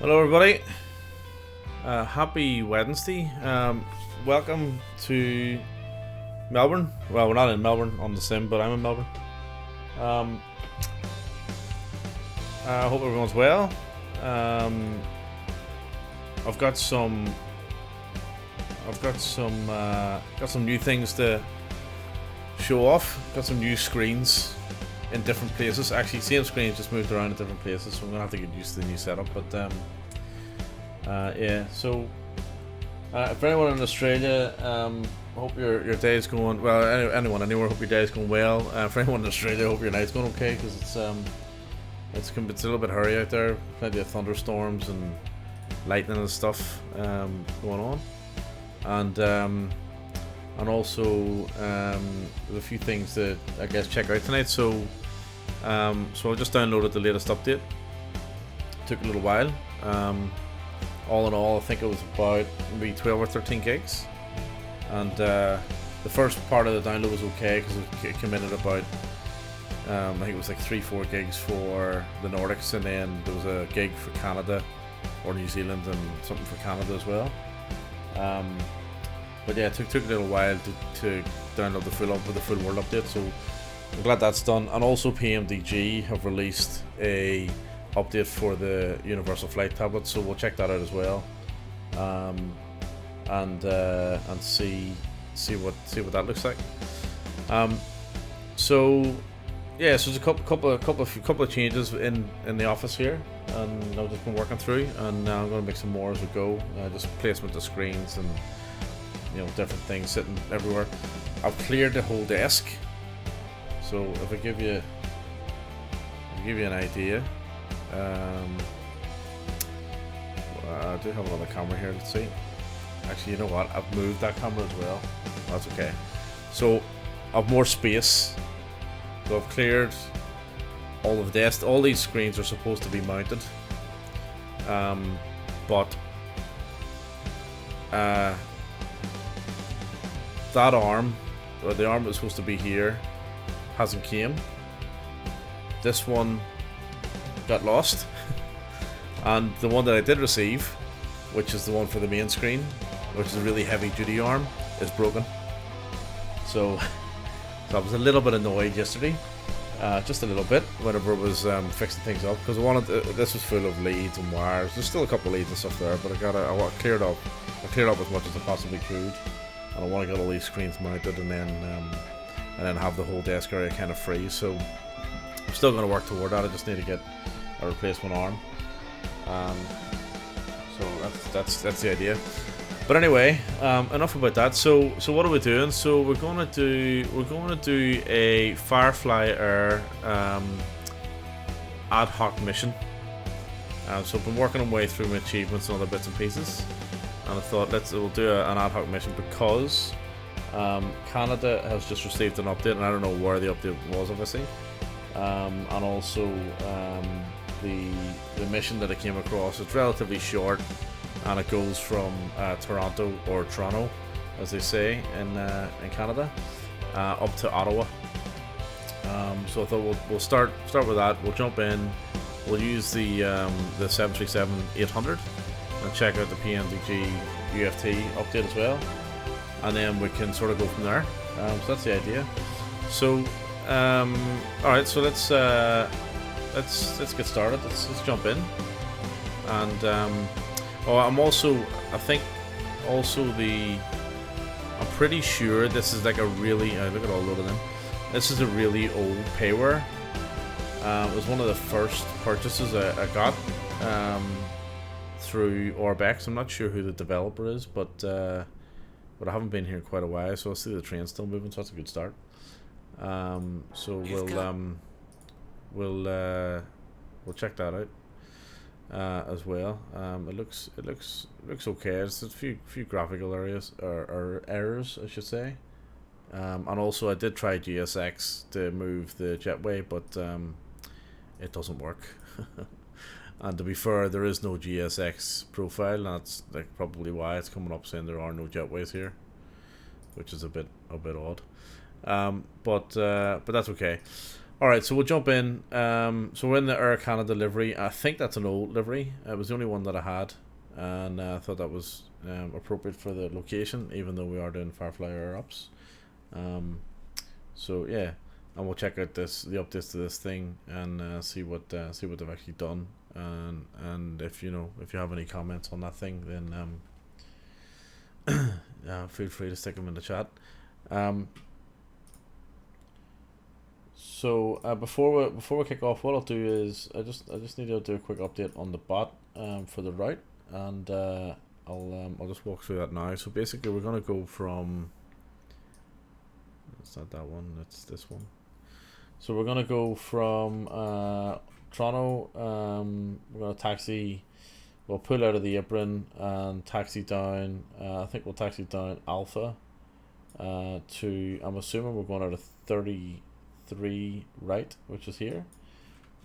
Hello everybody, Happy Wednesday. Welcome to Melbourne. Well, we're not in Melbourne on the sim, but I'm in Melbourne. I hope everyone's well. I've got some new things to show off. Got some new screens in different places. Actually, same screens, just moved around in different places, so I'm gonna have to get used to the new setup. But yeah. So for anyone in Australia, hope your day's going well. Anyone anywhere, hope your day's going well. For anyone in Australia, hope your night's going okay, because it's a little bit hairy out there. Plenty of thunderstorms and lightning and stuff going on, and also there's a few things that I guess check out tonight. So I just downloaded the latest update. Took a little while. All in all, I think it was about maybe 12 or 13 gigs, and the first part of the download was okay because it came in at about I think it was like 3-4 gigs for the Nordics, and then there was a gig for Canada or New Zealand and something for Canada as well. But yeah, it took a little while to download the full world update, so I'm glad that's done. And also PMDG have released a update for the Universal Flight tablet, so we'll check that out as well, and see what that looks like. So yeah, so there's a couple of changes in the office here, and I've just been working through, and now I'm going to make some more as we go. Just placement of screens and different things sitting everywhere. I've cleared the whole desk, so if I give you an idea. I do have another camera here, let's see. Actually, you know what? I've moved that camera as well. That's okay. So I've more space. So I've cleared all of this. All these screens are supposed to be mounted. But that arm, or the arm that was supposed to be here, hasn't came. This one got lost, and the one that I did receive, which is the one for the main screen, which is a really heavy duty arm, is broken. So I was a little bit annoyed yesterday, just a little bit, whenever it was fixing things up, because I wanted this was full of leads and wires. There's still a couple of leads and stuff there, but I cleared up as much as I possibly could, and I want to get all these screens mounted, and then have the whole desk area kind of free. So I'm still going to work toward that. I just need to get a replacement arm. So that's the idea. But anyway, enough about that. So what are we doing? So we're going to do a FireFly Air ad hoc mission. So I've been working my way through my achievements and other bits and pieces, and I thought we'll do an ad hoc mission because Canada has just received an update, and I don't know where the update was, obviously. And also the mission that I came across, it's relatively short, and it goes from Toronto, or Toronto as they say in Canada, up to Ottawa. So I thought we'll start with that. We'll jump in, we'll use the 737-800 and check out the PMDG UFT update as well, and then we can sort of go from there. So that's the idea. So alright, so let's get started. Let's jump in. And I'm pretty sure this is like a really look at all load of them. This is a really old payware. It was one of the first purchases I got through Orbex. I'm not sure who the developer is, but I haven't been here in quite a while, so I see the train still moving, so that's a good start. So we'll check that out as well. It looks okay. There's a few graphical areas or errors, I should say. And also I did try GSX to move the jetway, but it doesn't work. And to be fair, there is no GSX profile, and that's like probably why it's coming up saying there are no jetways here, which is a bit odd. But that's okay. Alright, so we'll jump in. So we're in the Air Canada livery. I think that's an old livery. It was the only one that I had. and I thought that was appropriate for the location, even though we are doing FireFly air ups. So yeah, and we'll check out the updates to this thing and see what they've actually done, and if you have any comments on that thing, then feel free to stick them in the chat. So before we kick off, what I'll do is I just need to do a quick update on the bot for the route, and I'll just walk through that now. So basically, we're gonna go from, it's not that one, it's this one. So we're gonna go from Toronto. We're gonna taxi. We'll pull out of the apron and taxi down. I think we'll taxi down Alpha to. I'm assuming we're going out of 33 right, which is here.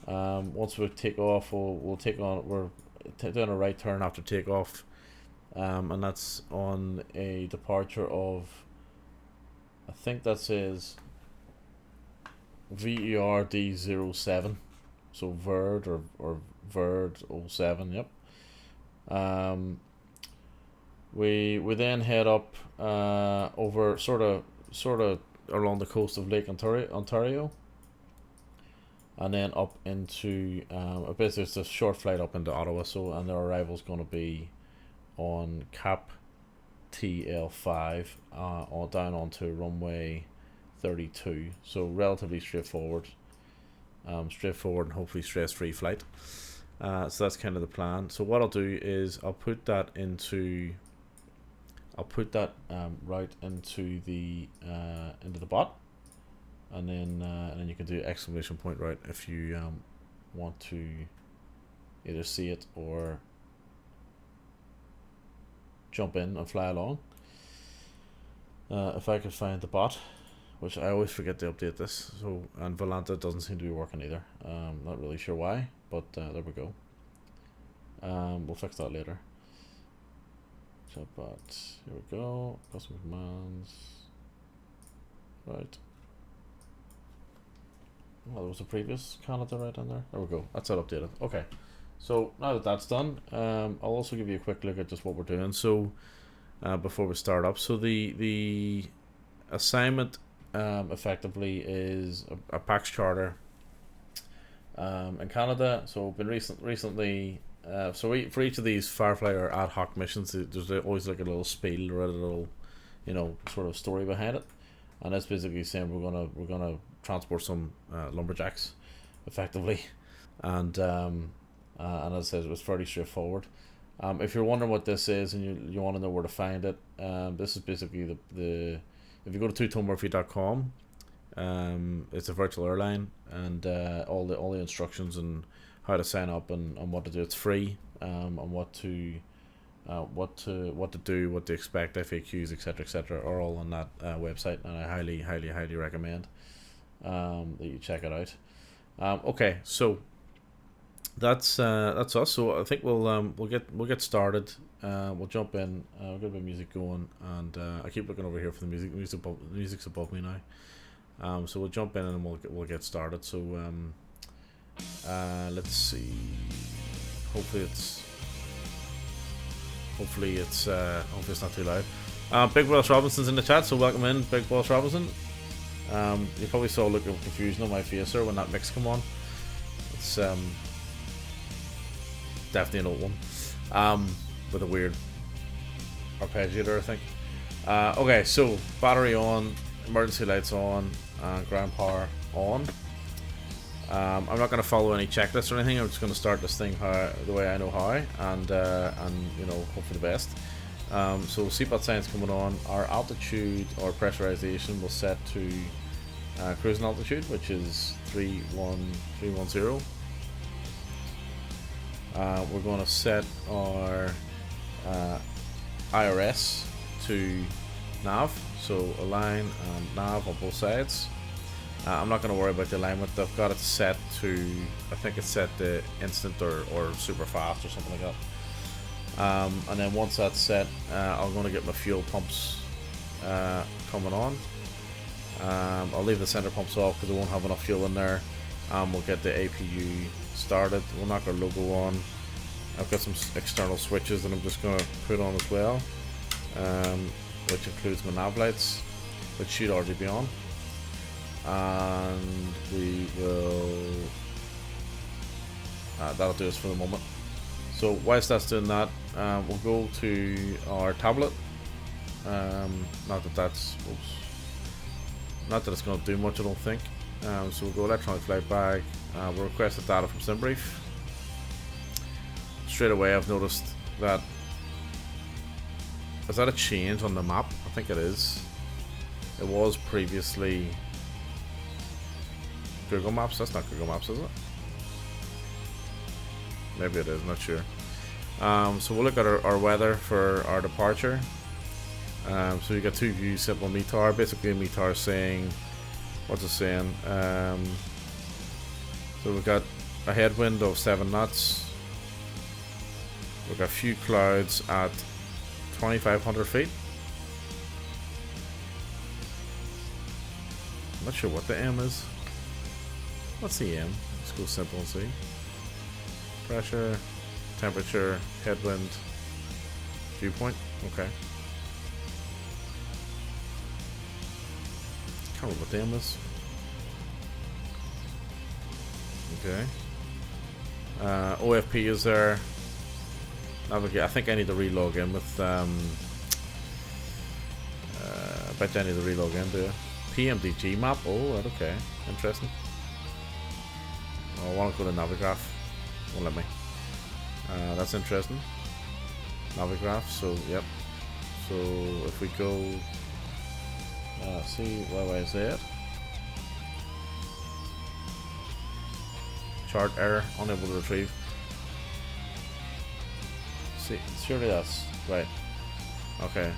Once we take off, we'll take on. We're doing a right turn after takeoff, and that's on a departure of. I think that says VERD07, so Verd or Verd 07. Yep. We then head up over sort of along the coast of Lake Ontario, and then up into basically it's a short flight up into Ottawa. So, and their arrival is going to be on Cap TL5 down onto runway 32. So relatively straightforward and hopefully stress-free flight. So that's kind of the plan. So what I'll do is I'll put that right into the bot, and then you can do exclamation point right if you want to either see it or jump in and fly along. If I could find the bot, which I always forget to update this, so, and Volanta doesn't seem to be working either. Not really sure why, but there we go. We'll fix that later. Chatbot, here we go. Custom commands. Right. Well, there was a previous Canada right on there. There we go. That's all updated. Okay. So now that that's done, I'll also give you a quick look at just what we're doing. So before we start up, so the assignment effectively is a PAX charter in Canada. So been recently. So for each of these FireFly or ad hoc missions, there's always like a little spiel or a little, sort of story behind it, and that's basically saying we're gonna transport some lumberjacks, effectively, and as I said, it was fairly straightforward. If you're wondering what this is and you want to know where to find it, this is basically the if you go to twotonemurphy.com, it's a virtual airline, and all the instructions and how to sign up and what to do. It's free, and what to do, what to expect, FAQs, etc., are all on that website, and I highly recommend that you check it out. Okay, so that's us. So I think we'll get started. We'll jump in. We'll get a bit of music going, and I keep looking over here for the music. Music's above me now. So we'll jump in and we'll get started. So let's see. Hopefully it's not too loud. Big Welsh Robinson's in the chat, so welcome in, Big Welsh Robinson. You probably saw a look of confusion on my face there when that mix came on. It's definitely an old one, with a weird arpeggiator, I think. Okay, so battery on, emergency lights on, ground power on. I'm not going to follow any checklists or anything. I'm just going to start this thing the way I know how, and hope for the best. So seatbelt signs coming on. Our altitude or pressurization will set to cruising altitude, which is 310. We're going to set our IRS to nav, so align and nav on both sides. I'm not going to worry about the alignment. I've got it set to, I think it's set to instant or super fast or something like that. And then once that's set, I'm going to get my fuel pumps coming on. I'll leave the center pumps off because I won't have enough fuel in there. We'll get the APU started. We'll knock our logo on. I've got some external switches that I'm just going to put on as well, which includes my nav lights, which should already be on. And we will... that'll do us for the moment. So whilst that's doing that, we'll go to our tablet. Not that it's going to do much, I don't think. So we'll go electronic flight bag. We'll request the data from SimBrief. Straight away I've noticed that... Is that a change on the map? I think it is. It was previously Google Maps. That's not Google Maps, is it? Maybe it is, not sure. So we'll look at our weather for our departure. So we got two views, simple METAR. Basically a METAR saying, what's it saying? So we've got a headwind of 7 knots. We've got a few clouds at 2,500 feet. I'm not sure what the M is. What's the M? Let's go simple and see. Pressure, temperature, headwind, viewpoint. Okay. Can't remember what the M is. Okay. OFP is there. Navigate. I think I need to relog in with I bet you I need to relog in, do you? PMDG map. Oh, right, okay. Interesting. Oh, I want to go to Navigraph. Won't let me. That's interesting. Navigraph. So yep. So if we go CYYZ. Chart error, unable to retrieve. See, surely that's right. Okay,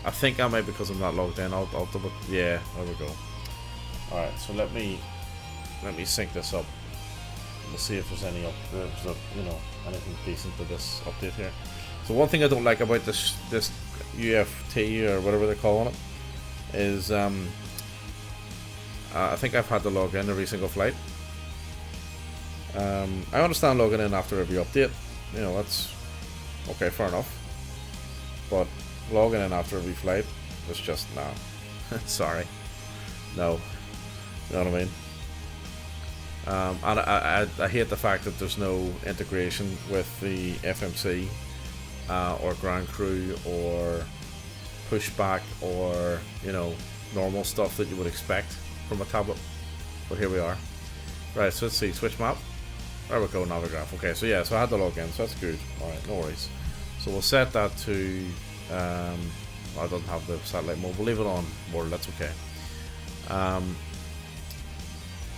I think that might be because I'm not logged in. I'll double. Yeah, there we go. All right, so let me sync this up. We'll see if there's any anything decent to this update here. So one thing I don't like about this UFT or whatever they're calling it is I think I've had to log in every single flight. I understand logging in after every update. You know, that's okay, fair enough. But logging in after every flight is just nah. Sorry, no. You know what I mean? And I hate the fact that there's no integration with the FMC or ground crew or pushback or normal stuff that you would expect from a tablet. But here we are. Right, so let's see, switch map. There we go, Navigraph. Okay, so yeah, so I had to log in, so that's good. Alright, no worries. So we'll set that to well, it doesn't have the satellite mode. We'll leave it on world, that's okay.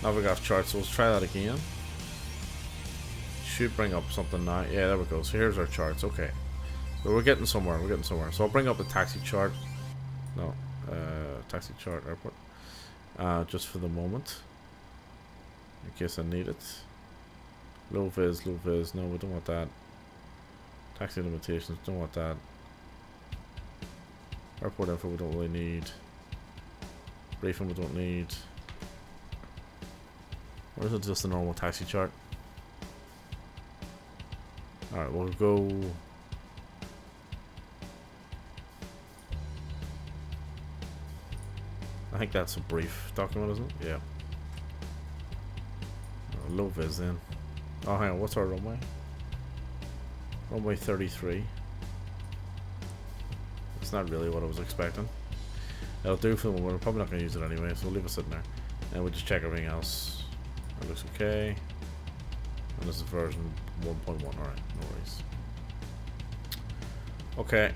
Navigraph chart, so let's try that again. Should bring up something now. Yeah, there we go. So here's our charts. Okay. So we're getting somewhere. So I'll bring up the taxi chart. No, taxi chart airport. Just for the moment. In case I need it. Low vis. No, we don't want that. Taxi limitations, don't want that. Airport info, we don't really need. Briefing, we don't need. Or is it just a normal taxi chart? Alright, we'll go. I think that's a brief document, isn't it? Yeah. Oh, low vis then. Oh, hang on, what's our runway? Runway 33. It's not really what I was expecting. It'll do for the moment. We're probably not going to use it anyway, so we'll leave it sitting there. And we'll just check everything else. That looks okay. And this is version 1.1. Alright, no worries. Okay.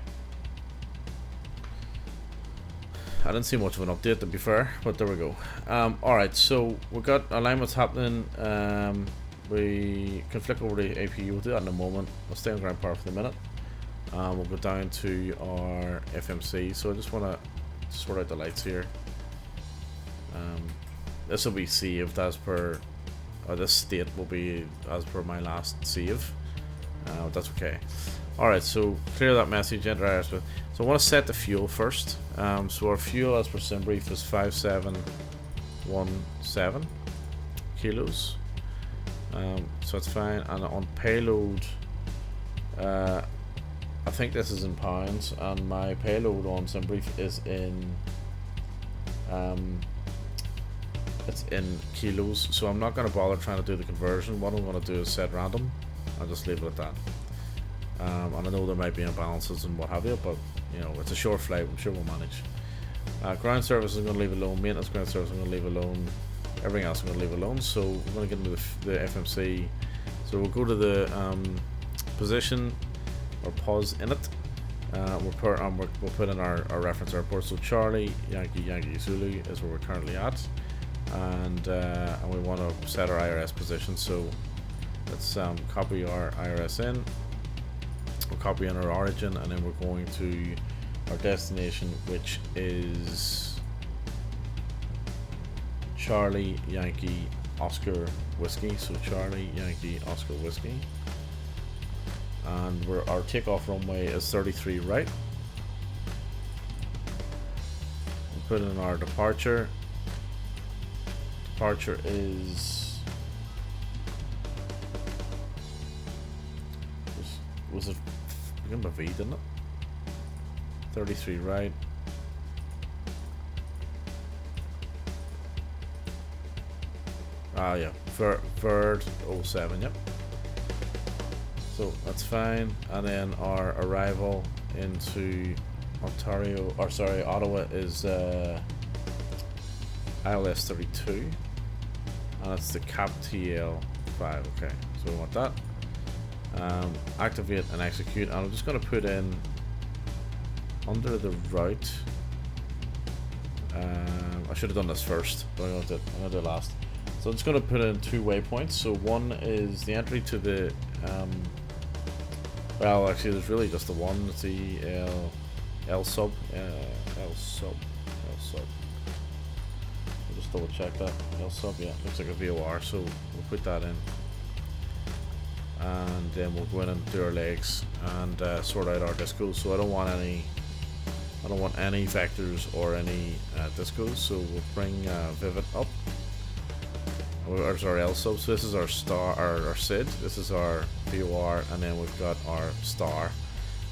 I didn't see much of an update, to be fair, but there we go. Alright, so we've got alignments happening. We can flick over the APU. We'll do that in a moment. I'll stay on ground power for the minute. We'll go down to our FMC. So I just want to sort out the lights here. This will be saved as per, or this state will be as per my last save. That's okay. Alright, so clear that message, enter airspace. So I want to set the fuel first. So our fuel as per SimBrief is 5717 kilos. So that's fine. And on payload, I think this is in pounds, and my payload on Simbrief is in it's in kilos, so I'm not going to bother trying to do the conversion. What I'm going to do is set random. I'll just leave it at that. And I know there might be imbalances and what have you, but you know, it's a short flight. I'm sure we'll manage. Ground service I'm going to leave alone. Maintenance ground service I'm going to leave alone. Everything else I'm going to leave alone. So we're going to get into the FMC. So we'll go to the position or pause in it. We'll put in our reference airport. So Charlie Yankee Zulu is where we're currently at, and we want to set our IRS position. So let's copy our IRS in. We'll copy in our origin, and then we're going to our destination, which is Charlie Yankee Oscar Whiskey. So Charlie Yankee Oscar Whiskey, and our takeoff runway is 33 right. We'll put in our departure. Departure is was it began with a V, didn't it? 33 right. Ah yeah, Verd 07, yep. So that's fine, and then our arrival into Ottawa is ILS 32, and it's the Cap TL 5. Okay, so we want that. Activate and execute, and I'm just going to put in under the route. I should have done this first, but I'm going to do it last. So I'm just going to put in 2 waypoints. So one is the entry to the well, actually, there's really just the one. It's the L sub. I'll just double check that. L sub, yeah, looks like a VOR. So we'll put that in, and then we'll go in and do our legs and sort out our discos. So I don't want any vectors or any discos. So we'll bring Vivid up. There's our L sub. So this is our star, our SID. This is our VOR, and then we've got our star,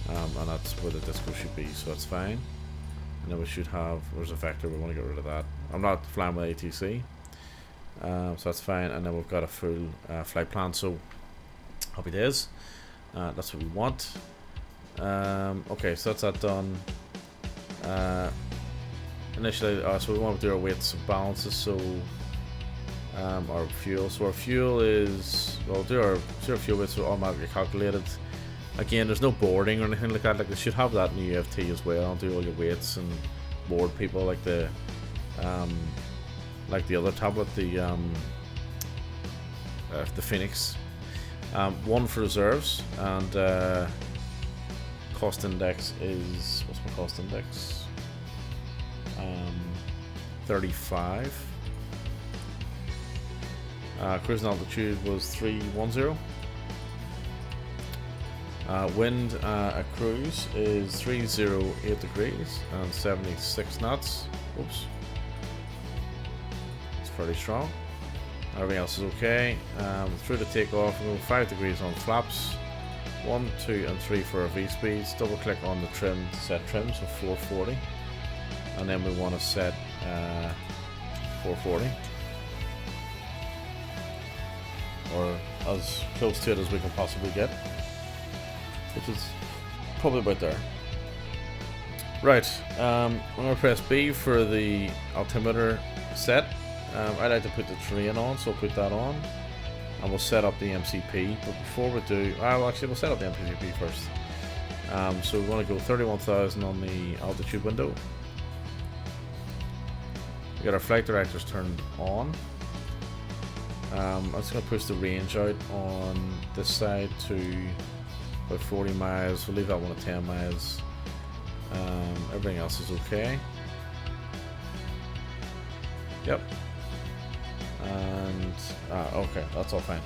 and that's where the disco should be. So that's fine. And then we should have. There's a vector. We want to get rid of that. I'm not flying with ATC, so that's fine. And then we've got a full flight plan. So happy days. That's what we want. Okay, so that's that done. Initially, so we want to do our weights and balances. So our fuel. So our fuel is, well, do our fuel weights are automatically calculated. Again, there's no boarding or anything like that. Like, they should have that in the UFT as well. Do all your weights and board people like the other tablet, the Phoenix. 1 for reserves, and cost index is, what's my cost index? 35. Cruising altitude was 310. Wind at cruise is 308 degrees and 76 knots. Oops. It's fairly strong. Everything else is okay. Through the takeoff, we'll go 5 degrees on flaps. 1, 2, and 3 for our V speeds. Double click on the trim to set trim, so 440. And then we want to set 440. Or as close to it as we can possibly get, which is probably about there. Right, I'm going to press B for the altimeter set. I like to put the terrain on, so I'll put that on, and we'll set up the MCP. But before we do, well, actually we'll set up the MCP first. So we want to go 31,000 on the altitude window. We got our flight directors turned on. I'm just going to push the range out on this side to about 40 miles. We'll leave that one at 10 miles. Everything else is okay. Yep. And okay, that's all fine.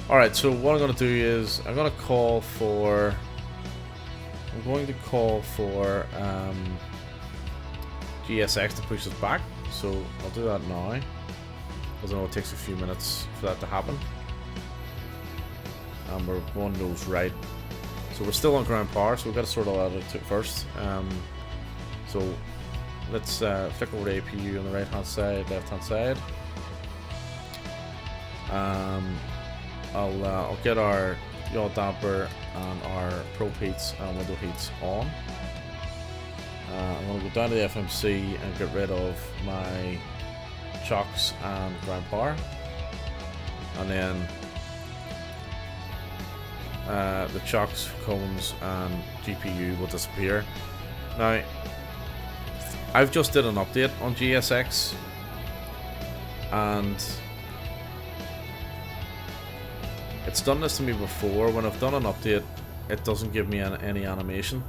Alright, so what I'm going to do is I'm going to call for GSX to push us back. So I'll do that now, because I know it takes a few minutes for that to happen. And we're going nose right, So we're still on ground power, so we've got to sort all that out first. So let's flick over the APU on the right hand side, left hand side. I'll get our yaw damper and our probe heats and window heats on. I'm going to go down to the FMC and get rid of my chocks and ground power, and then the chocks, cones and GPU will disappear. Now I've just did an update on GSX, and it's done this to me before. When I've done an update, it doesn't give me any animation.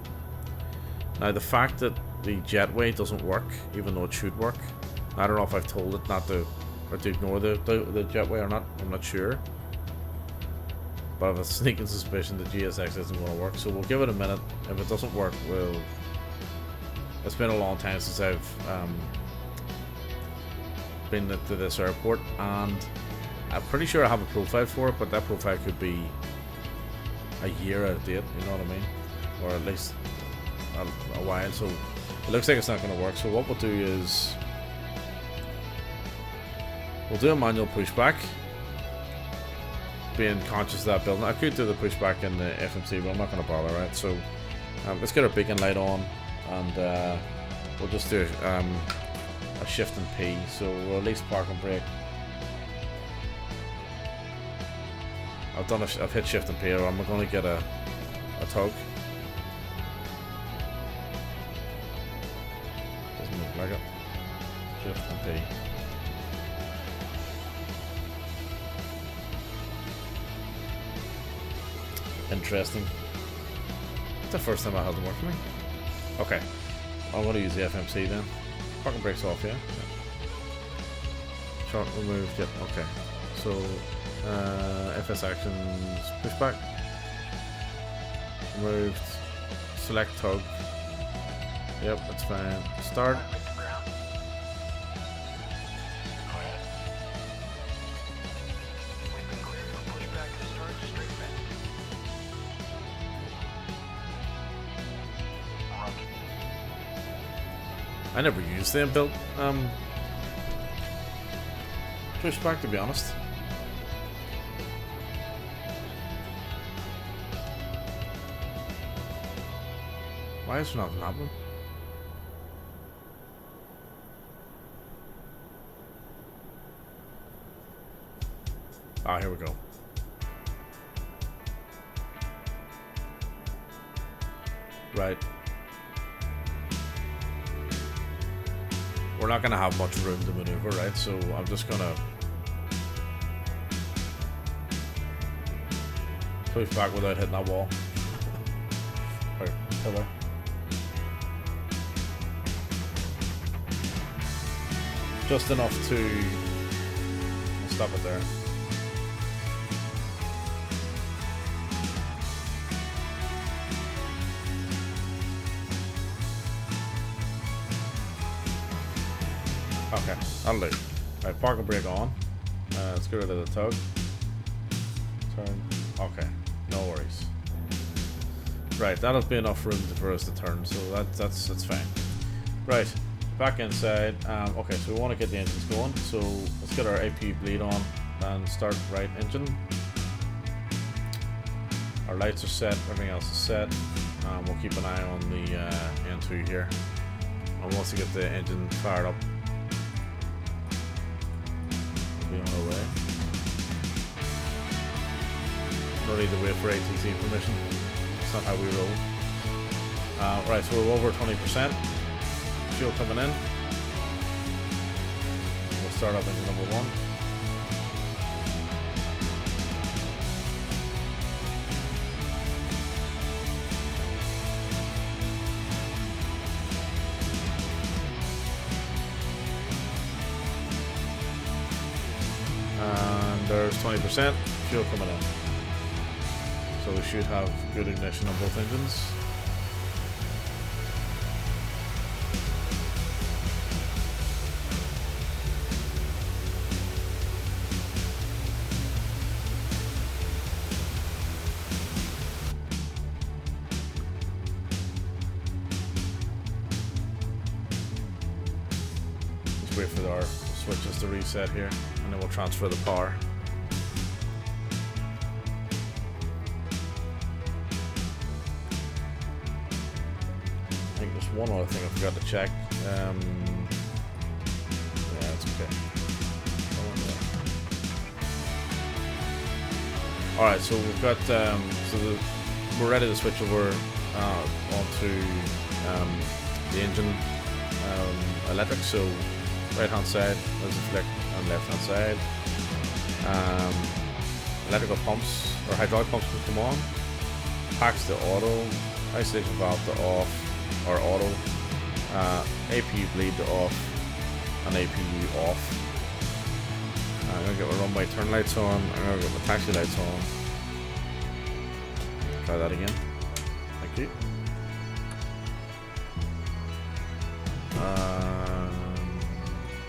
Now the fact that the jetway doesn't work, even though it should work, I don't know if I've told it not to, or to ignore the jetway or not, I'm not sure. But I have a sneaking suspicion that GSX isn't going to work, so we'll give it a minute. If it doesn't work, we'll... It's been a long time since I've been to this airport, and I'm pretty sure I have a profile for it, but that profile could be a year out of date, you know what I mean? Or at least a while, so it looks like it's not going to work. So what we'll do is we'll do a manual pushback, being conscious of that building. I could do the pushback in the FMC, but I'm not going to bother, right? So let's get our beacon light on, and we'll just do a shift and P. So we'll release park and brake. I've hit shift and P, or I'm going to get a tug. Doesn't look like it. Shift and P. Interesting. It's the first time I had them work for me. Okay, I'm going to use the FMC then. Parking brakes off, yeah. Chart removed, yep, okay. So, FS actions, pushback. Removed. Select tug. Yep, that's fine. Start. I never used the inbuilt pushback, to be honest. Why is it not happening? Ah, here we go. Right. We're not going to have much room to maneuver, right? So I'm just going to push back without hitting that wall. Or pillar. Just enough to... I'll stop it there. Okay, that'll do. Right, park and brake on. Let's get rid of the tug. Turn. Okay, no worries. Right, that'll be enough room for us to turn, so that's fine. Right, back inside. Okay, so we want to get the engines going. So let's get our AP bleed on and start right engine. Our lights are set, everything else is set. We'll keep an eye on the N2 here. And once we get the engine fired up, we'll be on our way. No need to wait for ATC permission. That's not how we roll. Right, so we're over 20%. Fuel coming in. We'll start up engine number 1. And there's 20% fuel coming in. So we should have good ignition on both engines. just wait for our switches to reset here, and then we'll transfer the power. I think there's one other thing I forgot to check. Yeah, it's okay. Alright, so we've got, we're ready to switch over onto the engine electric, so right hand side, there's a flick, and left hand side. Electrical pumps, or hydraulic pumps can come on. Packs to auto, isolation valve to off, or auto. APU bleed to off, and APU off. I'm gonna get my runway turn lights on, I'm gonna get my taxi lights on. Try that again. Thank you.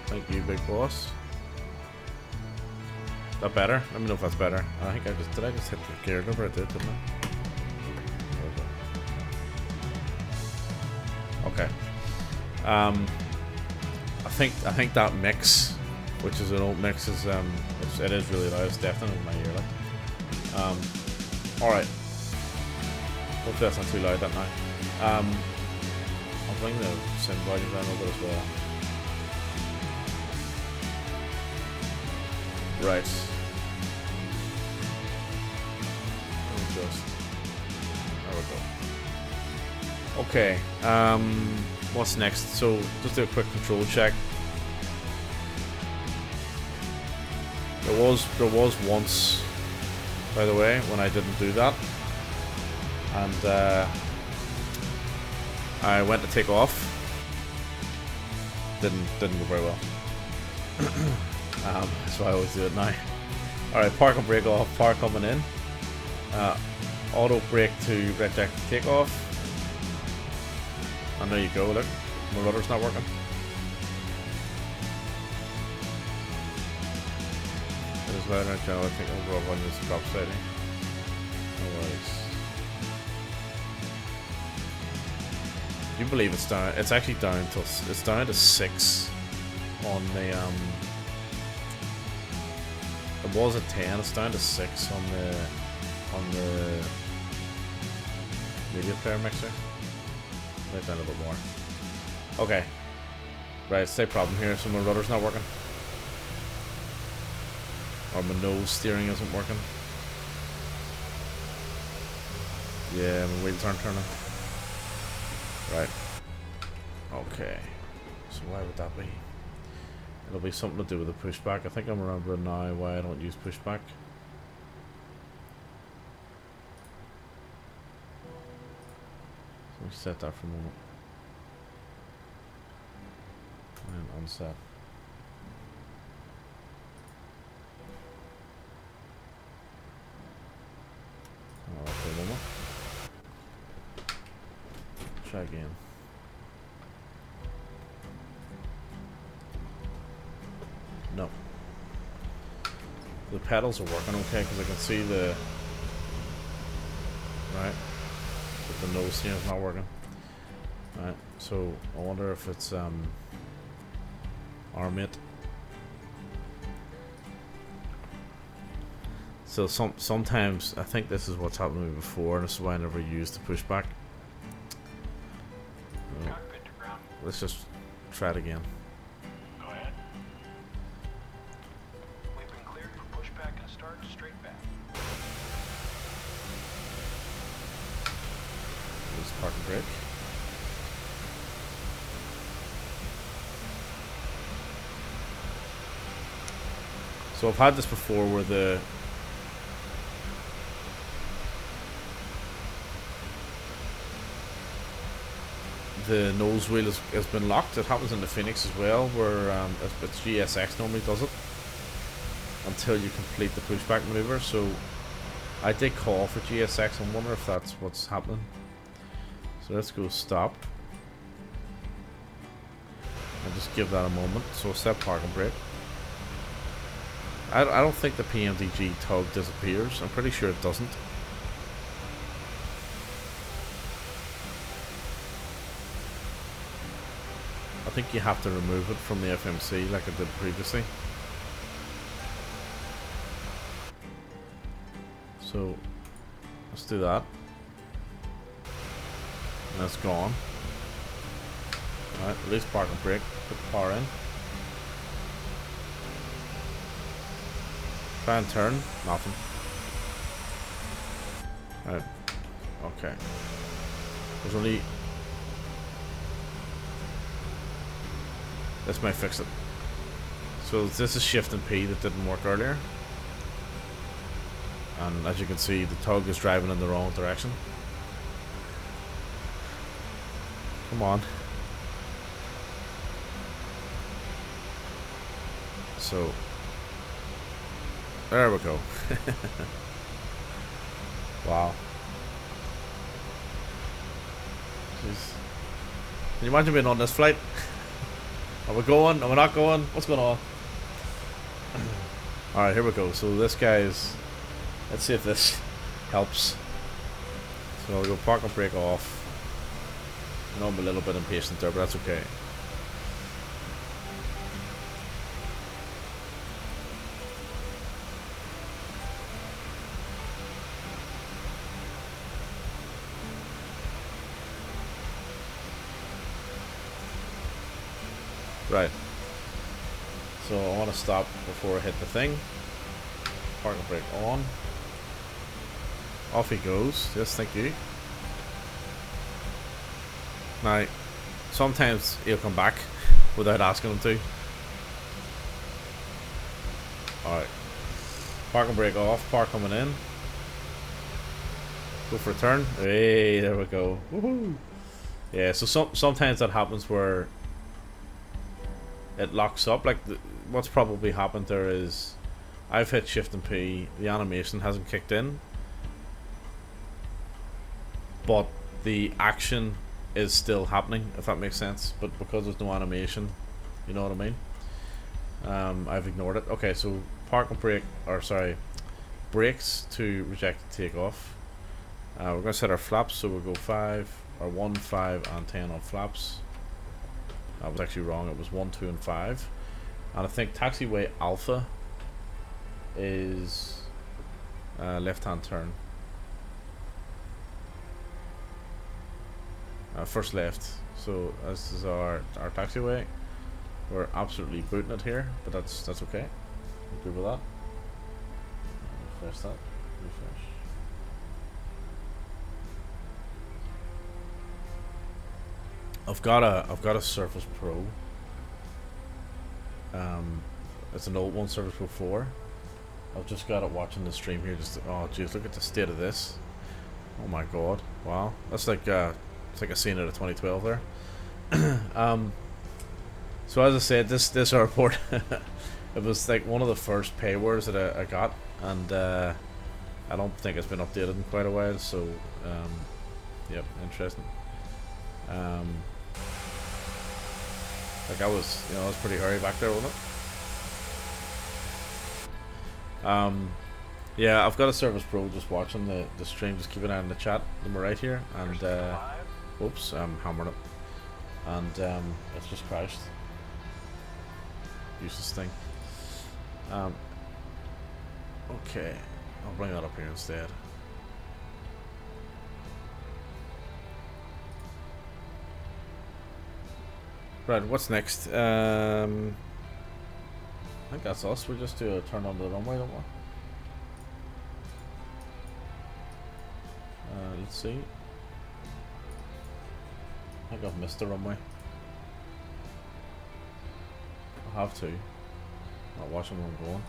Thank you, big boss. Is that better? Let me know if that's better. I think I just did hit the gear lever? I did, didn't I? Okay. I think that mix, which is an old mix, is it is really loud. It's definitely in my ear. Like. All right. Hopefully that's not too loud that now. I'll bring the sound volume down a little bit as well. Right. There we go. Okay. What's next? So just do a quick control check. There was once, by the way, when I didn't do that, and I went to take off. Didn't go very well. So I always do it now. All right, park and brake off. Power coming in. Auto brake to reject takeoff. And there you go. Look, my rudder's not working. It is loud right now. I think overall one is drop setting. No worries. Do you believe it's down? It's actually down to 6 on the It was at 10. It's down to 6 on the media player mixer. Right down a little more. Okay. Right, slight problem here. So my rudder's not working. Or my nose steering isn't working. Yeah, my wheels aren't turning. Right. Okay. So why would that be? It'll be something to do with the pushback. I think I'm remembering now why I don't use pushback. So we set that for a moment. And unset. For a moment. Try again. No. The pedals are working okay because I can see the right, but the nose steering is not working. Right, so I wonder if it's arm-it. So sometimes I think this is what's happened to me before, and this is why I never used the pushback. Let's just try it again. Go ahead. We've been cleared for pushback and start straight back. Let's park and brake. So I've had this before where the nose wheel has been locked. It happens in the Phoenix as well, where it's GSX normally does it until you complete the pushback maneuver. So I did call for GSX. I wonder if that's what's happening. So let's go stop. I'll just give that a moment. So set park and brake. I don't think the PMDG tug disappears. I'm pretty sure it doesn't. I think you have to remove it from the FMC like I did previously. So let's do that. And that's gone. Alright, release park and brake, put the power in. Try and turn, nothing. Right, okay. There's only... This might fix it. So this is shift and P that didn't work earlier. And as you can see, the tug is driving in the wrong direction. Come on. So there we go. Wow. Jeez. Can you imagine being on this flight? Are we going? Are we not going? What's going on? Alright, here we go. So this guy is... Let's see if this helps. So I'll go park and brake off. I know I'm a little bit impatient there, but that's okay. Right. So I want to stop before I hit the thing. Park and brake on. Off he goes. Yes, thank you. Now, sometimes he'll come back without asking him to. Alright. Park and brake off. Park coming in. Go for a turn. Hey, there we go. Woohoo! Yeah, so sometimes that happens where it locks up. Like, what's probably happened there is I've hit shift and P, the animation hasn't kicked in, but the action is still happening, if that makes sense. But because there's no animation, you know what I mean? I've ignored it. Okay, so park and brake, or sorry, brakes to reject the takeoff. We're going to set our flaps, so we'll go 5, or 1, 5, and 10 on flaps. I was actually wrong, it was 1, 2, and 5. And I think taxiway alpha is left hand turn. First left. So this is our taxiway. We're absolutely booting it here, but that's okay. I'm good with that. Refresh that. Refresh. I've got a Surface Pro. It's an old one, Surface Pro 4. I've just got it watching the stream here. Just oh jeez, look at the state of this. Oh my god! Wow, that's like it's like a scene out of 2012 there. So as I said, this airport, it was like one of the first paywares that I got, and I don't think it's been updated in quite a while. So yep, interesting. Like I was pretty hairy back there, wasn't it? Yeah, I've got a Surface Pro just watching the stream, just keep an eye on the chat on the right here, and oops, I'm hammering it, and it's just crashed. Useless thing. Okay, I'll bring that up here instead. Right, what's next? I think that's us. We just do a turn on the runway, don't we? Let's see. I think I've missed the runway. I'll have to. Not watching where I'm going.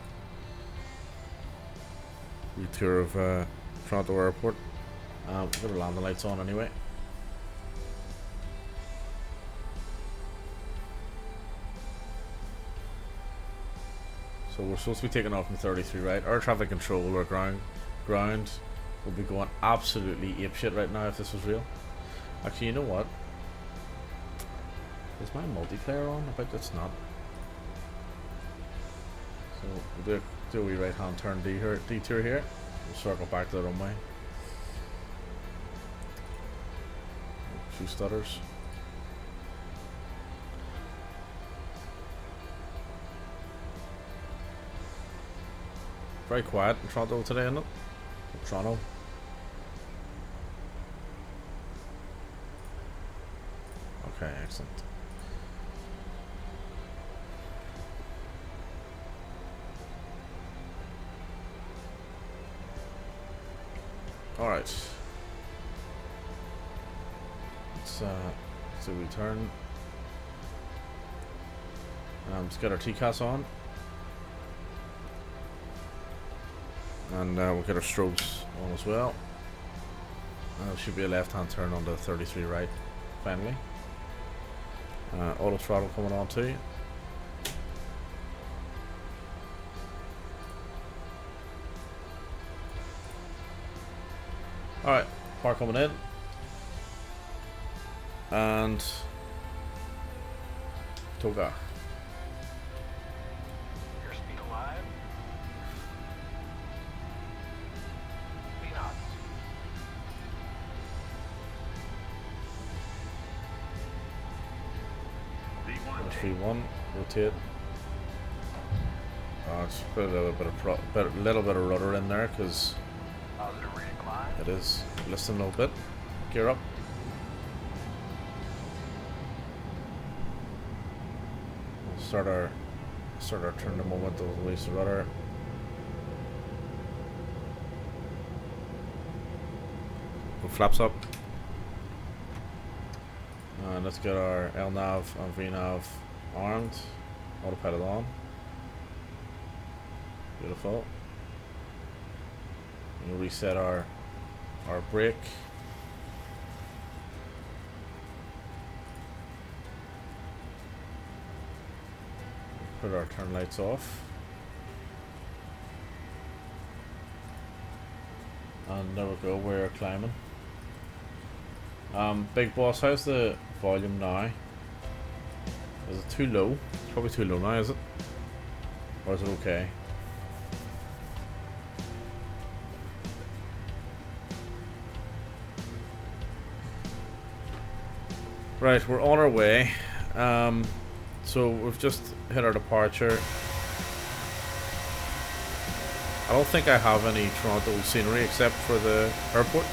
Retour of Toronto Airport. We've got our landing lights on anyway. So we're supposed to be taking off in 33, right? Air traffic control or ground will be going absolutely apeshit right now if this was real. Actually, you know what? Is my multiplayer on? I bet it's not. So we'll do a wee right hand turn detour here. We'll circle back to the runway. A few stutters. Very quiet in Toronto today, isn't it? Toronto. Okay, excellent. Alright. Let's do return. Let's get our TCAS on. And we'll get our strobes on as well. There should be a left hand turn on the 33 right finally. Auto throttle coming on too. Alright, power coming in. And Toga. Airspeed alive. V-knots. V1, rotate. Just put a little bit of rudder in there because Positive reincline. it is listing a little bit. Gear up. We'll start our turn the moment to release the rudder. Go flaps up. And let's get our LNAV and VNAV armed. Autopilot on. Beautiful. We'll reset our brake. Put our turn lights off. And there we go, we're climbing. Big boss, how's the volume now? Is it too low? It's probably too low now, is it? Or is it okay? Right, we're on our way. So we've just hit our departure. I don't think I have any Toronto scenery except for the airport.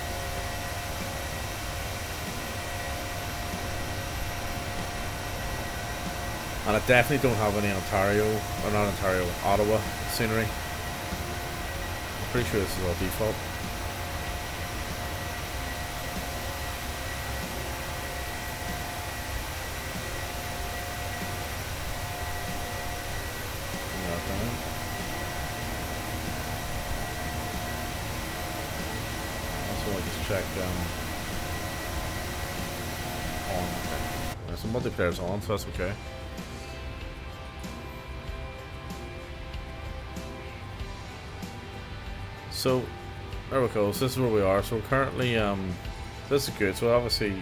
And I definitely don't have any Ontario, or not Ontario, Ottawa scenery. I'm pretty sure this is all default. Check on. Okay. So multiplayer's on, so that's okay. So there we go. So this is where we are. So we're currently this is good. So obviously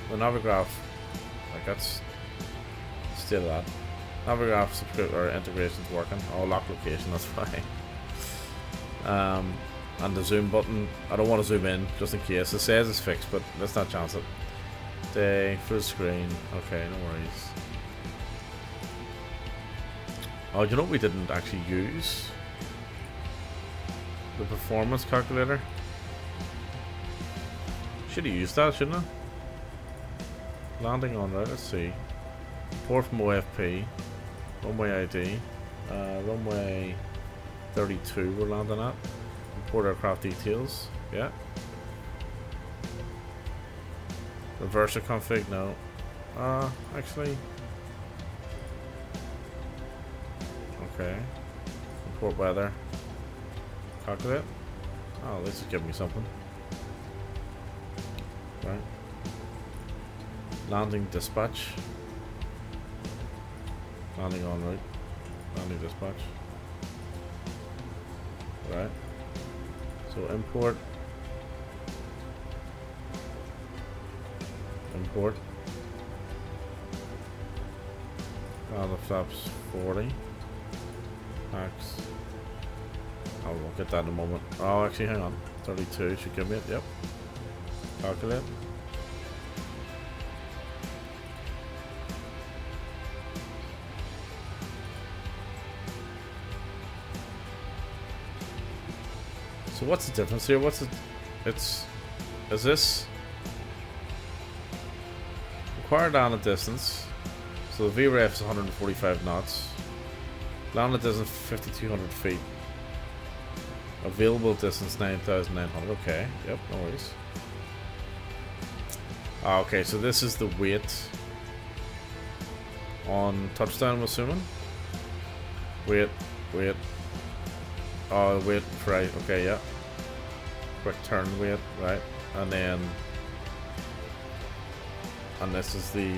the Navigraph, like that's still that. Navigraph or integration's working. Oh, lock location, that's fine. And the zoom button, I don't want to zoom in just in case. It says it's fixed, but let's not chance it. Day, full screen, okay, no worries. Oh, you know what we didn't actually use? The performance calculator. Should have used that, shouldn't I? Landing on right, let's see. Report from OFP. Runway ID. Runway 32 we're landing at. Report aircraft details. Yeah. Reverser config, no. Actually. Okay. Report weather. Calculate. Oh, this is giving me something. Right. Landing dispatch. Landing en route. Landing dispatch. Right. So import. Import. The flaps 40. Max. Oh, we'll get that in a moment. Oh, actually, hang on. 32 should give me it. Yep. Calculate. what's the difference here? What's it? Is this required landing distance? So the VREF is 145 knots. Landing distance 5,200 feet. Available distance 9,900. Okay, yep, no worries. Okay, so this is the weight on touchdown, I'm assuming. Wait. Oh, wait, right, okay, yeah. Quick turn weight, right. And then... And this is the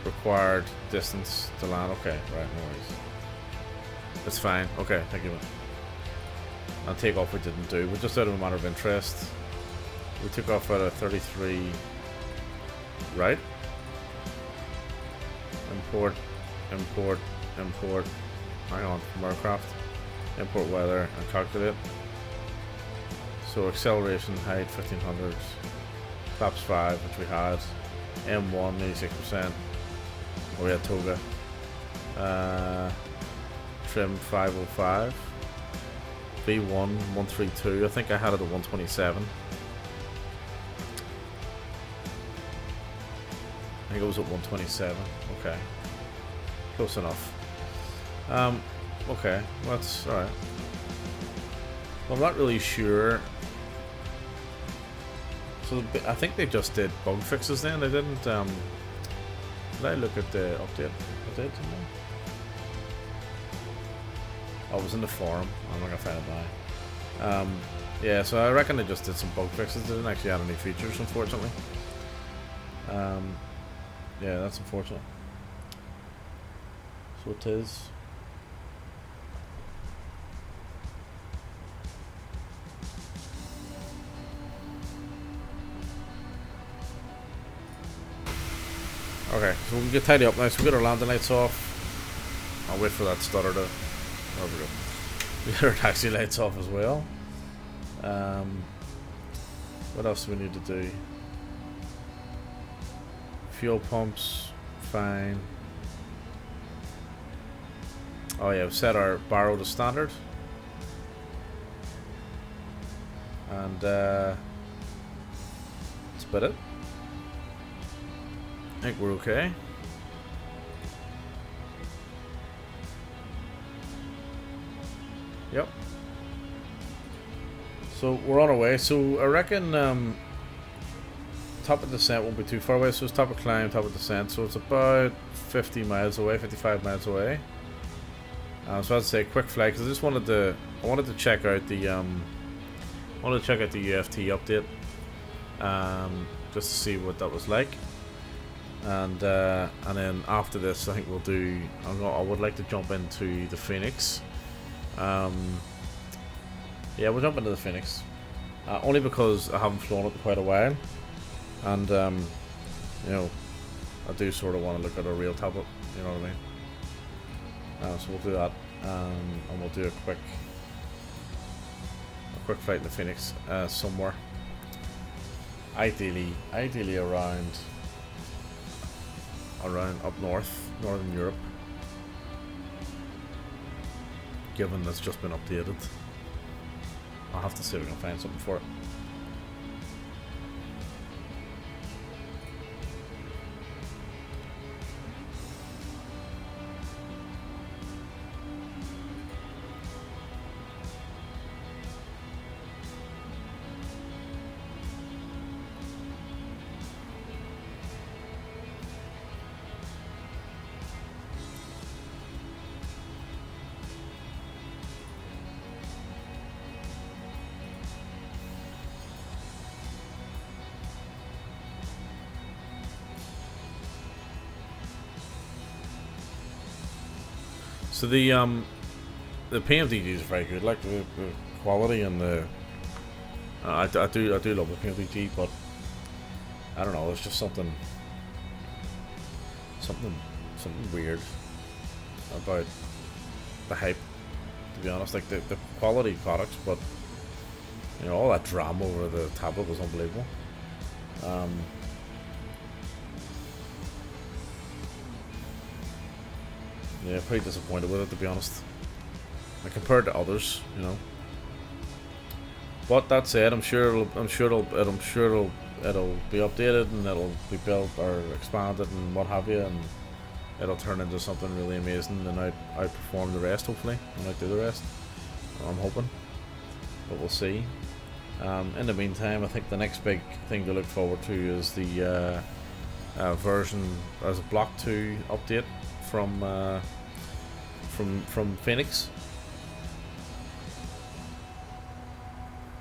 required distance to land. Okay, right, no worries. It's fine. Okay, thank you. And take off we didn't do. We're just out of a matter of interest. We took off at a 33. Right? Import. Hang on, from aircraft. Import weather and calculate. So acceleration height 1500. Flaps 5, which we had. M1 86%. Oh, we had Toga. Trim 505. V1 132. I think I had it at 127. I think it was at 127. Okay. Close enough. Okay. Well, that's alright. Well, I'm not really sure. So I think they just did bug fixes then. They didn't. Did I look at the update? I did. Oh, it was in the forum. I'm not gonna find it now. Yeah, so I reckon they just did some bug fixes. They didn't actually add any features, unfortunately. Yeah, that's unfortunate. So it is. Okay, so we can get tidy up now. So we get our landing lights off. I'll wait for that stutter to... There we go. We get our taxi lights off as well. What else do we need to do? Fuel pumps, fine. Oh yeah, we've set our barrel to standard. And that's about it. I think we're okay. Yep. So we're on our way. So I reckon top of descent won't be too far away. So it's top of climb, top of descent. So it's about 50 miles away, 55 miles away. So I'd say quick flight because I just wanted to. I wanted to check out the UFT update. Just to see what that was like. And then after this, I think we'll do. I would like to jump into the Phoenix. Yeah, we'll jump into the Phoenix. Only because I haven't flown it in quite a while, and you know, I do sort of want to look at a real tablet. You know what I mean? So we'll do that, and we'll do a quick flight in the Phoenix somewhere. Ideally around up northern Europe, given that's just been updated. I'll have to see if we can find something for it. So the PMDG is very good, like the quality and the I do love the PMDG, but I don't know, there's just something weird about the hype, to be honest. Like the quality products, but you know, all that drama over the tablet was unbelievable. Yeah, pretty disappointed with it, to be honest. Like, compared to others, you know. But that said, it'll be updated and it'll be built or expanded and what have you, and it'll turn into something really amazing and outperform the rest, hopefully, and outdo the rest. I'm hoping, but we'll see. In the meantime, I think the next big thing to look forward to is the version as a Block 2 update from Phoenix.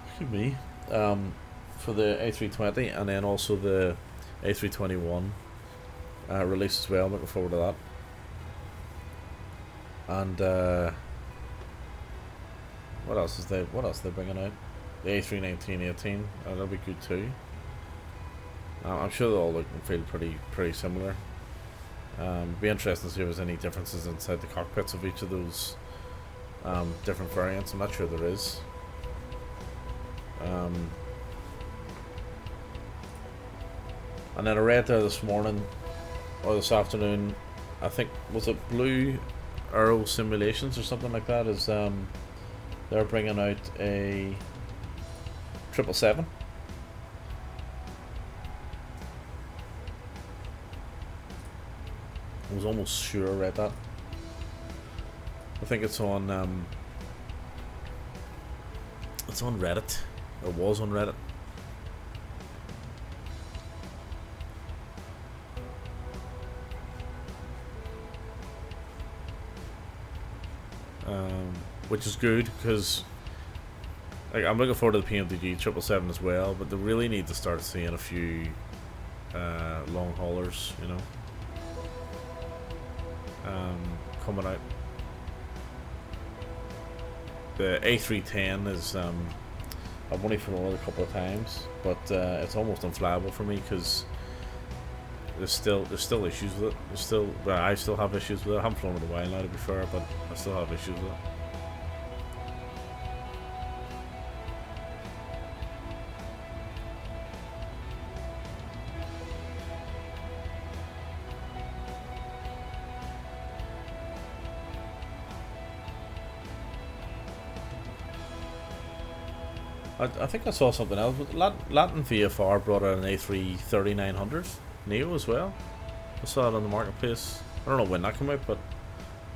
Excuse me. For the A320 and then also the A321 release as well. I'm looking forward to that. And what else are they bringing out? The A319-18, that'll be good too. I'm sure they all look and feel pretty similar. Be interesting to see if there's any differences inside the cockpits of each of those different variants. I'm not sure there is. And then I read there this morning or this afternoon, I think, was it Blue Arrow Simulations or something like that, is they're bringing out a 777. I was almost sure I read that. I think it's on Reddit, or was on Reddit. Which is good because I'm looking forward to the PMDG 777 as well, but they really need to start seeing a few long haulers, you know, coming out. The A310 is I've only flown it a couple of times, but it's almost unflyable for me because there's still issues with it. I still have issues with it. I haven't flown it in a while now, to be fair, but I still have issues with it. I think I saw something else. Latin VFR brought out an A330-900 Neo as well. I saw it on the marketplace. I don't know when that came out, but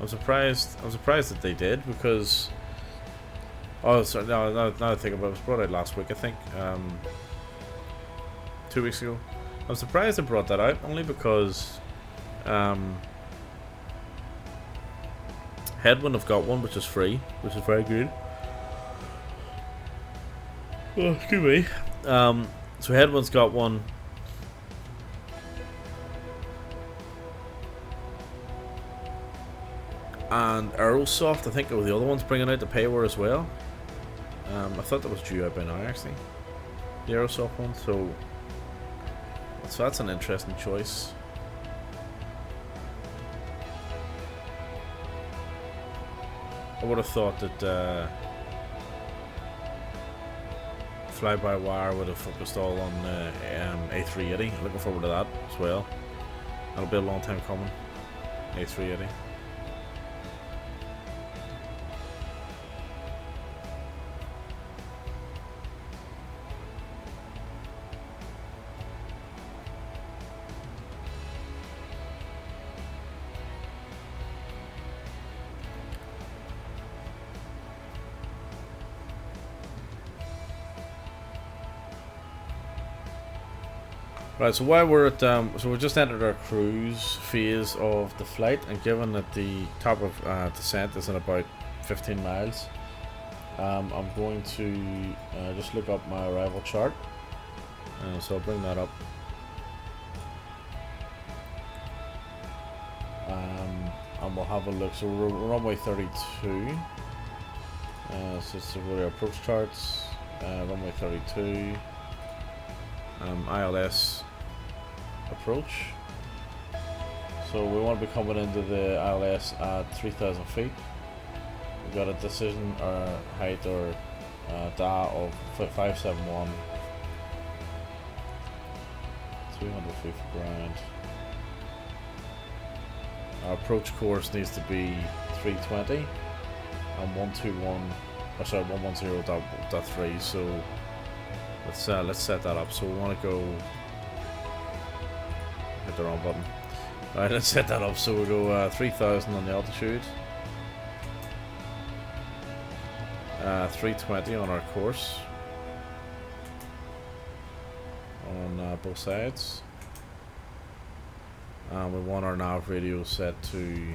I'm surprised that they did, because sorry, now I think about it, was brought out last week, I think, 2 weeks ago. I'm surprised they brought that out only because Headwind have got one which is free, which is very good. Oh, excuse me. So Headwind's got one. And Aerosoft, I think, were the other ones bringing out the payware as well. I thought that was due out by now, actually. The Aerosoft one, so that's an interesting choice. I would have thought that Fly-by-wire would have focused all on A380. Looking forward to that as well. That'll be a long time coming. A380. Right, so while we're at, so we just entered our cruise phase of the flight, and given that the top of descent is in about 15 miles, I'm going to just look up my arrival chart, so I'll bring that up. And we'll have a look. So we're runway 32, so it's the approach charts, runway 32, ILS approach. So we want to be coming into the ILS at 3,000 feet. We've got a decision or height or DA of 571, 300 feet for ground. Our approach course needs to be 320 and 121 or sorry, 110.3. So let's set that up. So we want to go. Hit the wrong button. All right, let's set that up. So we go 3,000 on the altitude. 320 on our course. On both sides. We want our nav radio set to,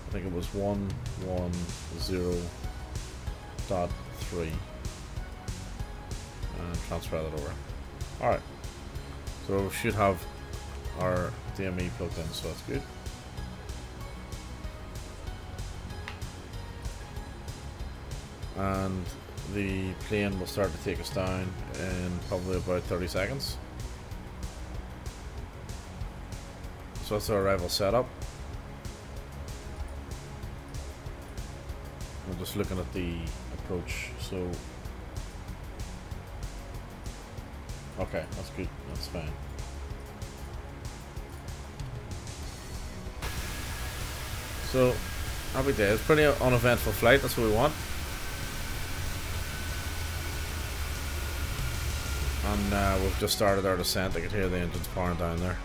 I think it was 110.3, and transfer that over. Alright, so we should have our DME plugged in, so that's good. And the plane will start to take us down in probably about 30 seconds. So that's our arrival setup. I'm just looking at the approach, so okay, that's good, that's fine. So, happy days, pretty uneventful flight, that's what we want. And we've just started our descent. I can hear the engines powering down there.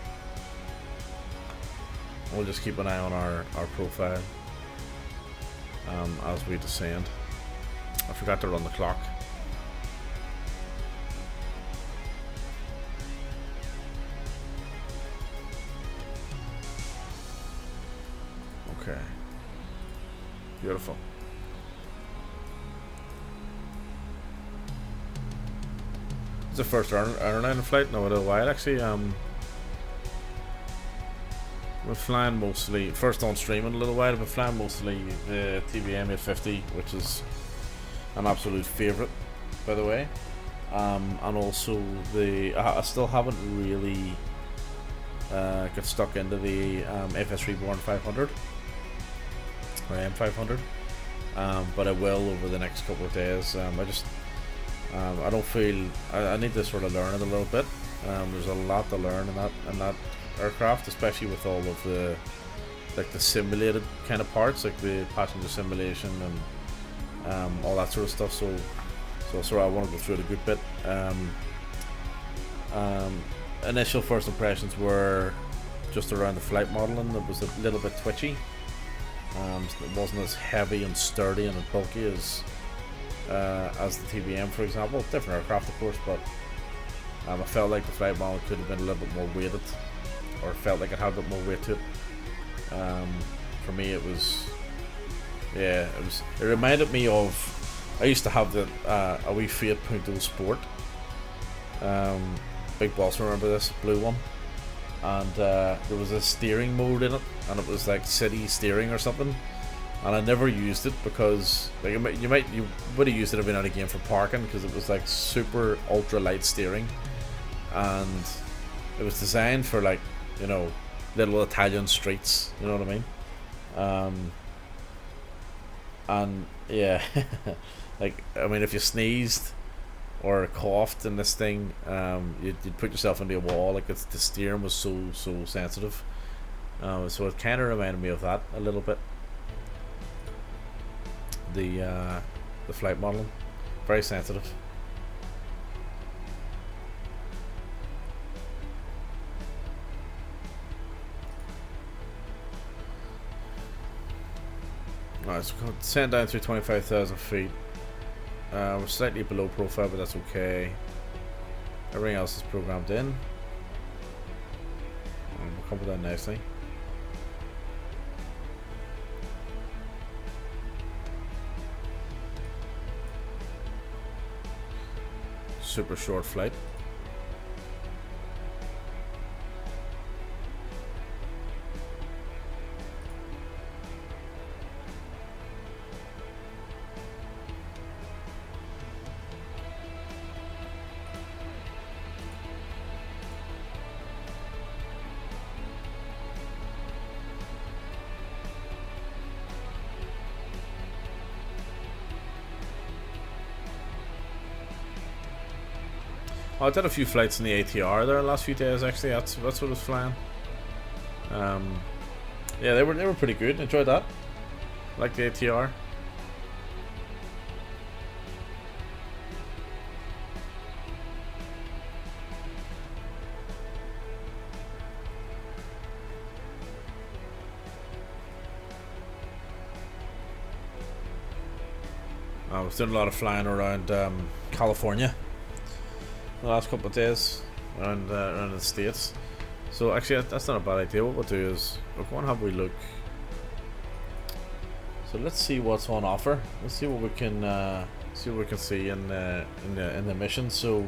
We'll just keep an eye on our profile as we descend. I forgot to run the clock. Okay. Beautiful. It's the first airline flight in a little while, actually. We're flying mostly, first on stream in a little while, but flying mostly the TBM 850, which is an absolute favourite, by the way. And also I still haven't really got stuck into the FS Reborn 500 or M500, but I will over the next couple of days. I don't feel I need to sort of learn it a little bit. There's a lot to learn in that aircraft, especially with all of the the simulated kind of parts, like the passenger simulation and all that sort of stuff. So I want to go through it a good bit. Initial first impressions were just around the flight modeling. It was a little bit twitchy. It wasn't as heavy and sturdy and bulky as the TBM, for example. Different aircraft, of course, but I felt like the flight model could have been a little bit more weighted, or felt like it had a bit more weight to it. For me, it was, yeah, it reminded me of, I used to have a wee Fiat Punto Sport. Big Boss, remember this blue one? And there was a steering mode in it, and it was like city steering or something. And I never used it because, like, you would have used it every now and again for parking, because it was like super ultra light steering, and it was designed for, like, you know, little Italian streets, you know what I mean? And yeah, like, I mean, if you sneezed or coughed in this thing, you'd put yourself into a wall. Like, the steering was so sensitive. So it kind of reminded me of that a little bit. The flight modeling, very sensitive. Alright, so we'll descend down through 25,000 feet. We're slightly below profile, but that's okay. Everything else is programmed in. We'll come down nicely. Super short flight. I did a few flights in the ATR there the last few days. Actually, that's what I was flying. Yeah, they were pretty good. Enjoyed that. Like the ATR. I was doing a lot of flying around California the last couple of days, around the States. So actually that's not a bad idea. What we'll do is we'll go and have a wee look. So let's see what's on offer. Let's see what we can see in the mission. So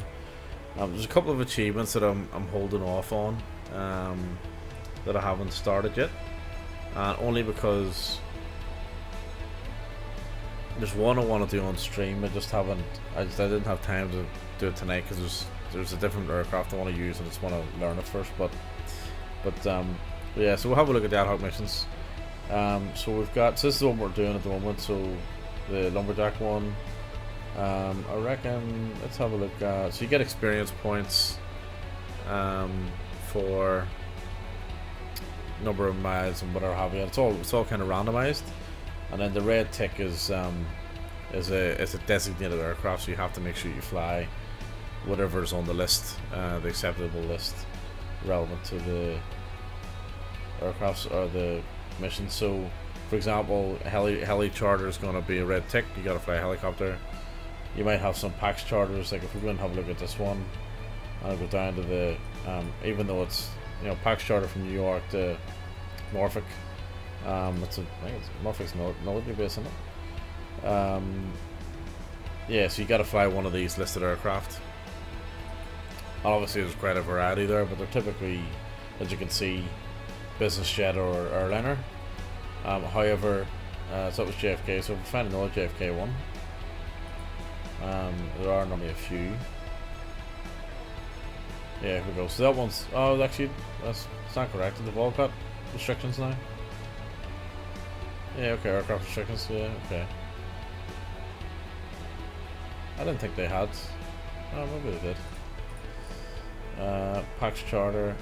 there's a couple of achievements that I'm holding off on that I haven't started yet, only because there's one I want to do on stream. I didn't have time to do it tonight because there's a different aircraft I want to use and I just want to learn it first. But yeah, so we'll have a look at the ad hoc missions. So we've got, so this is what we're doing at the moment. So the lumberjack one, I reckon, let's have a look at, so you get experience points for number of miles and whatever have you. It's all kind of randomized, and then the red tick is a designated aircraft, so you have to make sure you fly whatever's on the list, the acceptable list relevant to the aircrafts or the mission. So for example, heli charter is going to be a red tick. You got to fly a helicopter. You might have some PAX charters, like if we're going to have a look at this one, I'll go down to the even though it's, you know, PAX charter from New York to Norfolk, I think it's Norfolk's military base, isn't it? Yeah, so you got to fly one of these listed aircraft. And obviously there's quite a variety there, but they're typically, as you can see, business jet or airliner. However, so that was JFK, so if we find another JFK one, there are normally a few. Yeah, here we go. So that one's, oh, actually, it's not correct. They've all got restrictions now. Yeah, okay, aircraft restrictions, yeah, okay. I didn't think they had. Oh, maybe they did. PAX charter.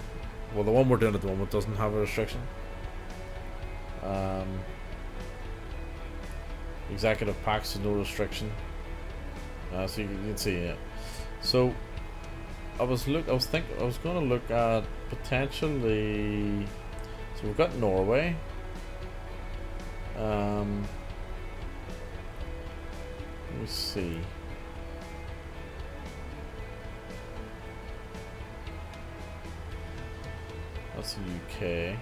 Well, the one we're doing at the moment doesn't have a restriction. Executive PAX is no restriction. So you can see it. So I was going to look at potentially. So we've got Norway. Let me see. That's the UK.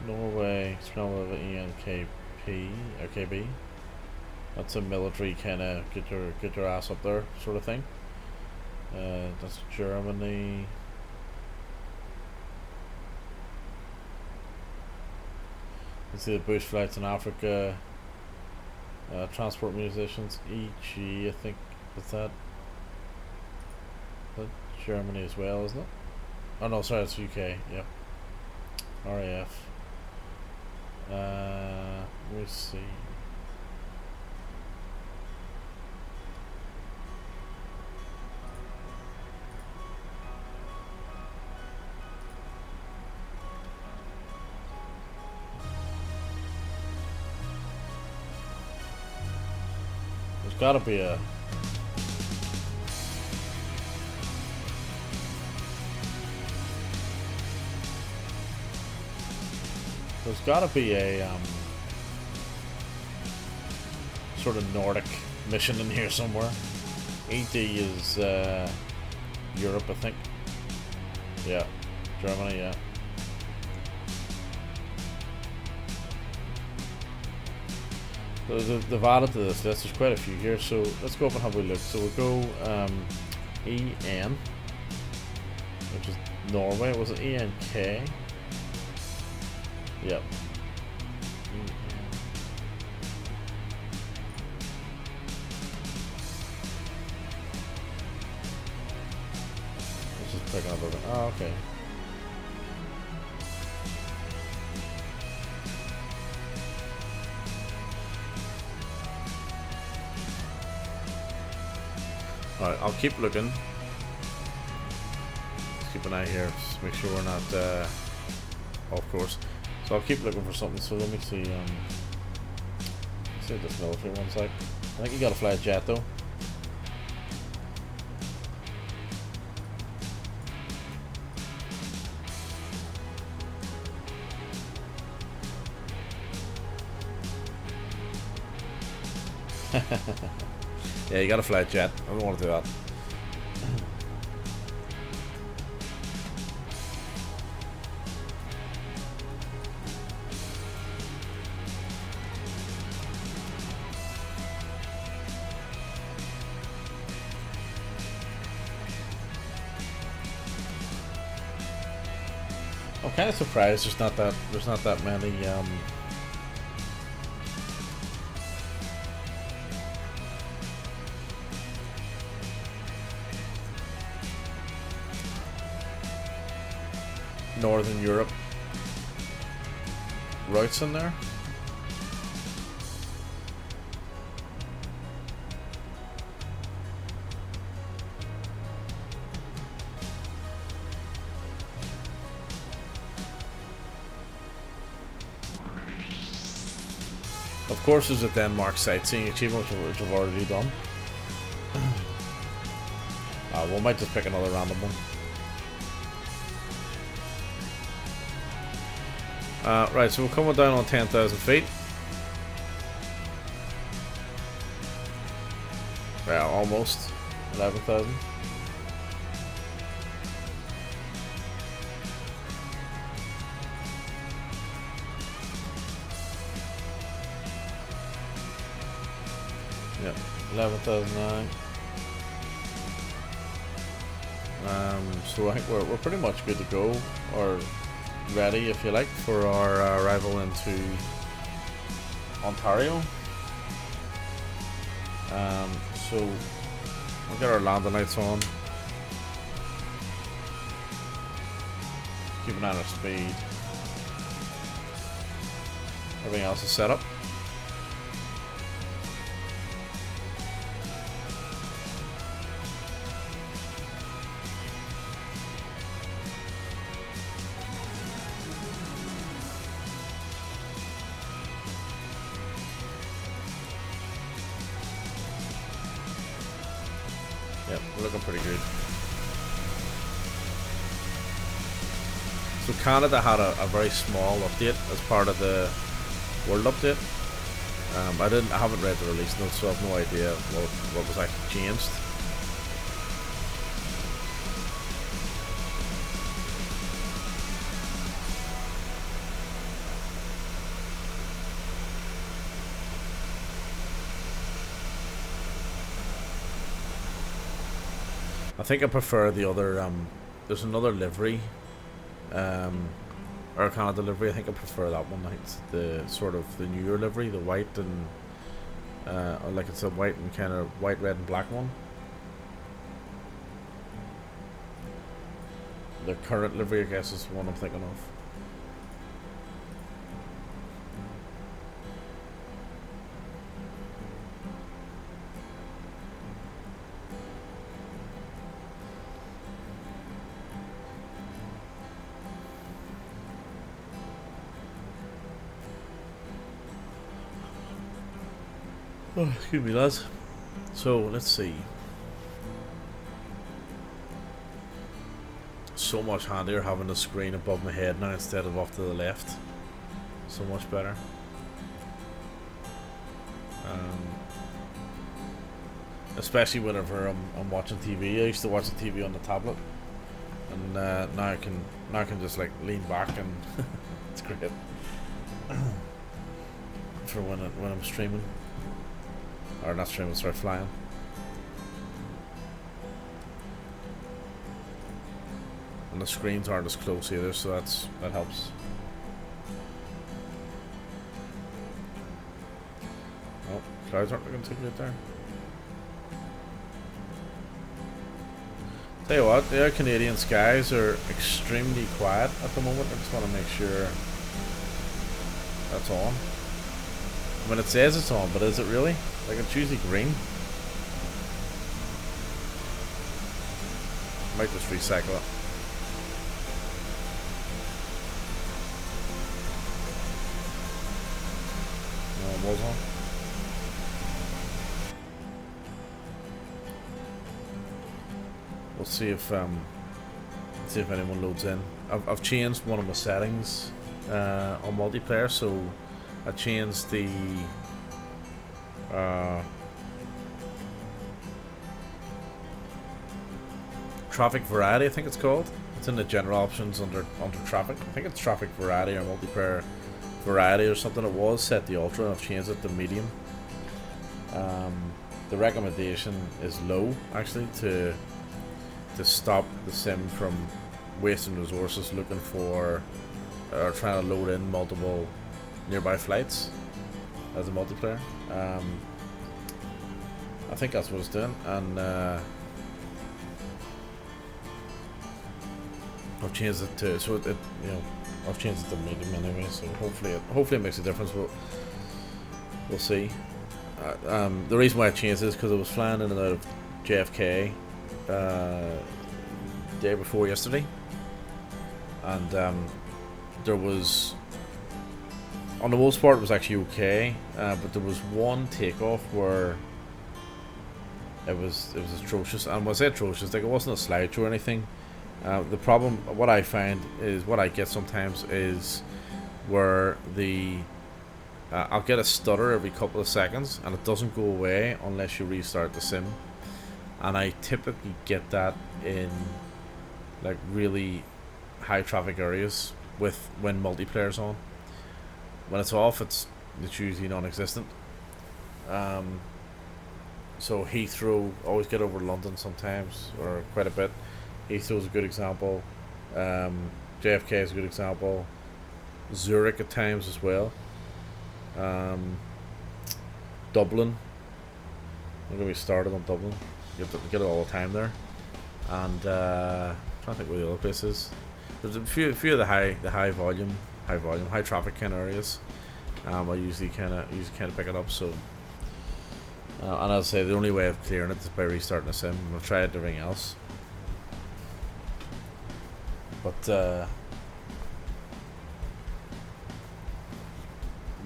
Norway, spell of ENKP or KB. That's a military kind of get your ass up there sort of thing. That's Germany. You see the bush flights in Africa. Transport musicians, EG, I think. What's that? That's Germany as well, isn't it? Oh no, sorry, it's UK. Yep. RAF. Let me see. There's gotta be a. There's gotta be a sort of Nordic mission in here somewhere. ED is Europe, I think. Yeah, Germany, yeah. So they've added to this list. There's quite a few here, so let's go up and have a look. So we'll go EN, which is Norway. Was it ENK? Yep. Let's just pick up a. Oh, okay. Alright, I'll keep looking. Let's keep an eye here. Just make sure we're not off course. So I'll keep looking for something. So let me see. See what this military one's like. I think you gotta fly a jet though. Yeah, you gotta fly a jet. I don't want to do that. I'm kind of surprised there's not that many Northern Europe routes in there. Of course, there's a Denmark sightseeing achievement which I've already done. We might just pick another random one. Right, so we're coming down on 10,000 feet. Yeah, almost 11,000. Yep, 11,009. So I think we're pretty much good to go, or ready, if you like, for our arrival into Ontario. So we'll get our landing lights on. Keep an eye on our speed. Everything else is set up. Yep, we're looking pretty good. So Canada had a very small update as part of the world update. I haven't read the release notes, so I have no idea what was actually changed. I think I prefer the other, there's another livery, Air Canada livery. I think I prefer that one. I think it's the sort of the newer livery, the white and, like it's a white and kind of white, red and black one. The current livery, I guess, is the one I'm thinking of. Oh, excuse me, lads. So, let's see. So much handier having the screen above my head now instead of off to the left. So much better. Especially whenever I'm watching TV. I used to watch the TV on the tablet, and now I can just like lean back and it's great for when I'm streaming. Or not streaming, start flying. And the screens aren't as close either, so that helps. Oh, clouds aren't looking too good there. Tell you what, the Canadian skies are extremely quiet at the moment. I just want to make sure that's on. I mean, it says it's on, but is it really? Like, it's usually green. Might just recycle it. No, it was on. We'll see if anyone loads in. I've changed one of my settings on multiplayer, so I changed the traffic variety, I think it's called. It's in the general options under traffic. I think it's traffic variety or multiplayer variety or something. It was set to ultra, and I've changed it to medium. The recommendation is low, actually, to stop the sim from wasting resources looking for or trying to load in multiple nearby flights as a multiplayer. I think that's what it's doing, and I've changed it to I've changed it to medium anyway. So hopefully it makes a difference. We'll see. The reason why I changed it is because I was flying in and out of JFK day before yesterday, and there was, on the most part, it was actually okay, but there was one takeoff where it was atrocious. And when I say atrocious, like, it wasn't a slideshow or anything. The problem, what I find is, what I get sometimes is where I'll get a stutter every couple of seconds, and it doesn't go away unless you restart the sim. And I typically get that in like really high traffic areas when multiplayer's on. When it's off, it's usually non-existent. So Heathrow, always get over London sometimes, or quite a bit. Heathrow's a good example. JFK is a good example. Zurich at times as well. Dublin. I'm going to be started on Dublin. You get it all the time there. And I'm trying to think where the other place is. There's a few of the high volume, high traffic kind of areas. I usually kind of pick it up. So, and as I say, the only way of clearing it is by restarting the sim. I've tried everything else, but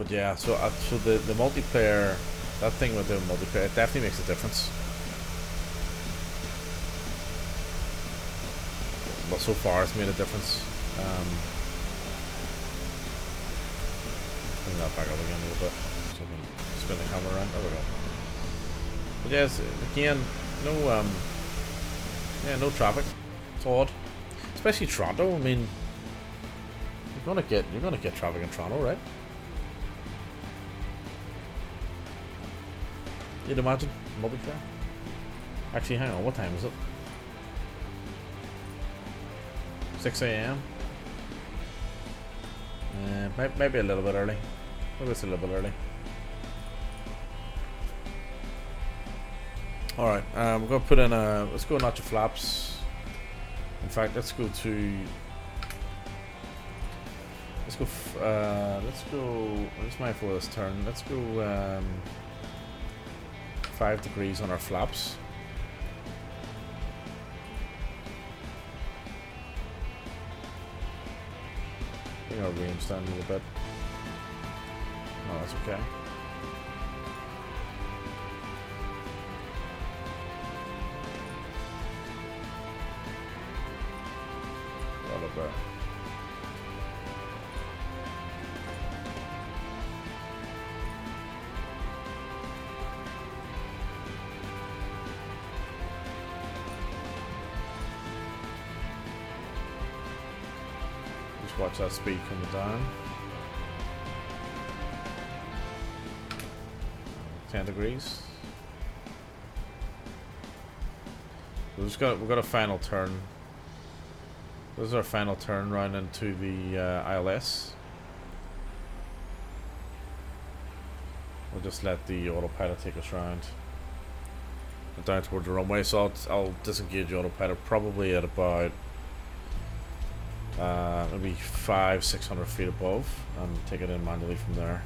yeah. So the multiplayer, that thing with the multiplayer, it definitely makes a difference. But so far, it's made a difference. Bring that back up again a little bit, so I can spin the camera around. There we go. But yes, again, no traffic. It's odd, especially Toronto. I mean, you're gonna get traffic in Toronto, right? You'd imagine multiplayer. Actually, hang on. What time is it? 6 a.m. Maybe a little bit early. Maybe it's a little bit early. Alright, we're going to put in let's go notch your flaps. In fact, let's go, what's my for this turn? Let's go 5 degrees on our flaps. Bring our range down a little bit. No, that's okay. Right up there. Just watch that speed coming down. 10 degrees. We've got a final turn. This is our final turn round into the ILS. We'll just let the autopilot take us round down towards the runway. So I'll disengage the autopilot probably at about maybe 500-600 feet above, and take it in manually from there.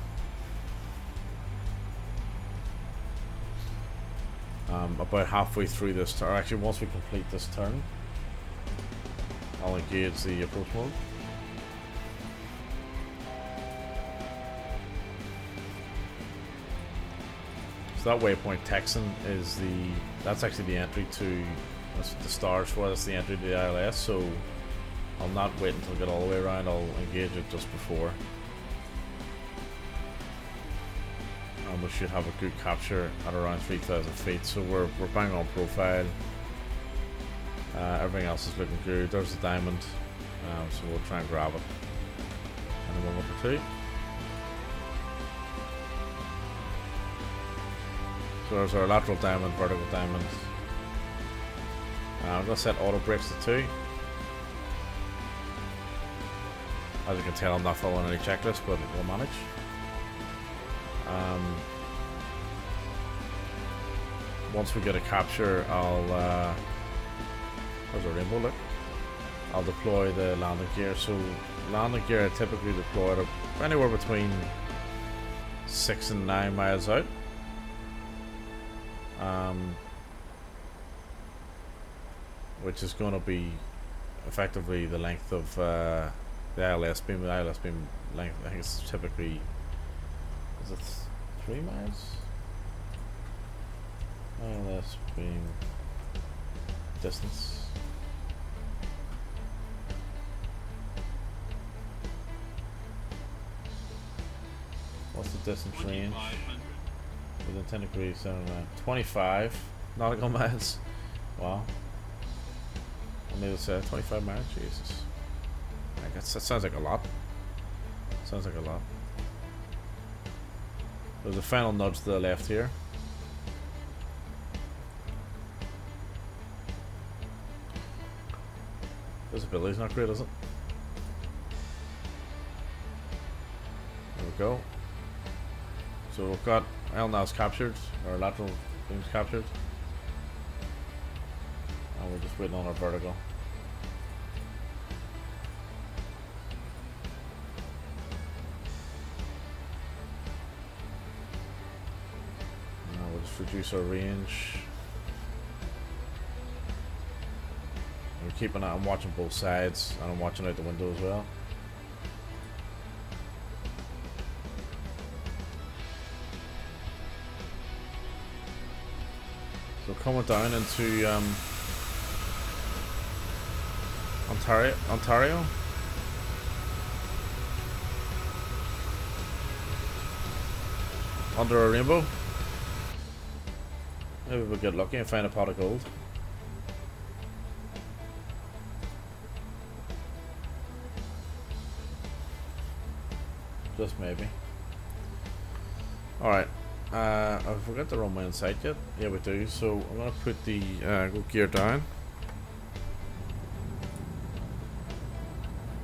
About halfway through this turn, actually once we complete this turn, I'll engage the approach mode. So that waypoint Texan is that's actually the entry to, that's what the stars for, that's the entry to the ILS, so I'll not wait until I get all the way around, I'll engage it just before. And we should have a good capture at around 3,000 feet, so we're bang on profile. Everything else is looking good. There's the diamond, so we'll try and grab it in a moment or two. So there's our lateral diamond, vertical diamond. I'm going to set auto brakes to 2. As you can tell, I'm not following any checklist, but we'll manage. Once we get a capture, I'll there's a rainbow, look. I'll deploy the landing gear. So landing gear I typically deploy it anywhere between 6 and 9 miles out. Which is going to be effectively the length of the ILS beam. The ILS beam length, I think it's typically, is it 3 miles? ILS beam distance. What's the distance range? Within 10 degrees, 25 nautical miles. Wow. I need to say 25 miles. Jesus. I guess that sounds like a lot. Sounds like a lot. There's a final nudge to the left here. Visibility's not great, is it? There we go. So we've got LNAVs captured, or lateral beams captured. And we're just waiting on our vertical. Now we'll just reduce our range. We're keeping I'm watching both sides, and I'm watching out the window as well. So coming down into Ontario. Under a rainbow. Maybe we'll get lucky and find a pot of gold. Just maybe. Alright. Have we got the runway in sight yet? Yeah, we do. So I'm going to put the gear down.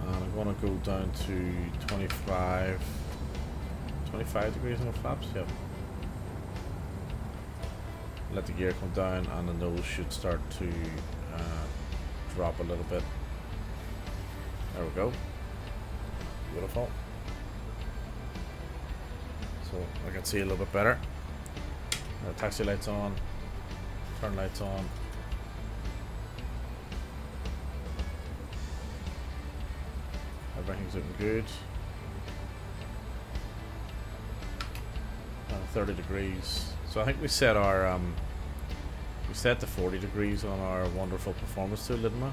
And I'm going to go down to 25 degrees on the flaps. Yep. Let the gear come down, and the nose should start to drop a little bit. There we go. Beautiful. So I can see a little bit better. Taxi lights on, turn lights on. Everything's looking good. 30 degrees. So I think we set our we set to 40 degrees on our wonderful performance tool, didn't we?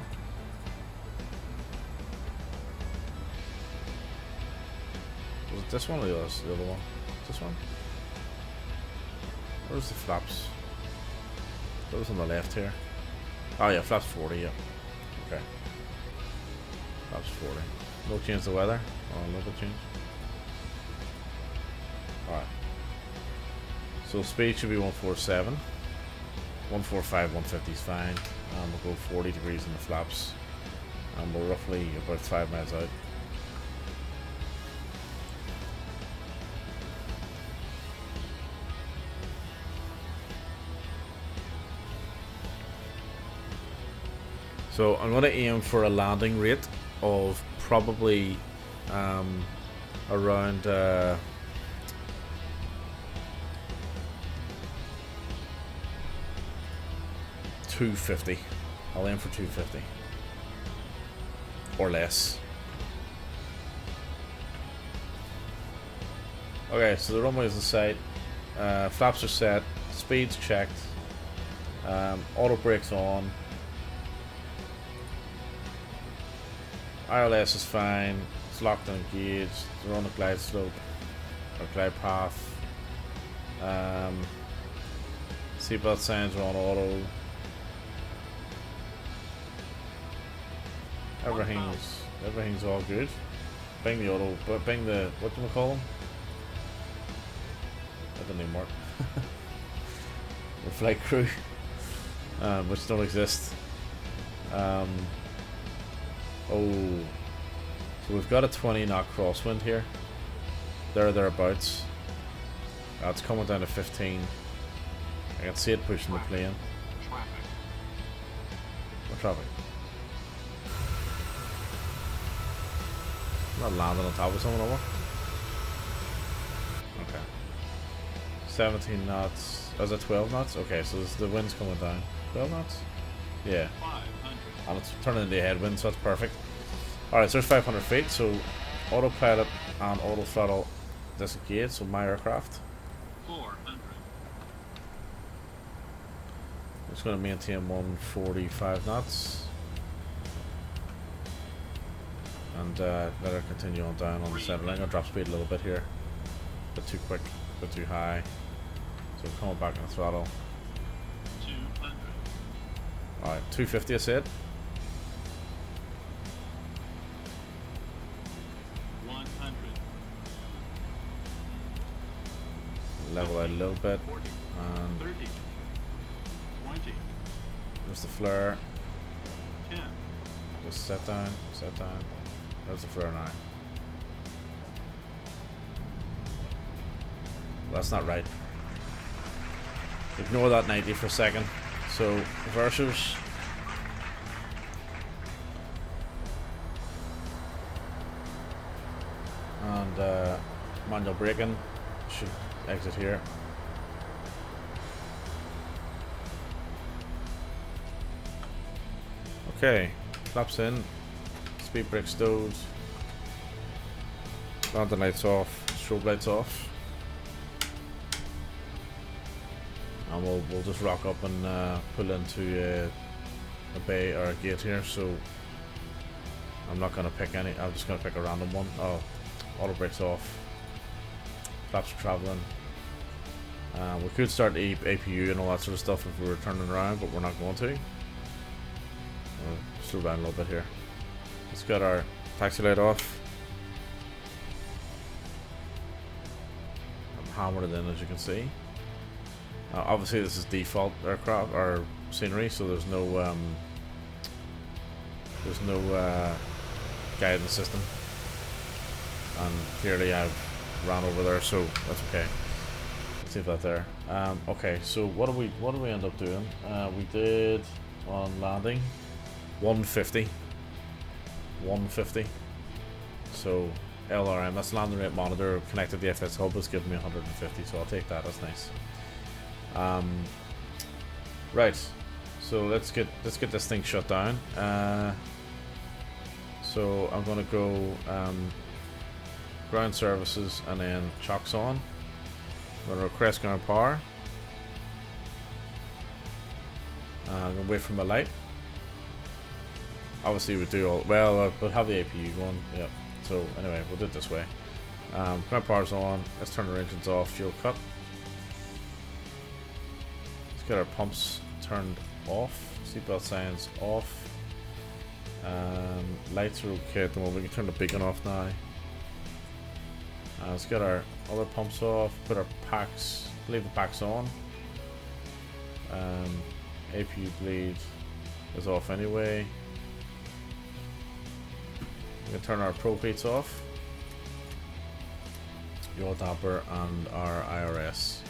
Was it this one or the other one? This one? Where's the flaps? Those on the left here. Oh yeah, flaps 40, yeah. Okay. Flaps 40. No change to weather? Oh, a little bit change. Alright. So speed should be 147. 145, 150 is fine. And we'll go 40 degrees in the flaps. And we're roughly about 5 miles out. So I'm going to aim for a landing rate of probably around 250. I'll aim for 250 or less. Okay, so the runway is in sight. Flaps are set. Speed's checked. Auto brakes on. ILS is fine. It's locked and engaged. We're on the glide slope or glide path. Seatbelt signs are on auto. Everything's all good. Bang the auto, but bang the, what do we call them? That doesn't even work. The flight crew, which don't exist. Oh, so we've got a 20 knot crosswind here. Thereabouts. It's coming down to 15. I can see it pushing the plane. What traffic? I'm not landing on top of someone over. Okay. 17 knots. Oh, is it 12 knots? Okay, so the wind's coming down. 12 knots? Yeah. And it's turning into a headwind, so that's perfect. Alright, so there's 500 feet, so autopilot and auto throttle disengage, so my aircraft. 400. It's going to maintain 145 knots. And let her continue on down on the center line. I'll drop speed a little bit here. A bit too quick, a bit too high. So coming back on the throttle. 200. Alright, 250 I said. 100. Level out a little bit. 40. And 30. 20. there's the flare. 10. Just set down, set down. There's the flare now. Well, that's not right. Ignore that 90 for a second. So, reversers. And manual braking should exit here. Okay, flaps in, speed brake stowed, landing lights off, strobe lights off. And we'll just rock up and pull into a bay or a gate here. So I'm not gonna pick any. I'm just gonna pick a random one. Oh, auto brakes off. Flaps are traveling. We could start the APU and all that sort of stuff if we were turning around, but we're not going to. Slow down a little bit here. Let's get our taxi light off. I'm hammered it in, as you can see. Obviously this is default aircraft or scenery, so there's no guidance system, and clearly I've ran over there, so that's okay. Let's leave that there. Okay, so what do we end up doing? We did on landing 150. So LRM, that's landing rate monitor connected to the FS hub, is giving me 150, so I'll take that. That's nice. Right, so let's get this thing shut down. So I'm gonna go ground services and then chocks on. I'm gonna request ground power. I'm gonna wait for my light. Obviously we do all well, we'll have the APU going. Yeah. So anyway, we'll do it this way. Ground power's on. Let's turn our engines off. Fuel cut. Let's get our pumps turned off. Seatbelt signs off. Lights are okay at the moment. We can turn the beacon off now. Let's get our other pumps off. Put our packs. Leave the packs on. APU bleed is off anyway. We can turn our propades off. Yaw damper and our IRS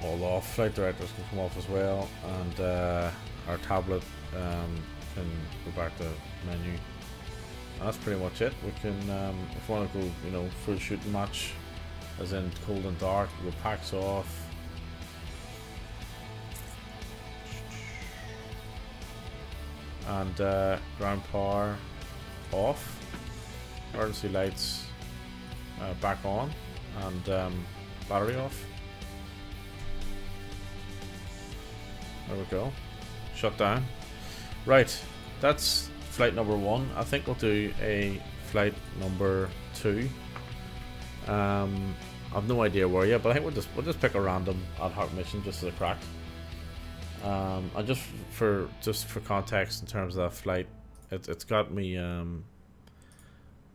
all off. Flight directors can come off as well, and our tablet can go back to menu. And that's pretty much it. We can, if we want to go, full shooting match, as in cold and dark, we'll packs off. And ground power off, emergency lights back on, and battery off. There we go. Shut down. Right, that's flight number 1. I think we'll do a flight number 2. I've no idea where yet, but I think we'll just pick a random ad hoc mission just as a crack. And just for context in terms of that flight, it's got me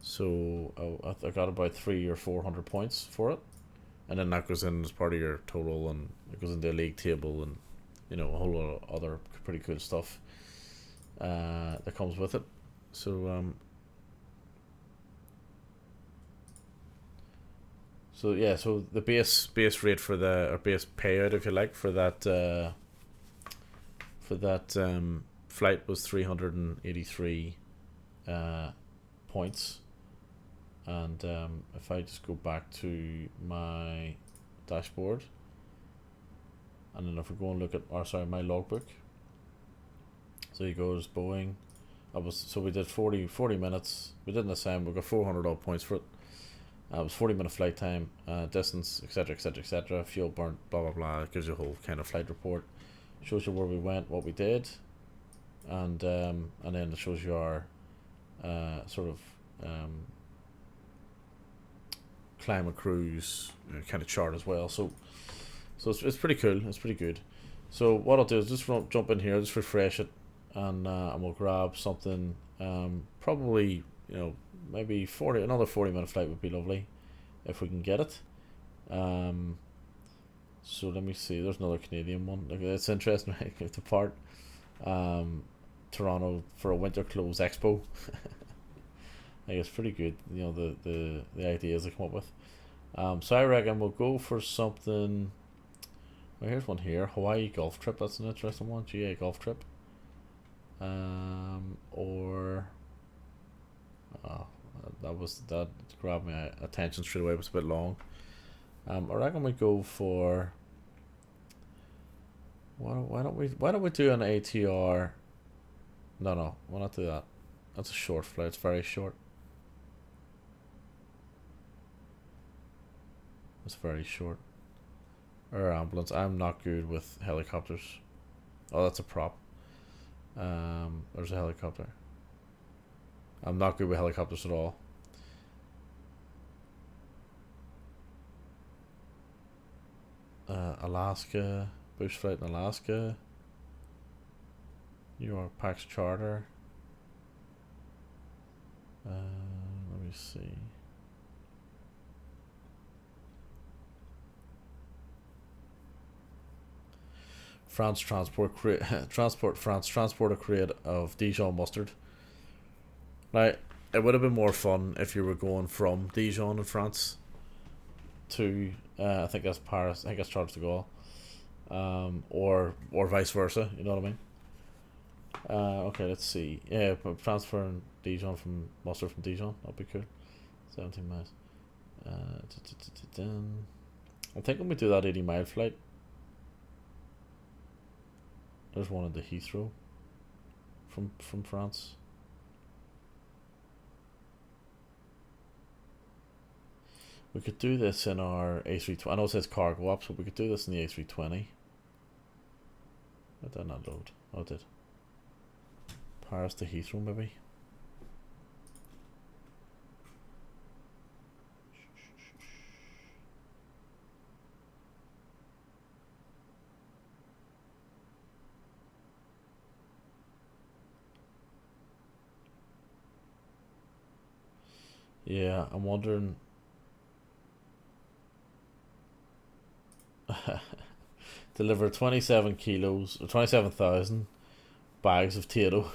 so I got about 300 or 400 points for it, and then that goes in as part of your total, and it goes into a league table, and you know, a whole lot of other pretty cool stuff that comes with it. So yeah, so the base rate for or base payout, if you like, for that flight was 383 points. And if I just go back to my dashboard, and then if we go and look at my logbook, so he goes Boeing. We did 40 minutes. We did in the same. We got 400 odd points for it. It was 40-minute flight time, distance, etc., etc., etc. Fuel burnt, blah blah blah. It gives you a whole kind of flight report. Shows you where we went, what we did, and then it shows you our sort of climb and cruise kind of chart as well. So it's pretty cool. It's pretty good. So what I'll do is just jump in here, just refresh it, and we'll grab something. Probably, you know, maybe another 40-minute flight would be lovely if we can get it. So let me see. There's another Canadian one. Like, it's interesting, right? To depart Toronto for a winter clothes expo. I guess pretty good. You know, the ideas they come up with. So I reckon we'll go for something. Well, here's one here. Hawaii golf trip. That's an interesting one. GA golf trip. Or that grabbed my attention straight away. It was a bit long. I reckon we go for. Why don't we do an ATR? No, we'll not do that. That's a short flight. It's very short. It's very short. Or ambulance. I'm not good with helicopters. Oh, that's a prop. There's a helicopter. I'm not good with helicopters at all. Alaska, bush flight in Alaska. New York Pax charter. Let me see. France transport a crate of Dijon mustard. Now, it would have been more fun if you were going from Dijon in France to I think that's Paris. I think that's Charles de Gaulle, or vice versa. You know what I mean? Okay, let's see. Yeah, transferring Dijon from mustard from Dijon. That'd be cool. 17 miles. I think when we do that 80-mile flight, there's one at the Heathrow from France. We could do this in our A320. I know it says cargo up, so we could do this in the A320. Did that not load? Oh, it did. Paris to Heathrow, maybe. Yeah, I'm wondering. Deliver 27 kilos or 27,000 bags of potato.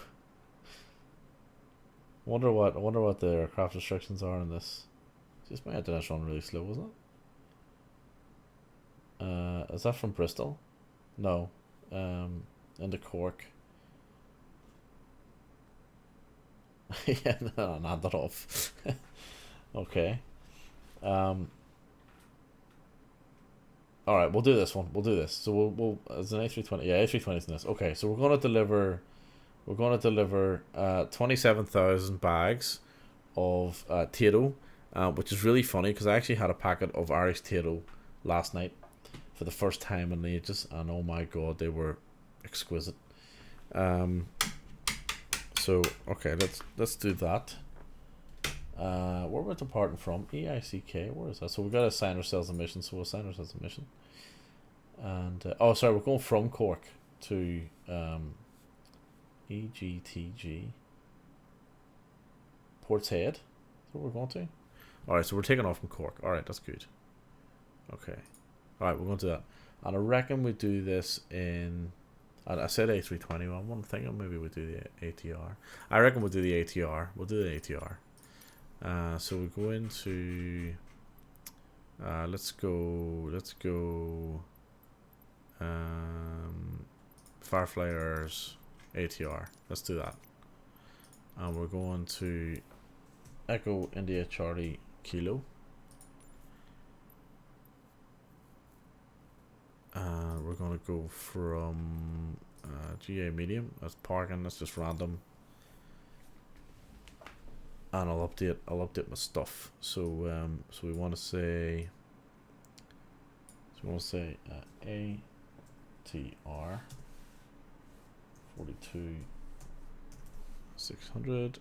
Wonder what the aircraft restrictions are on this. Just my internet's running really slow, isn't it? Is that from Bristol? No. Into Cork. Yeah, no, not that off. Okay. Alright, we'll do this one. We'll do this. So we'll it's an A320. Yeah, A320 is in this. Okay, so we're gonna deliver 27,000 bags of tato, which is really funny because I actually had a packet of Irish tato last night for the first time in ages, and oh my god, they were exquisite. So okay, let's do that. Where we're departing from? EICK. Where is that? So we got to assign ourselves a mission. So we'll assign ourselves a mission. And oh, sorry, we're going from Cork. to EGTG Port's Head. That's what we're going to. Alright, so we're taking off from Cork. Alright, that's good. Okay. Alright, we're going to do that. And I reckon we do this in... I said A320. Well, I'm thinking maybe we do the ATR. I reckon we'll do the ATR. We'll do the ATR. So we go into... let's go... FireFlyers ATR. Let's do that. And we're going to Echo India Charlie Kilo. And we're going to go from GA medium. That's parking. That's just random. And I'll update my stuff. So so we want to say ATR 42,600,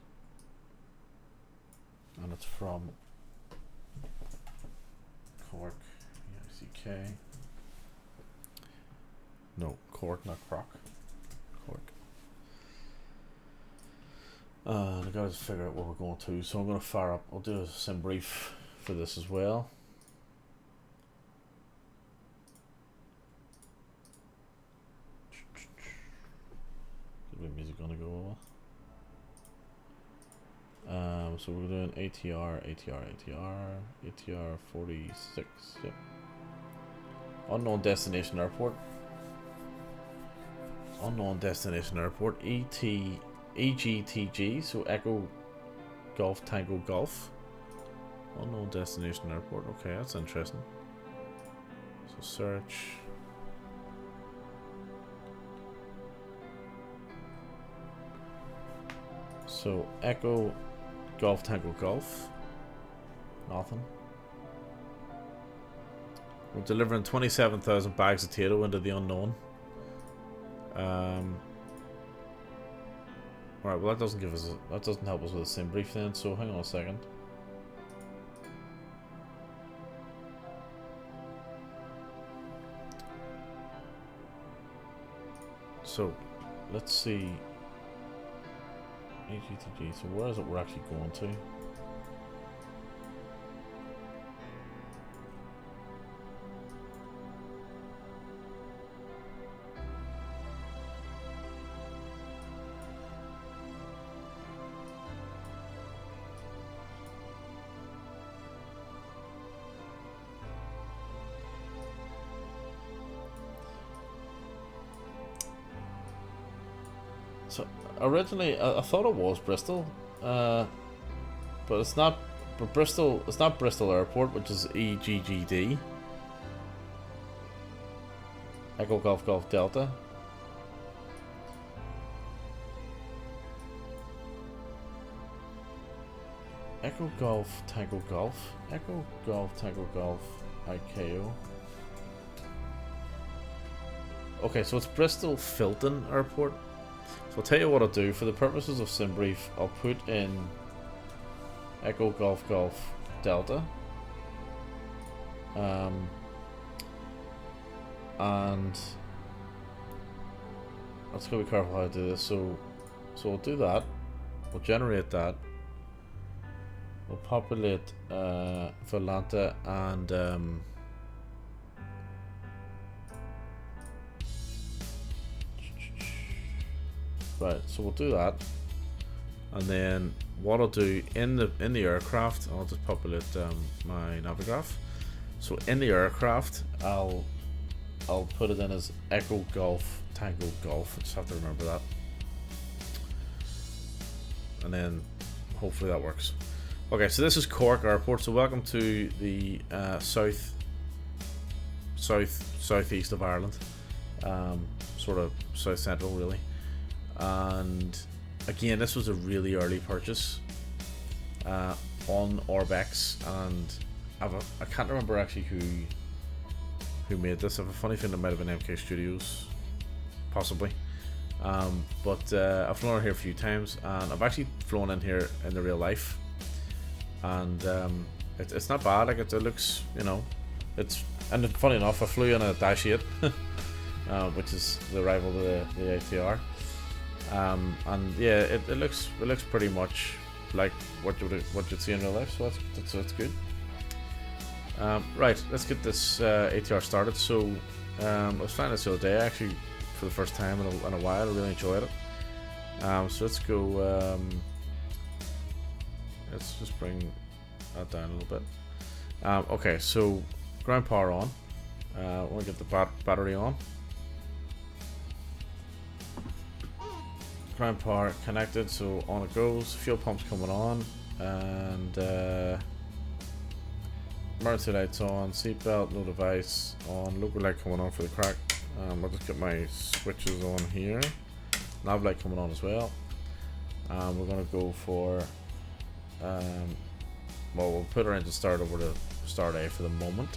and it's from Cork, CK. No, Cork, not Croc. Cork. I gotta figure out where we're going to, so I'm gonna fire up. I'll do a sim brief for this as well. The music gonna go over. So we're doing ATR 46. Yep. Unknown destination airport. Unknown destination airport. EGTG. So Echo Golf Tango Golf. Unknown destination airport. Okay, that's interesting. So search. So Echo Golf Tango Golf. Nothing. We're delivering 27,000 bags of potato into the unknown. Alright, well that doesn't help us with a sim brief then, so hang on a second. So let's see. AGTG, so where is it we're actually going to? So originally I thought it was Bristol, but it's not. But Bristol, it's not Bristol Airport, which is EGGD. Echo Golf Golf Delta. Echo Golf Tango Golf. Echo Golf Tango Golf IKO. Okay, so it's Bristol Filton Airport. So I'll tell you what I'll do for the purposes of sim brief. I'll put in Echo Golf Golf Delta, and let's go be careful how to do this. So we'll do that. We'll generate that. We'll populate Volanta and right, so we'll do that, and then what I'll do in the aircraft, I'll just populate my Navigraph. So in the aircraft, I'll put it in as Echo Golf Tango Golf. I just have to remember that, and then hopefully that works. Okay, so this is Cork Airport. So welcome to the southeast of Ireland, sort of south central really. And again, this was a really early purchase on Orbex, and I can't remember actually who made this. I have a funny feeling it might have been MK Studios, possibly. But I've flown in here a few times, and I've actually flown in here in the real life, and it's not bad. Like it looks, you know, and funny enough, I flew in a Dash 8. which is the rival to the ATR. And yeah, it looks pretty much like what you'd see in real life, so that's good. Right, let's get this ATR started. So I was flying this the other day, actually, for the first time in a while. I really enjoyed it. So let's go. Let's just bring that down a little bit. Okay, so ground power on. I want to get the battery on. Ground power connected, so on it goes. Fuel pump's coming on, and emergency lights on. Seatbelt, no device on. Local light coming on for the crack. I'll just get my switches on here. Nav light coming on as well. We're gonna go for. Well, we'll put our engine start over to start A for the moment.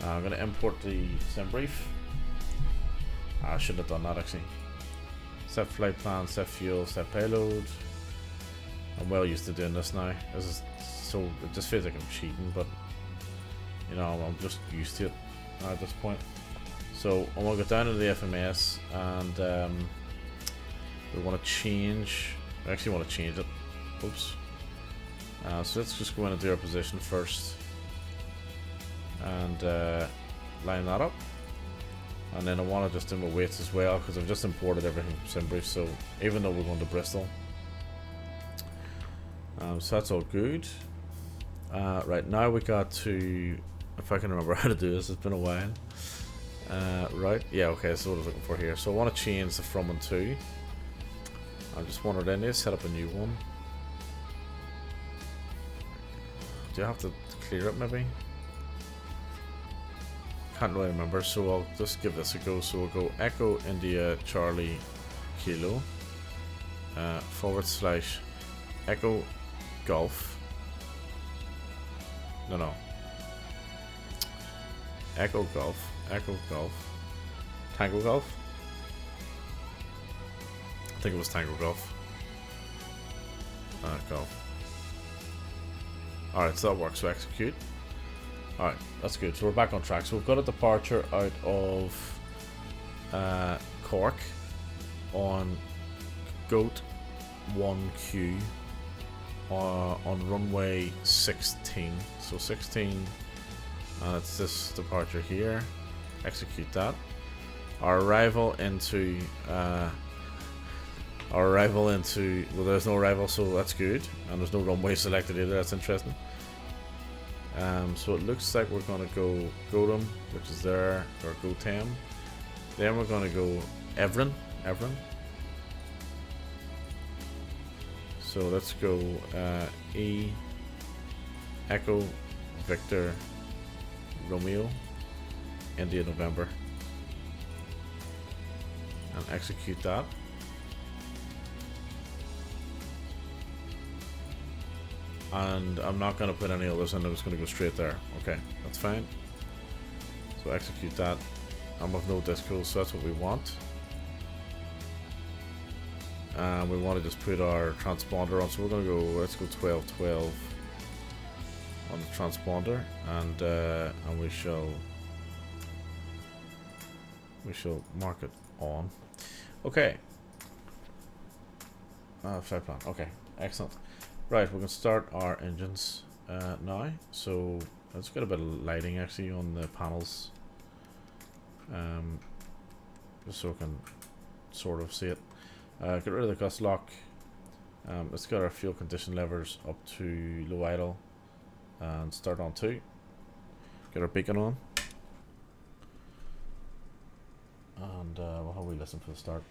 I'm going to import the sim brief. I shouldn't have done that actually. Set flight plan, set fuel, set payload. I'm well used to doing this now. This is so, it just feels like I'm cheating, but you know, I'm just used to it at this point. So I'm going to go down to the FMS and we want to change. I actually want to change it. Oops. So let's just go in and do our position first and line that up, and then I want to just do my weights as well because I've just imported everything from SimBrief, so even though we're going to Bristol, so that's all good. Right, now we got to, if I can remember how to do this, it's been a while. Right, yeah, okay, so what I was looking for here. So I want to change the from and to. I just wanted in here, set up a new one. Do you have to clear it maybe? Can't really remember, so I'll just give this a go. So we'll go Echo India Charlie Kilo / Echo Golf. No. Echo Golf. Tango Golf? I think it was Tango Golf. Golf. Alright, so that works, so execute. Alright, that's good. So we're back on track. So we've got a departure out of Cork on Goat 1Q on runway 16. So 16, and it's this departure here. Execute that. Our arrival into well, there's no arrival, so that's good, and there's no runway selected either. That's interesting. So it looks like we're gonna go Godam, which is there, or Gotam. Then we're gonna go Evran. So let's go E Echo Victor Romeo India November, and execute that. And I'm not going to put any others in, I'm just going to go straight there. Okay, that's fine. So execute that. I'm with no discos, so that's what we want. And we want to just put our transponder on, so we're going to go, let's go 1212 on the transponder, and we shall mark it on. Okay. Flight plan. Okay, excellent. Right, we can start our engines now. So let's get a bit of lighting actually on the panels, just so I can sort of see it. Get rid of the gust lock. Let's get our fuel condition levers up to low idle and start on 2. Get our beacon on, and we'll have we listen for the start.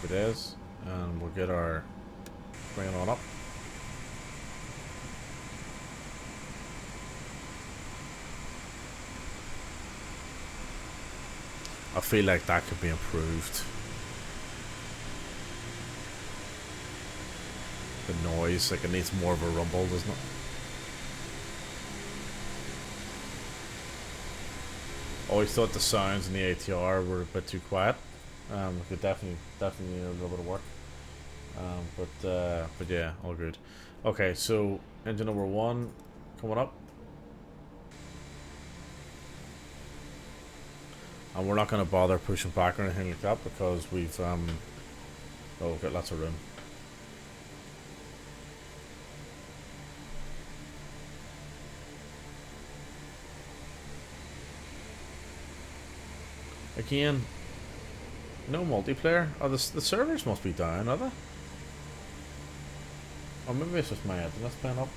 It is, and we'll get our bring it on up. I feel like that could be improved. The noise, like it needs more of a rumble, doesn't it? always thought the sounds in the ATR were a bit too quiet. We could definitely need a little bit of work. But yeah, all good. Okay, so engine number 1 coming up. And we're not going to bother pushing back or anything like that because we've got lots of room. Again, no multiplayer. Oh, the servers must be down, are they? Or maybe it's just my internet's playing up.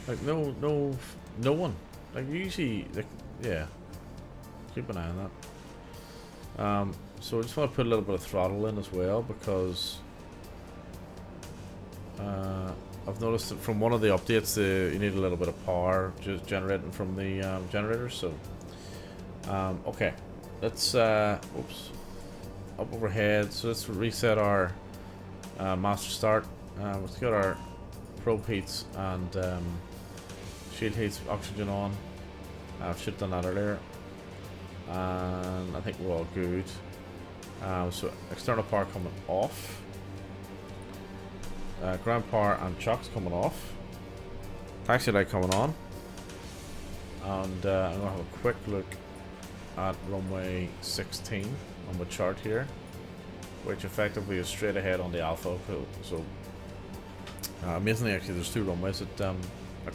Like no one. Like usually, like yeah. Keep an eye on that. So I just want to put a little bit of throttle in as well because I've noticed that from one of the updates you need a little bit of power just generating from the generators. So okay, let's oops, up overhead. So let's reset our master start. Let's get our probe heats and shield heats, oxygen on. I should have done that earlier. And I think we're all good. So external power coming off. Ground power and chocks coming off. Taxi light coming on. And I'm going to have a quick look at runway 16 on the chart here, which effectively is straight ahead on the Alpha. So amazingly, actually, there's 2 runways at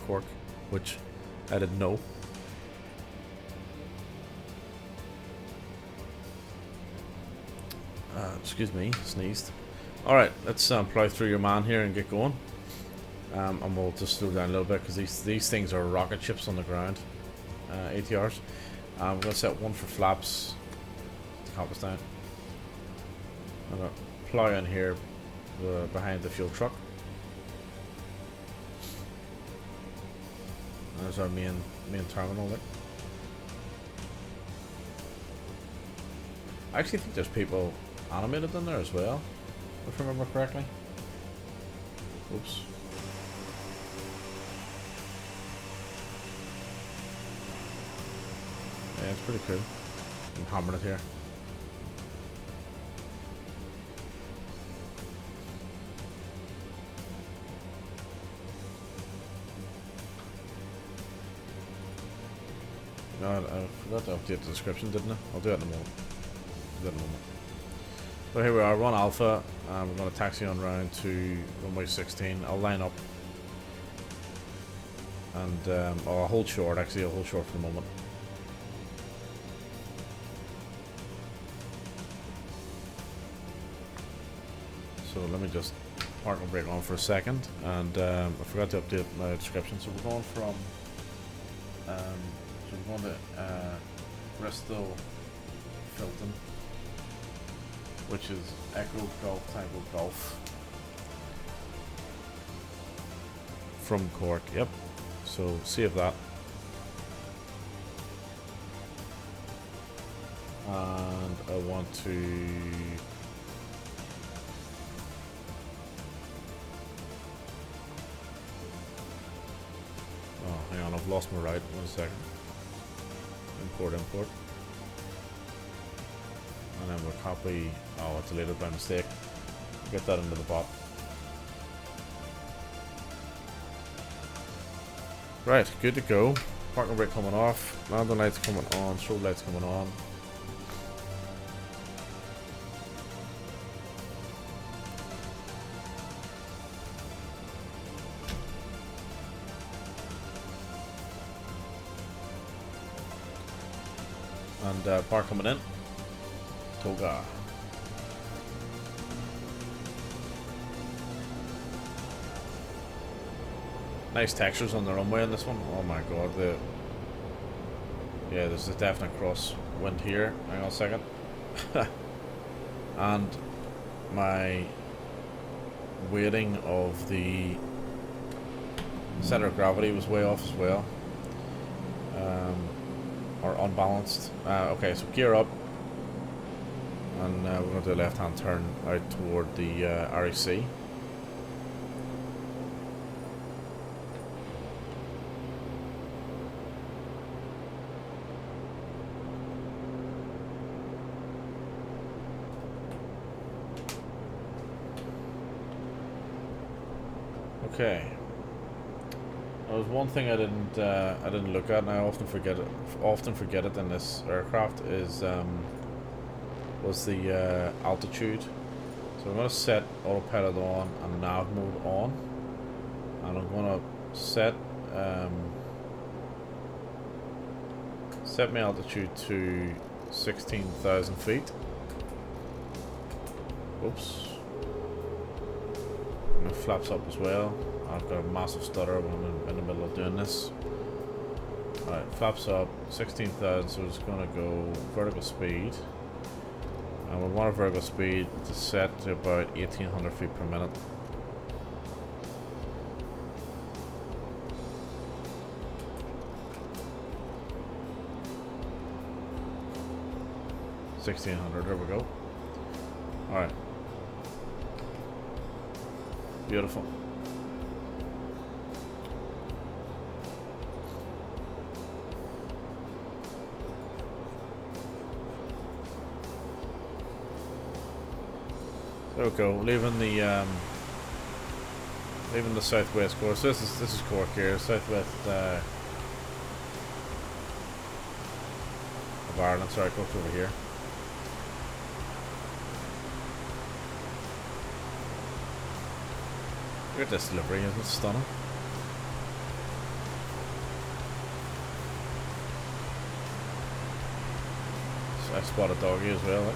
Cork, which I didn't know. Excuse me, sneezed. Alright, let's plow through your man here and get going. And we'll just slow down a little bit because these things are rocket ships on the ground. ATRs. I'm going to set 1 for flaps to compass down. I'm going to plow in here behind the fuel truck. There's our main terminal there. I actually think there's people animated in there as well, if I remember correctly. Oops. Yeah, it's pretty cool. I'm hammering it here. No, I forgot to update the description, didn't I? I'll do it in a moment. So here we are, we're on Alpha. We're going to taxi on round to runway 16. I'll line up. And I'll hold short, actually. I'll hold short for the moment. So let me just park and brake on for a second. And I forgot to update my description. So we're going from we're going to Bristol, Filton, which is Echo Golf Tango Golf from Cork. Yep. So save that. And I want to hang on, I've lost my route. 1 second. Import. And then we'll copy. Oh, it's deleted by mistake. Get that into the bot. Right, good to go. Parking brake coming off. Landing lights coming on. Strobe lights coming on. And park coming in. Toga. Nice textures on the runway on this one. Oh my god, yeah, there's a definite crosswind here. Hang on a second. And my weighting of the center of gravity was way off as well. Or unbalanced. Okay, so gear up. And we're going to do a left-hand turn out toward the REC. Okay. There was one thing I didn't look at, and I often forget it in this aircraft is was the altitude. So I'm gonna set autopilot on and nav mode on, and I'm gonna set my altitude to 16,000 feet. Oops. And it flaps up as well. I've got a massive stutter when I'm in the middle of doing this. Alright, flaps up, 16,000, so it's going to go vertical speed. And we want a vertical speed to set to about 1,800 feet per minute. There we go. Alright. Beautiful. There we go. Leaving the southwest course. This is Cork here, southwest of Ireland. Sorry, Cork's over here. Look at this delivery, isn't it stunning? So I spotted doggy as well. Like.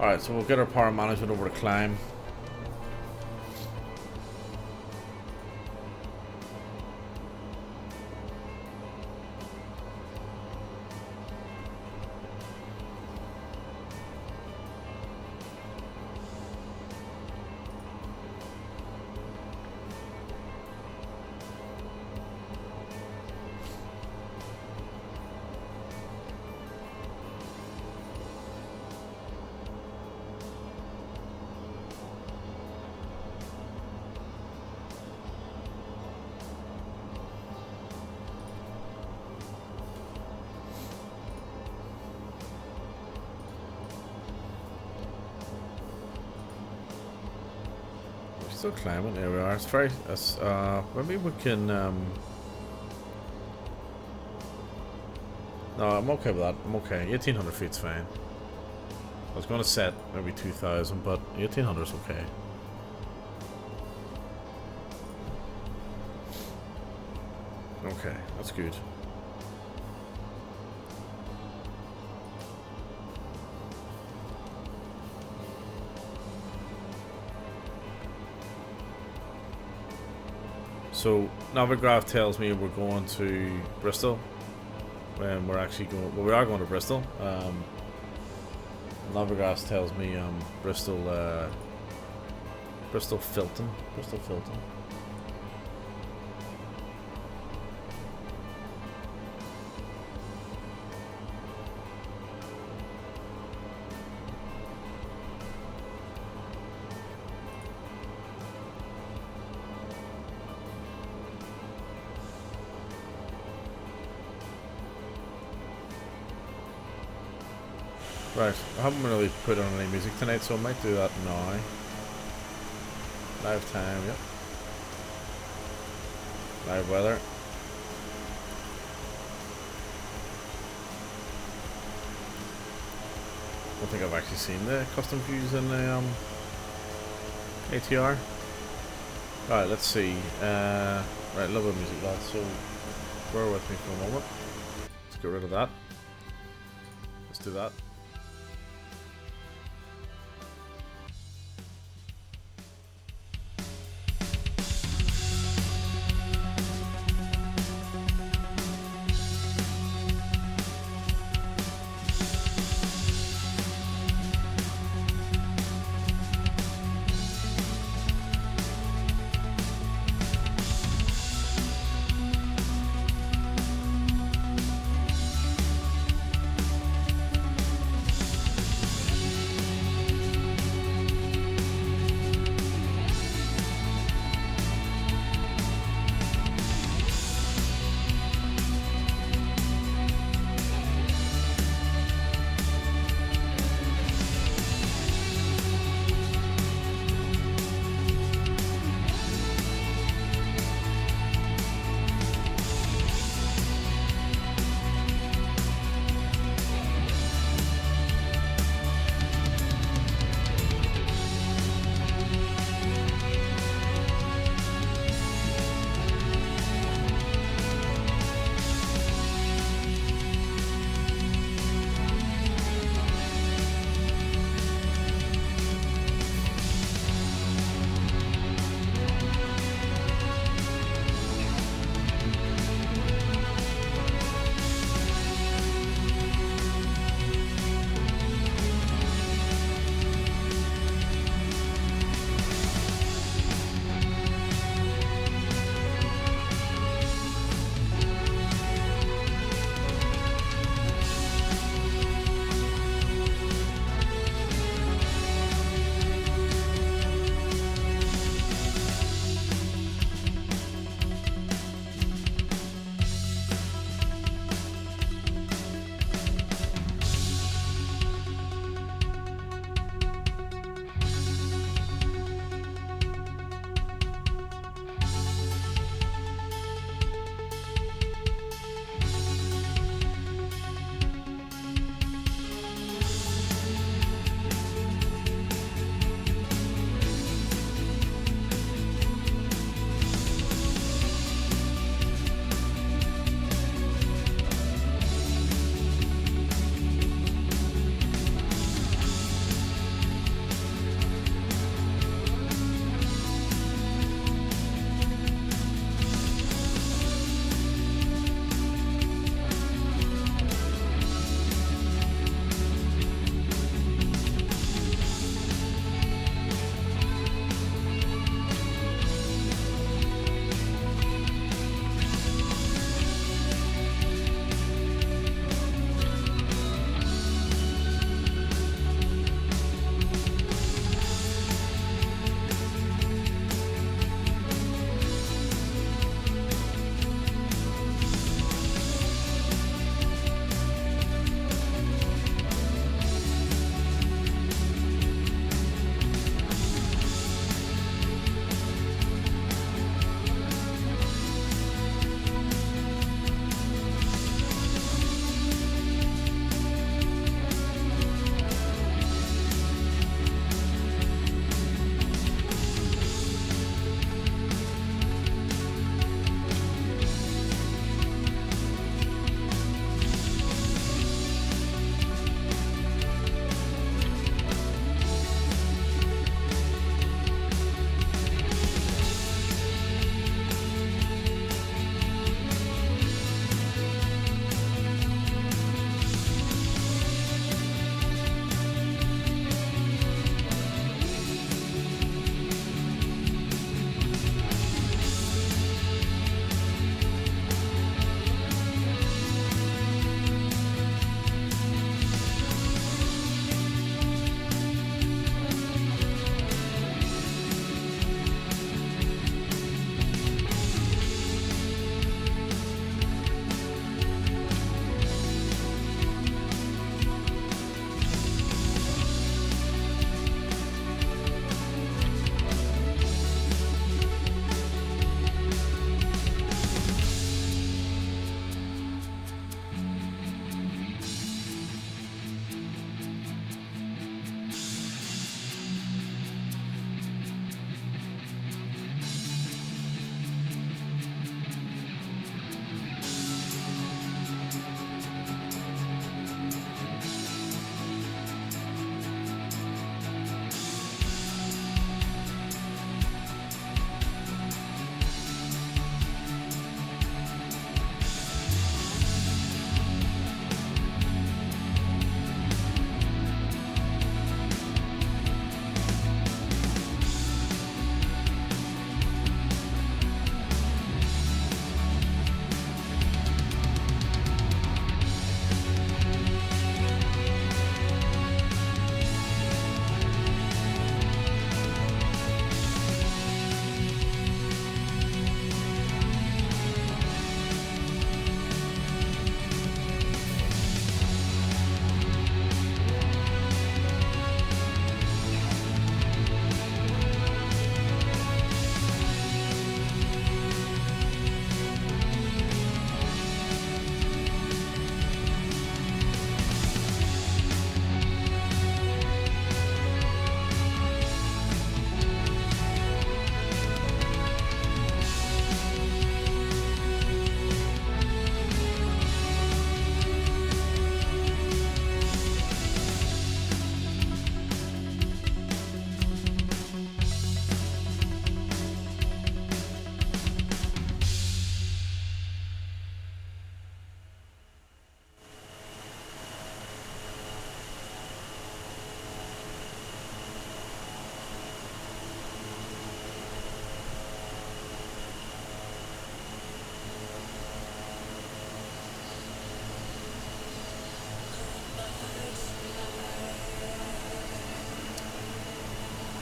Alright, so we'll get our power management over to climb. Still climbing, there we are. It's very, maybe we can, no, I'm okay with that. I'm okay. 1,800 feet's fine. I was going to set maybe 2,000, but 1,800 is okay. Okay, that's good. So Navigraph tells me we're going to Bristol when we're actually going. Well, we are going to Bristol. Navigraph tells me Bristol, Filton. Right, I haven't really put on any music tonight, so I might do that now. Live time, yep. Live weather. I don't think I've actually seen the custom views in the ATR. Right, let's see. Right, a little bit of music, lads, so bear with me for a moment. Let's get rid of that. Let's do that.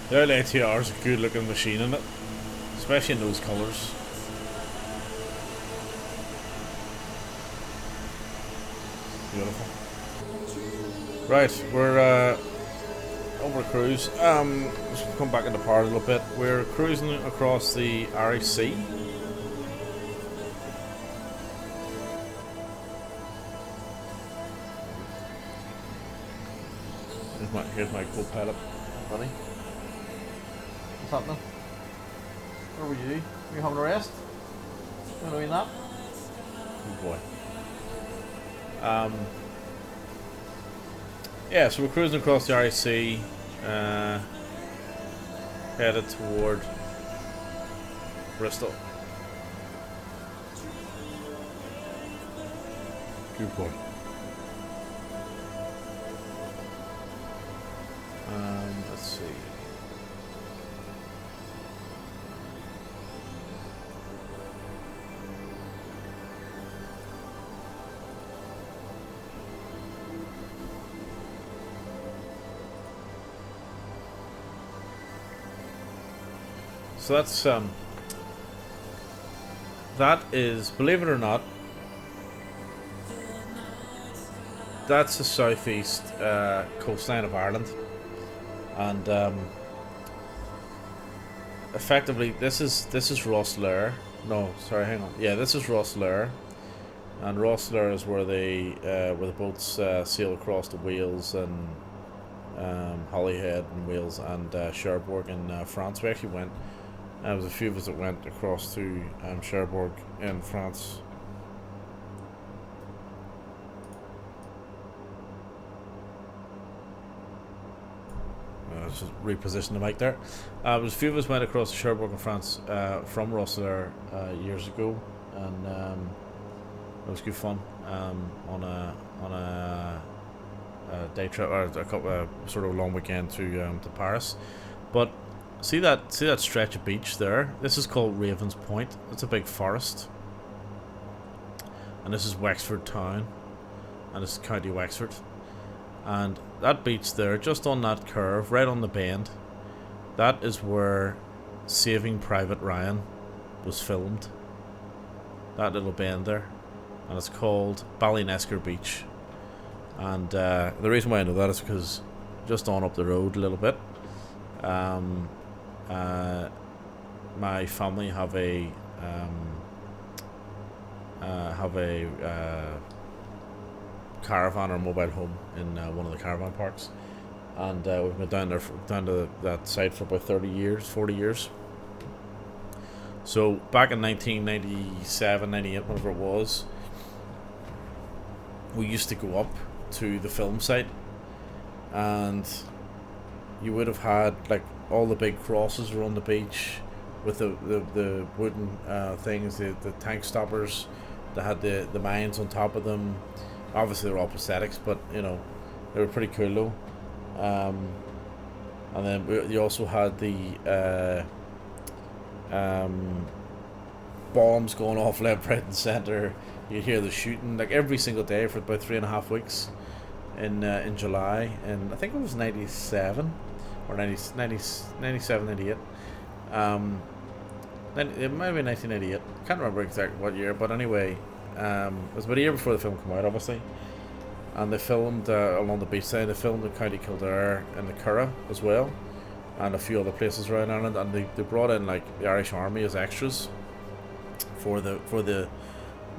The Outlet ATR is a good looking machine in it, especially in those colours. Beautiful. Right, we're over cruise. Just come back into power a little bit. We're cruising across the Irish Sea. Here's my co-pilot, buddy. What's happening? Where were you? Were you having a rest? You doing that? Good boy. Yeah, so we're cruising across the Irish Sea, headed toward Bristol. Good boy. Let's see. So that's that is, believe it or not, that's the southeast coastline of Ireland, and effectively this is Rosslare. No, sorry, hang on. Yeah, this is Rosslare, and Rosslare is where the boats sail across to Wales and Holyhead in Wales and Cherbourg in France. We actually went. There was a few of us that went across to Cherbourg in France. Let's just reposition the mic there. There was a few of us went across to Cherbourg in France from Rosslare years ago, and it was good fun on a day trip, or a couple, sort of long weekend to Paris. But see that stretch of beach there? This is called Ravens Point. It's a big forest, and this is Wexford town, and this is County Wexford. And that beach there, just on that curve, right on the bend, that is where Saving Private Ryan was filmed. That little bend there, and it's called Ballynesker Beach. And the reason why I know that is because just on up the road a little bit, my family have a caravan or mobile home in one of the caravan parks, and we've been down to that site for about 40 years. So back in 1997, 98, whatever it was, we used to go up to the film site, and you would have had like all the big crosses around the beach with the wooden things, the tank stoppers that had the mines on top of them. Obviously they're all prosthetics, but you know, they were pretty cool though. And then you also had the bombs going off left, right and centre. You'd hear the shooting like every single day for about 3.5 weeks in July, and I think it was 97 or 97, 98. Then it might have been 1988. Can't remember exactly what year, but anyway, it was about a year before the film came out, obviously. And they filmed along the beach side. They filmed in County Kildare and the Curragh as well, and a few other places around Ireland. And they brought in like the Irish Army as extras for the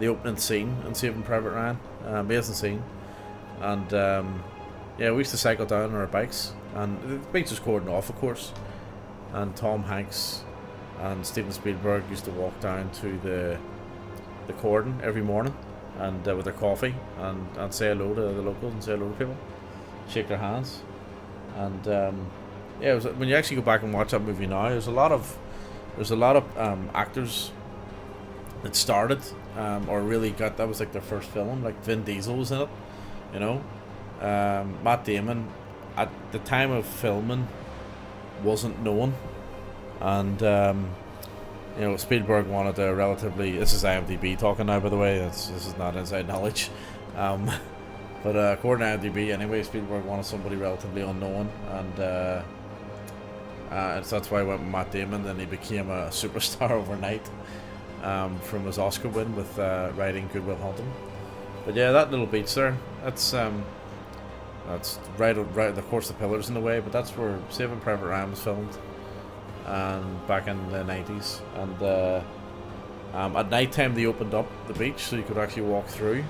opening scene in Saving Private Ryan. Amazing scene. And yeah, we used to cycle down on our bikes, and the beach was cordoned off, of course. And Tom Hanks and Steven Spielberg used to walk down to the cordon every morning, and with their coffee, and say hello to the locals and say hello to people, shake their hands. And yeah, it was, when you actually go back and watch that movie now, there's a lot of actors that started or really got, that was like their first film. Like Vin Diesel was in it, you know. Matt Damon at the time of filming wasn't known, and you know, Spielberg wanted a relatively, this is IMDb talking now, by the way, this is not inside knowledge, but according to IMDb anyway, Spielberg wanted somebody relatively unknown, and And so that's why I went with Matt Damon. Then he became a superstar overnight from his Oscar win with writing Good Will Hunting. But yeah, that little beach there, that's right. Of course, the pillars in the way, but that's where Saving Private Ryan was filmed, and back in the 90s. And at night time they opened up the beach so you could actually walk through.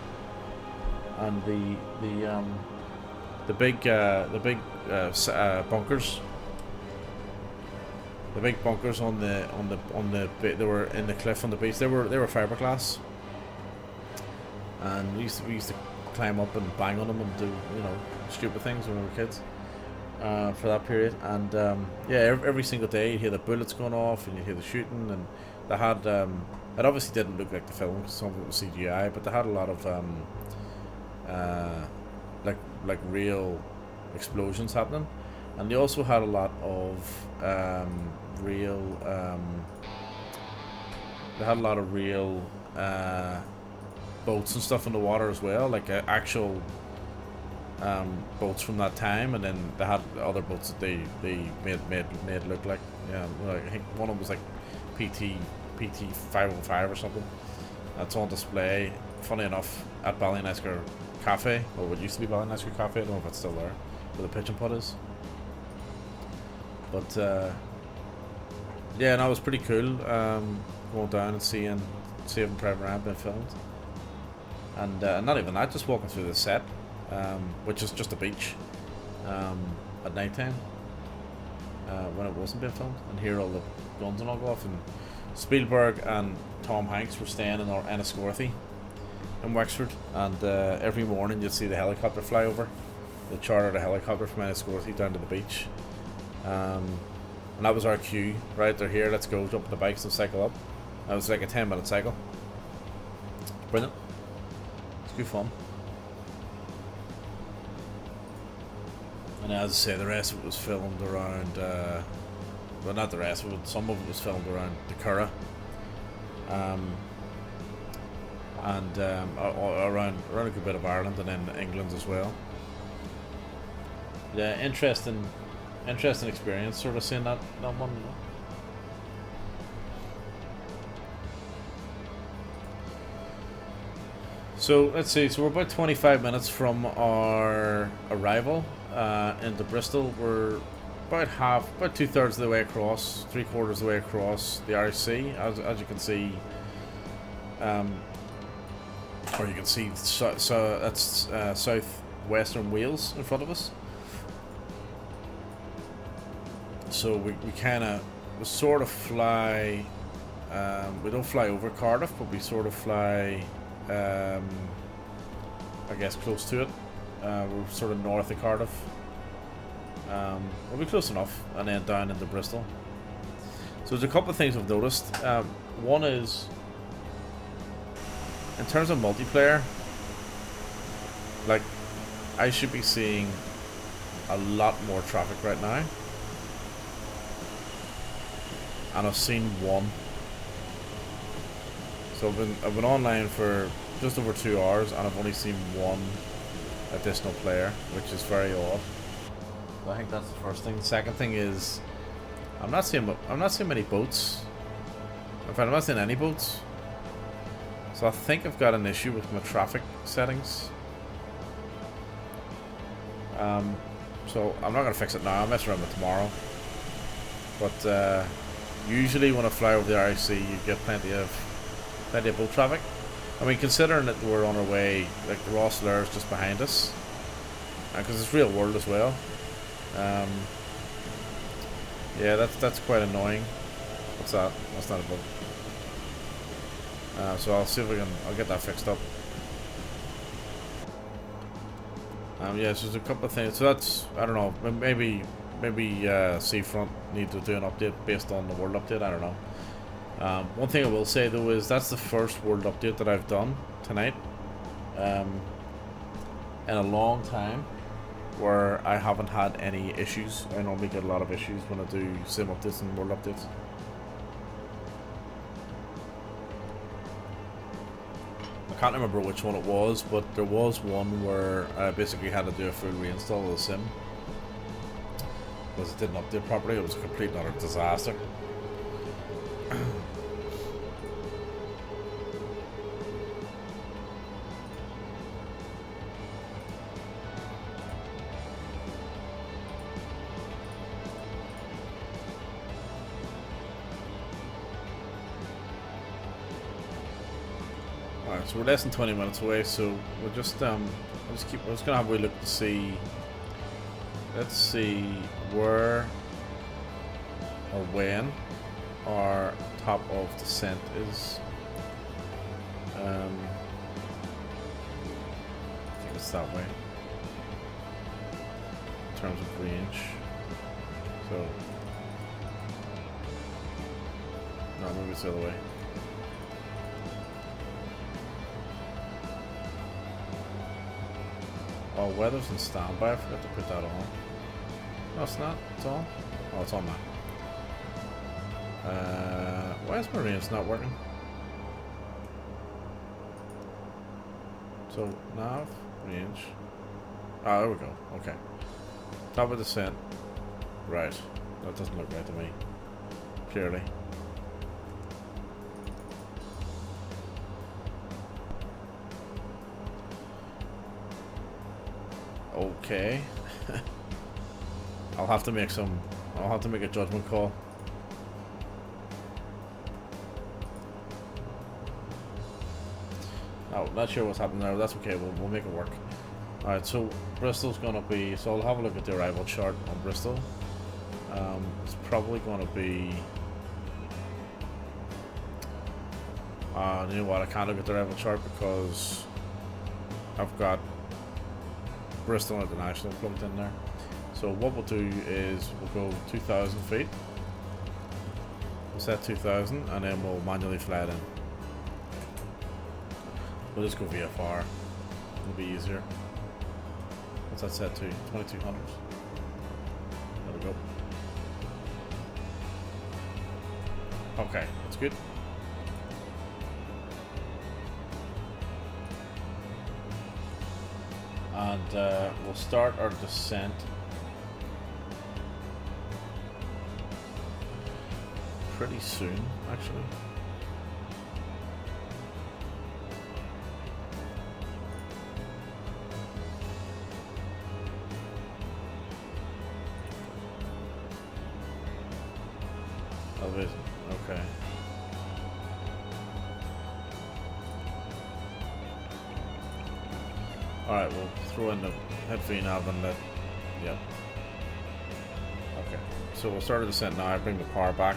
And the big bunkers. The big bunkers on the they were in the cliff on the beach. They were fiberglass, and we used to climb up and bang on them and do stupid things when we were kids for that period. And yeah, every single day you hear the bullets going off and you hear the shooting. And they had it obviously didn't look like the film because some of it was CGI, but they had a lot of like real explosions happening. And they also had a lot of real boats and stuff in the water as well, like actual boats from that time. And then they had other boats that they made look like, like, I think one of them was like PT 505 or something. That's on display, funny enough, at Ballynesker Cafe, or what used to be Ballynesker Cafe. I don't know if it's still there, where the pitch and putt is. But yeah, and that was pretty cool, going down and seeing Saving Private Ryan being filmed. And not even that, just walking through the set, which is just a beach, at night time, when it wasn't being filmed, and hear all the guns and all go off. And Spielberg and Tom Hanks were staying in Enniscorthy in Wexford, and every morning you'd see the helicopter fly over. They chartered a helicopter from Enniscorthy down to the beach. And that was our cue, right? They're here, let's go, jump on the bikes and cycle up. That was like a 10-minute cycle. Brilliant. It's good fun. And as I say, the rest of it was filmed around, well, not the rest of it, some of it was filmed around the Curragh. And around a good bit of Ireland, and then England as well. Yeah, interesting experience, sort of seeing that one. So let's see. So we're about 25 minutes from our arrival into Bristol. We're about 2/3 of the way across, 3/4 of the way across the Irish Sea, as you can see. Or you can see, so that's southwestern Wales in front of us. So we sort of fly, we don't fly over Cardiff, but we sort of fly, I guess, close to it. We're sort of north of Cardiff. We'll be close enough, and then down into Bristol. So there's a couple of things I've noticed. One is, in terms of multiplayer, like, I should be seeing a lot more traffic right now. And I've seen one. So I've been online for just over 2 hours, and I've only seen one additional player, which is very odd. So I think that's the first thing. The second thing is, I'm not seeing many boats. In fact, I'm not seeing any boats. So I think I've got an issue with my traffic settings. So I'm not gonna fix it now. I'll mess around with it tomorrow. But usually when I fly over the Irish Sea, you get plenty of boat traffic. I mean, considering that we're on our way, like the Rosslare is just behind us, because it's real world as well. Yeah, that's quite annoying. What's that? That's not a boat. So I'll see if I'll get that fixed up. Yeah, so there's a couple of things. So that's, I don't know, maybe Seafront need to do an update based on the world update. I don't know. One thing I will say though is that's the first world update that I've done tonight, in a long time, where I haven't had any issues. I normally get a lot of issues when I do sim updates and world updates. I can't remember which one it was, but there was one where I basically had to do a full reinstall of the sim. because it didn't update properly. It was a complete and utter disaster. Alright, so we're less than 20 minutes away, so we're just I'm just gonna have a wee look to see. Let's see where or when our top of descent is. I think it's that way. In terms of range. So no, maybe it's the other way. Oh, weather's in standby. I forgot to put that on. No, it's not. It's on. Oh, it's on now. Why is my range not working? So, nav, range. Ah, there we go. Okay. Top of descent. Right. That doesn't look right to me. Clearly. Okay. I'll have to make a judgment call. Oh, not sure what's happening there. That's okay. We'll make it work. Alright, so Bristol's gonna be. So I'll have a look at the arrival chart on Bristol. It's probably gonna be. You know what? I can't look at the arrival chart because I've got Bristol International plugged in there. So what we'll do is we'll go 2,000 feet. We'll set 2,000 and then we'll manually fly it in. We'll just go VFR. It'll be easier. What's that set to? 2,200. There we go. Okay, that's good. And we'll start our descent pretty soon, actually. Elevation, okay. Alright, we'll throw in the head VNAV and let. Yeah. Okay. So we'll start a descent now. Bring the power back.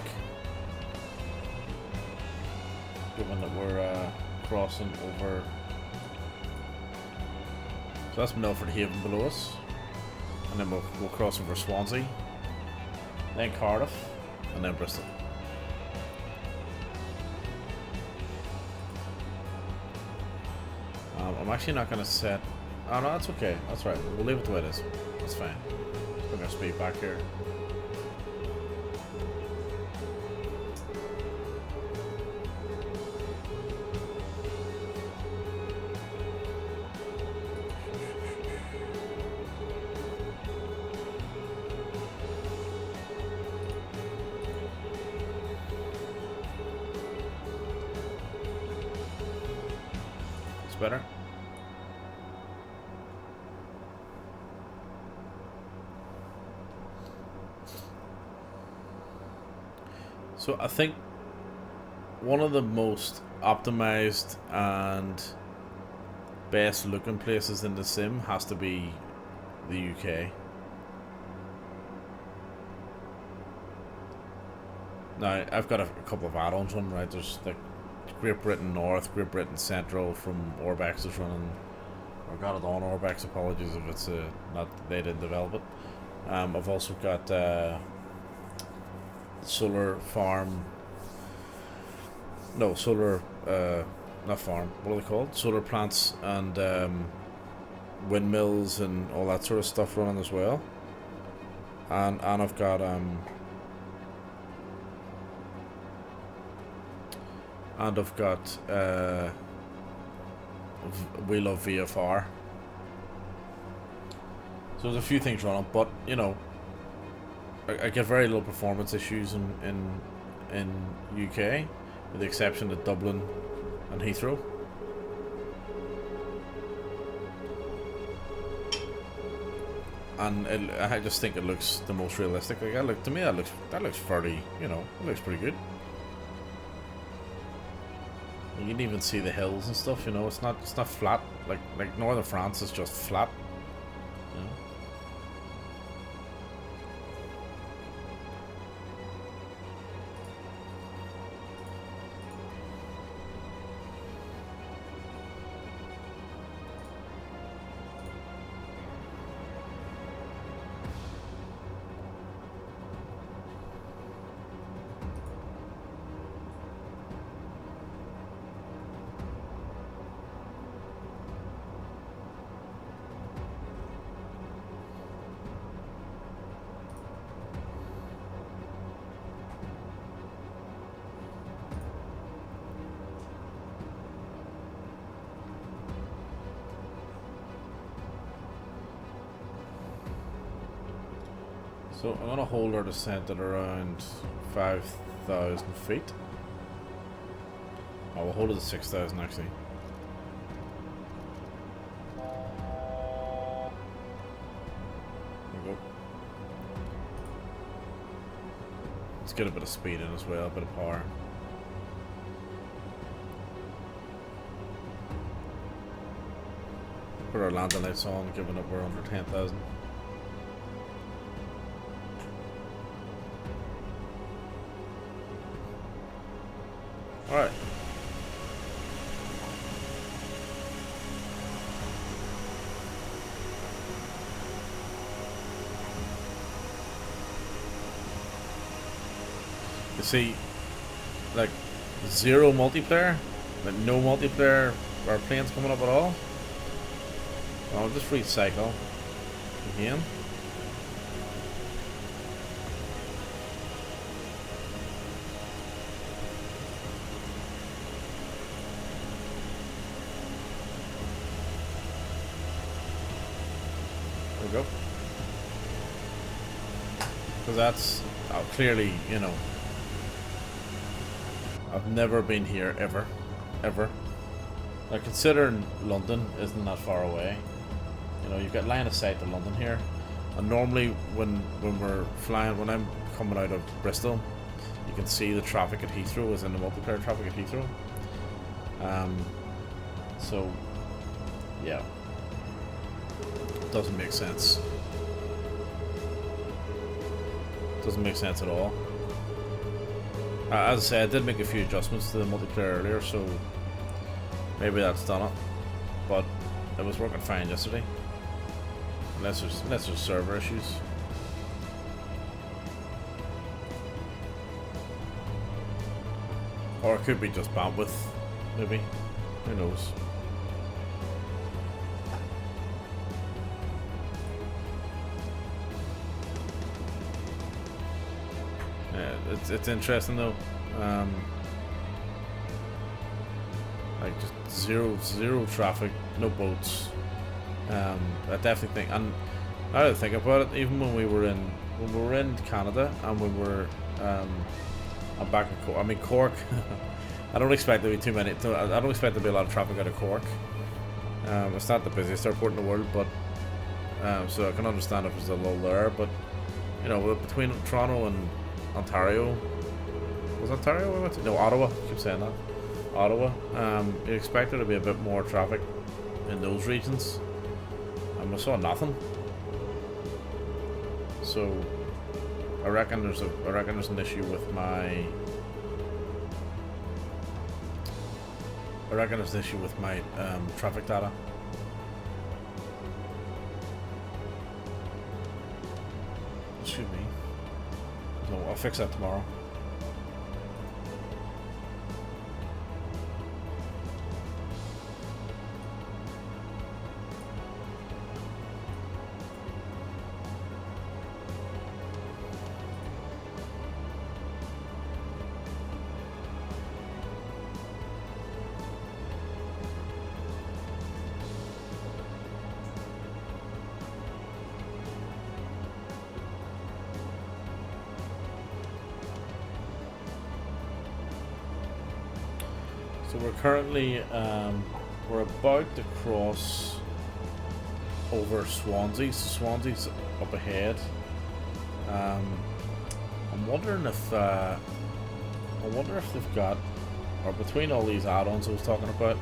Given that we're crossing over. So that's Milford Haven below us. And then we'll cross over Swansea. Then Cardiff. And then Bristol. I'm actually not going to set. Oh no, that's okay. That's right. We'll leave it the way it is. That's fine. Let's bring our speed back here. It's better. So I think one of the most optimized and best looking places in the sim has to be the UK. Now I've got a couple of add-ons running, right? There's like Great Britain North, Great Britain Central from Orbex is running. Or got it on Orbex, apologies if it's not they didn't develop it. I've also got solar farm. No, solar not farm. What are they called? Solar plants and windmills and all that sort of stuff running as well. And I've got we love VFR. So there's a few things running, but you know, I get very low performance issues in UK, with the exception of Dublin and Heathrow. And I just think it looks the most realistic. Like, to me, that looks fairly, you know, it looks pretty good. You can even see the hills and stuff. You know, it's not flat like northern France is just flat. You know? So I'm gonna hold our descent at around 5,000 feet. I will hold it at 6,000 actually. There we go. Let's get a bit of speed in as well, a bit of power. Put our landing lights on, giving up we're under 10,000. Alright. You see, like, zero multiplayer, like no multiplayer airplanes coming up at all. I'll just recycle again. Go, because that's clearly, you know, I've never been here ever. Like, considering London isn't that far away, you know, you've got line of sight to London here, and normally when we're flying, when I'm coming out of Bristol, you can see the traffic at Heathrow is in the multiplayer traffic at Heathrow. So yeah. Doesn't make sense. Doesn't make sense at all. As I said, I did make a few adjustments to the multiplayer earlier, so maybe that's done it. But it was working fine yesterday. Unless there's server issues. Or it could be just bandwidth, maybe. Who knows? It's interesting though. Like, just zero traffic, no boats. I definitely think, and now that I think about it, even when we were in Canada and when we're I'm back in Cork. I mean, Cork. I don't expect there to be too many. I don't expect there to be a lot of traffic out of Cork. It's not the busiest airport in the world, but so I can understand if there's a lull there. But you know, between Toronto and Ontario, was Ontario we went to? No, Ottawa. I keep saying that. Ottawa. You expect there to be a bit more traffic in those regions, and we saw nothing. So I reckon there's an issue with my. I reckon there's an issue with my traffic data. Excuse me. No, I'll fix that tomorrow. So we're currently we're about to cross over Swansea. So Swansea's up ahead. I'm wondering if I wonder if they've got, or between all these add-ons I was talking about,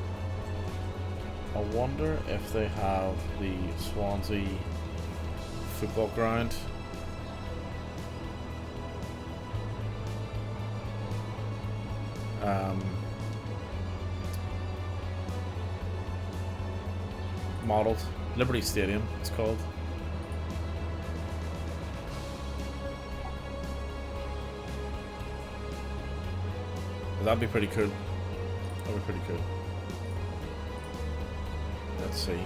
I wonder if they have the Swansea football ground. Modelled Liberty Stadium, it's called. That'd be pretty cool. That'd be pretty cool. Let's see.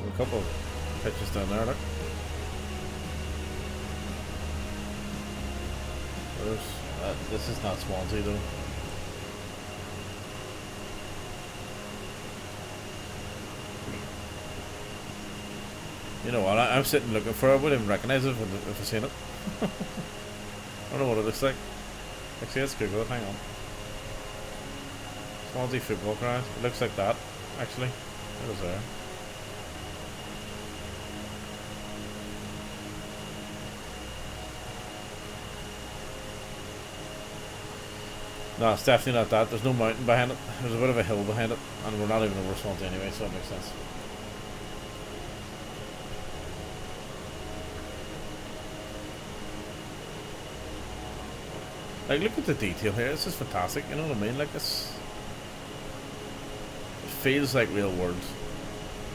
A couple of pitches down there, look. This is not Swansea though. You know what, I'm sitting looking for it. I wouldn't even recognise it if I seen it. I don't know what it looks like. Actually, let's Google it, hang on. Swansea football ground. It looks like that, actually. It was there. No, it's definitely not that. There's no mountain behind it. There's a bit of a hill behind it. And we're not even over Swansea anyway, so that makes sense. Like, look at the detail here. This is fantastic. You know what I mean? Like, this, it feels like real world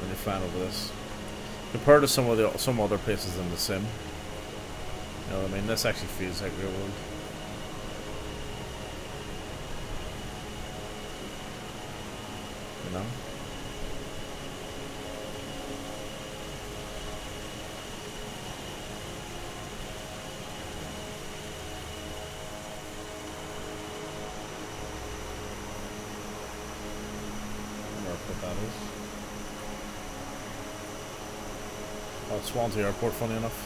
when you're flying over this, compared to some other places in the sim. You know what I mean? This actually feels like real world. You know? What that is. Oh, it's Swansea Airport, funny enough.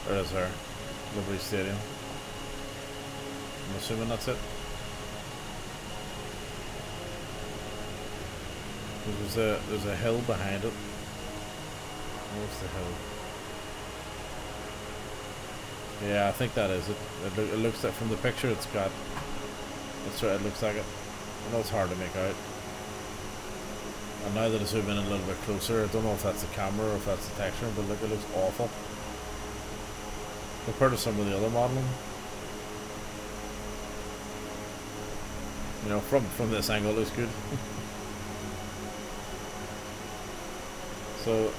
There it is there. Liberty Stadium. I'm assuming that's it. There's a hill behind it. Where's the hill? Yeah, I think that is it. It looks like from the picture it's got. That's right. It looks like it. I know it's hard to make out. And now that I zoom in a little bit closer, I don't know if that's the camera or if that's the texture, but look, it looks awful compared to some of the other modeling. You know, from this angle, it looks good. So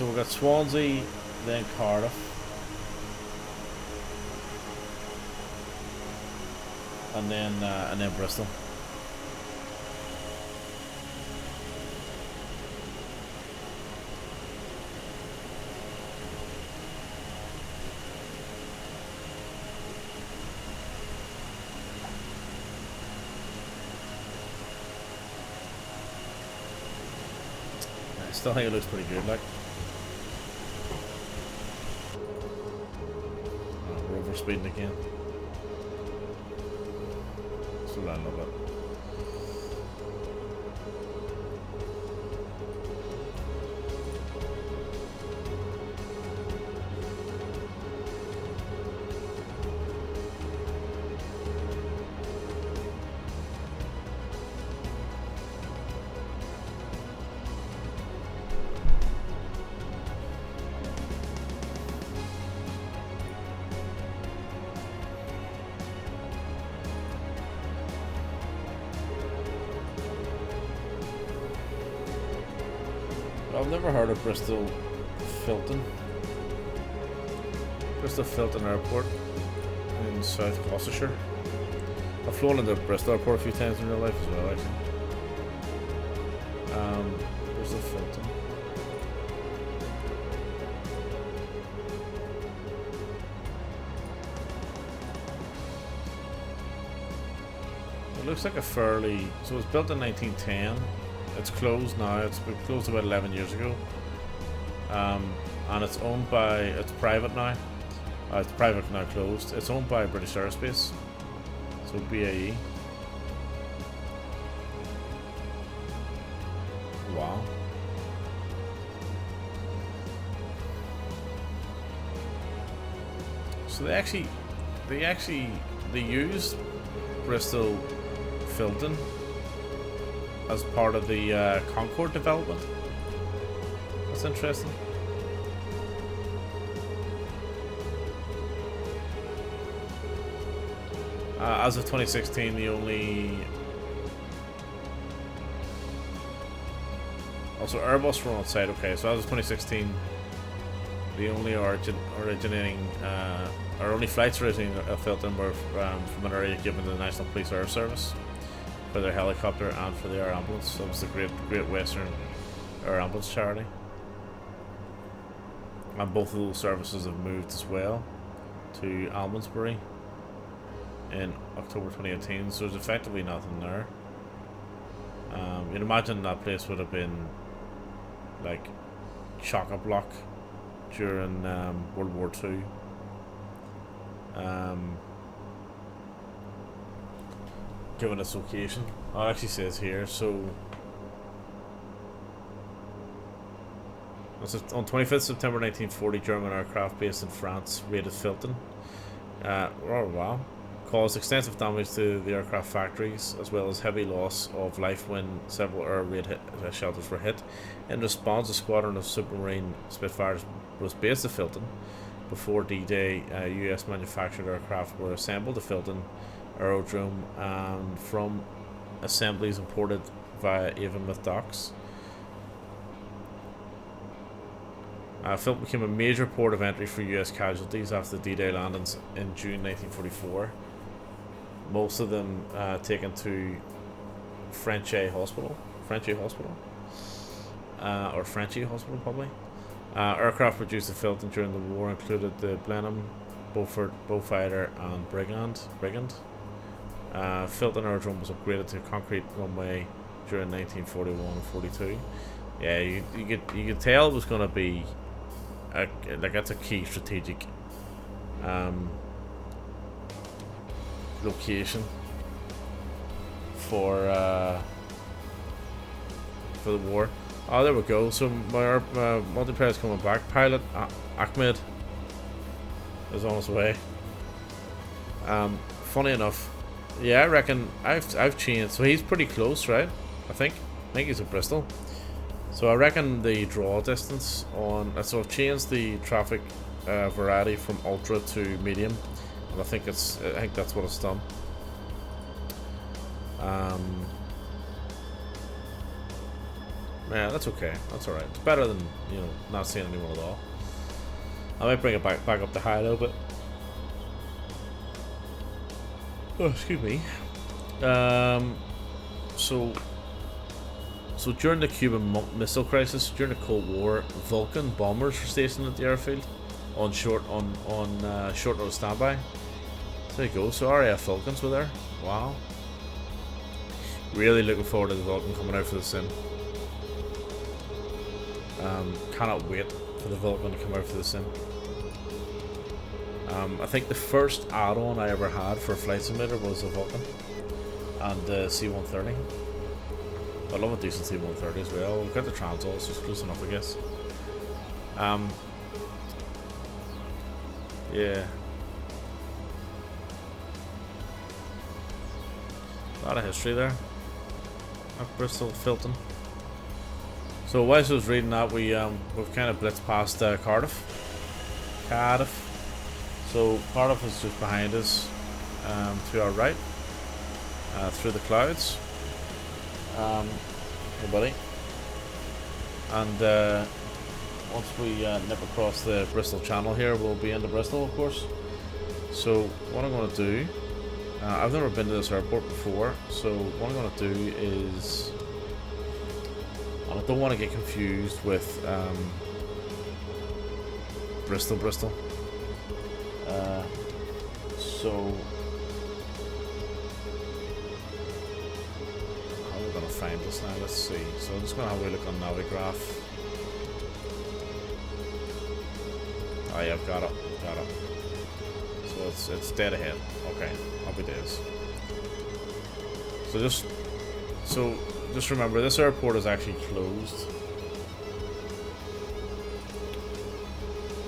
we've got Swansea, then Cardiff, and then Bristol. I still think it looks pretty good, like. Oh, we're over speeding again. Slow down a little bit. I've never heard of Bristol Filton Airport in South Gloucestershire. I've flown into Bristol Airport a few times in real life as well, actually. Bristol Filton. it looks like a fairly... So it was built in 1910. It's closed now. It's been closed about 11 years ago. And it's owned by... It's private now. It's private now closed. It's owned by British Aerospace. So BAE. Wow. So they used Bristol Filton as part of the Concorde development. That's interesting. As of 2016, the only... Also, Airbus were on site. Okay, so as of 2016, the only originating, or only flights originating at Filton were from an area given to the National Police Air Service for their helicopter and for the air ambulance. So it was the Great Western Air Ambulance Charity. And both of those services have moved as well to Almondsbury in October 2018, so there's effectively nothing there. You'd imagine that place would have been like chock-a-block during World War II. Given its location. Oh, it actually says here, so on 25th September 1940, German aircraft based in France raided Filton. Oh wow. Caused extensive damage to the aircraft factories, as well as heavy loss of life when several air raid shelters were hit. In response, a squadron of submarine Spitfires was based at Filton. Before D-Day, US manufactured aircraft were assembled at Filton Aerodrome and from assemblies imported via Avonmouth docks. Filton became a major port of entry for US casualties after the D-Day landings in June 1944. Most of them taken to Frenchy Hospital, or Frenchy Hospital probably. Aircraft produced at Filton during the war included the Blenheim, Beaufort, Beaufighter and Brigand. Filton Aerodrome was upgraded to a concrete runway during 1941 and 42. Yeah, you could tell it was going to be that's a key strategic location for the war. Oh, there we go. So my multiplayer is coming back. Pilot Ahmed is on his way. Funny enough, yeah, I reckon I've changed. So he's pretty close, right? I think he's at Bristol. So I reckon the draw distance on. So I've changed the traffic variety from ultra to medium. And I think that's what it's done. Yeah, that's okay. That's alright. It's better than, not seeing anyone at all. I might bring it back up to high a little bit. Oh, excuse me. So during the Cuban Missile Crisis, during the Cold War, Vulcan bombers were stationed at the airfield on short notice standby. There you go. So RAF Falcons were there. Wow. Really looking forward to the Vulcan coming out for the sim. Cannot wait for the Vulcan to come out for the sim. I think the first add-on I ever had for a flight simulator was the Vulcan and the C-130. I love a decent C-130 as well. We've got the Transall, so it's close enough, I guess. Yeah. A lot of history there at Bristol Filton. So whilst I was reading that, we've kind of blitzed past Cardiff. So Cardiff is just behind us, to our right, through the clouds. Hey buddy. And once we nip across the Bristol Channel here, we'll be into Bristol, of course. So what I'm going to do, I've never been to this airport before, so what I'm going to do is, and I don't want to get confused with Bristol. So find us now. Let's see. So I'm just gonna have a look on Navigraph. Oh yeah, I've got it. Got it. So it's dead ahead. Okay, happy days. So just remember, this airport is actually closed.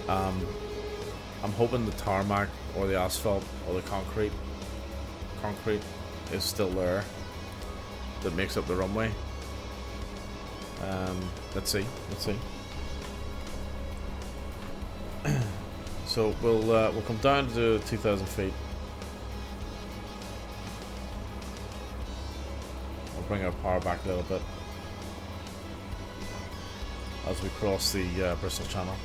I'm hoping the tarmac or the asphalt or the concrete is still there that makes up the runway. Let's see. So we'll come down to 2,000 feet. We'll bring our power back a little bit as we cross the Bristol Channel.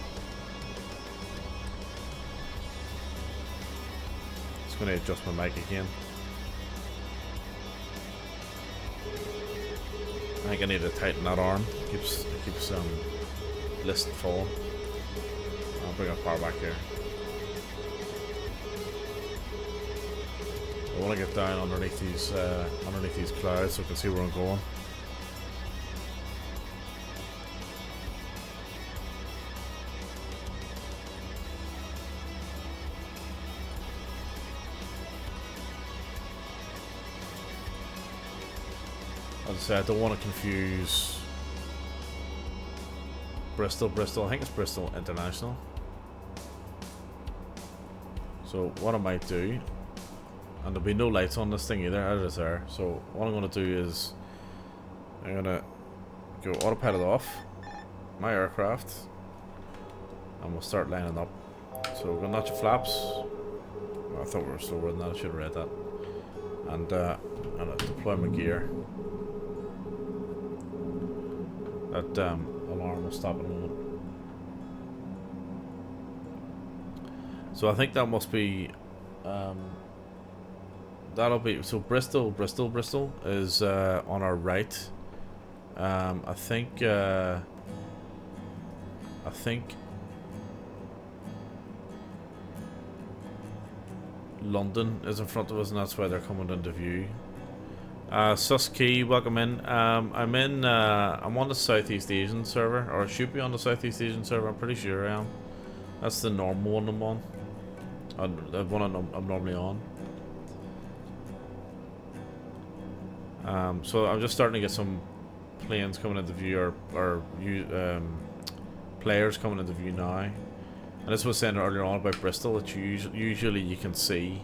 Just going to adjust my mic again. I think I need to tighten that arm. It keeps list full. I'll bring our power back here. I want to get down underneath these clouds so I can see where I'm going. As I say, I don't want to confuse Bristol. I think it's Bristol International. So what I might do, and there'll be no lights on this thing either, it is there. So what I'm going to do is I'm going to go autopilot off my aircraft and we'll start lining up. So we're going to notch the flaps. Oh, I thought we were slower than that, I should have read that. And I'm going to deploy my gear. That alarm will stop in a moment. So I think that must be that'll be, so Bristol is on our right. I think London is in front of us, and that's why they're coming into view. Suski, welcome in. I'm on the Southeast Asian server, or I should be on the Southeast Asian server. I'm pretty sure I am. That's the normal one I'm on. The one I'm normally on. So I'm just starting to get some planes coming into view, or players coming into view now. And this was saying earlier on about Bristol, that usually you can see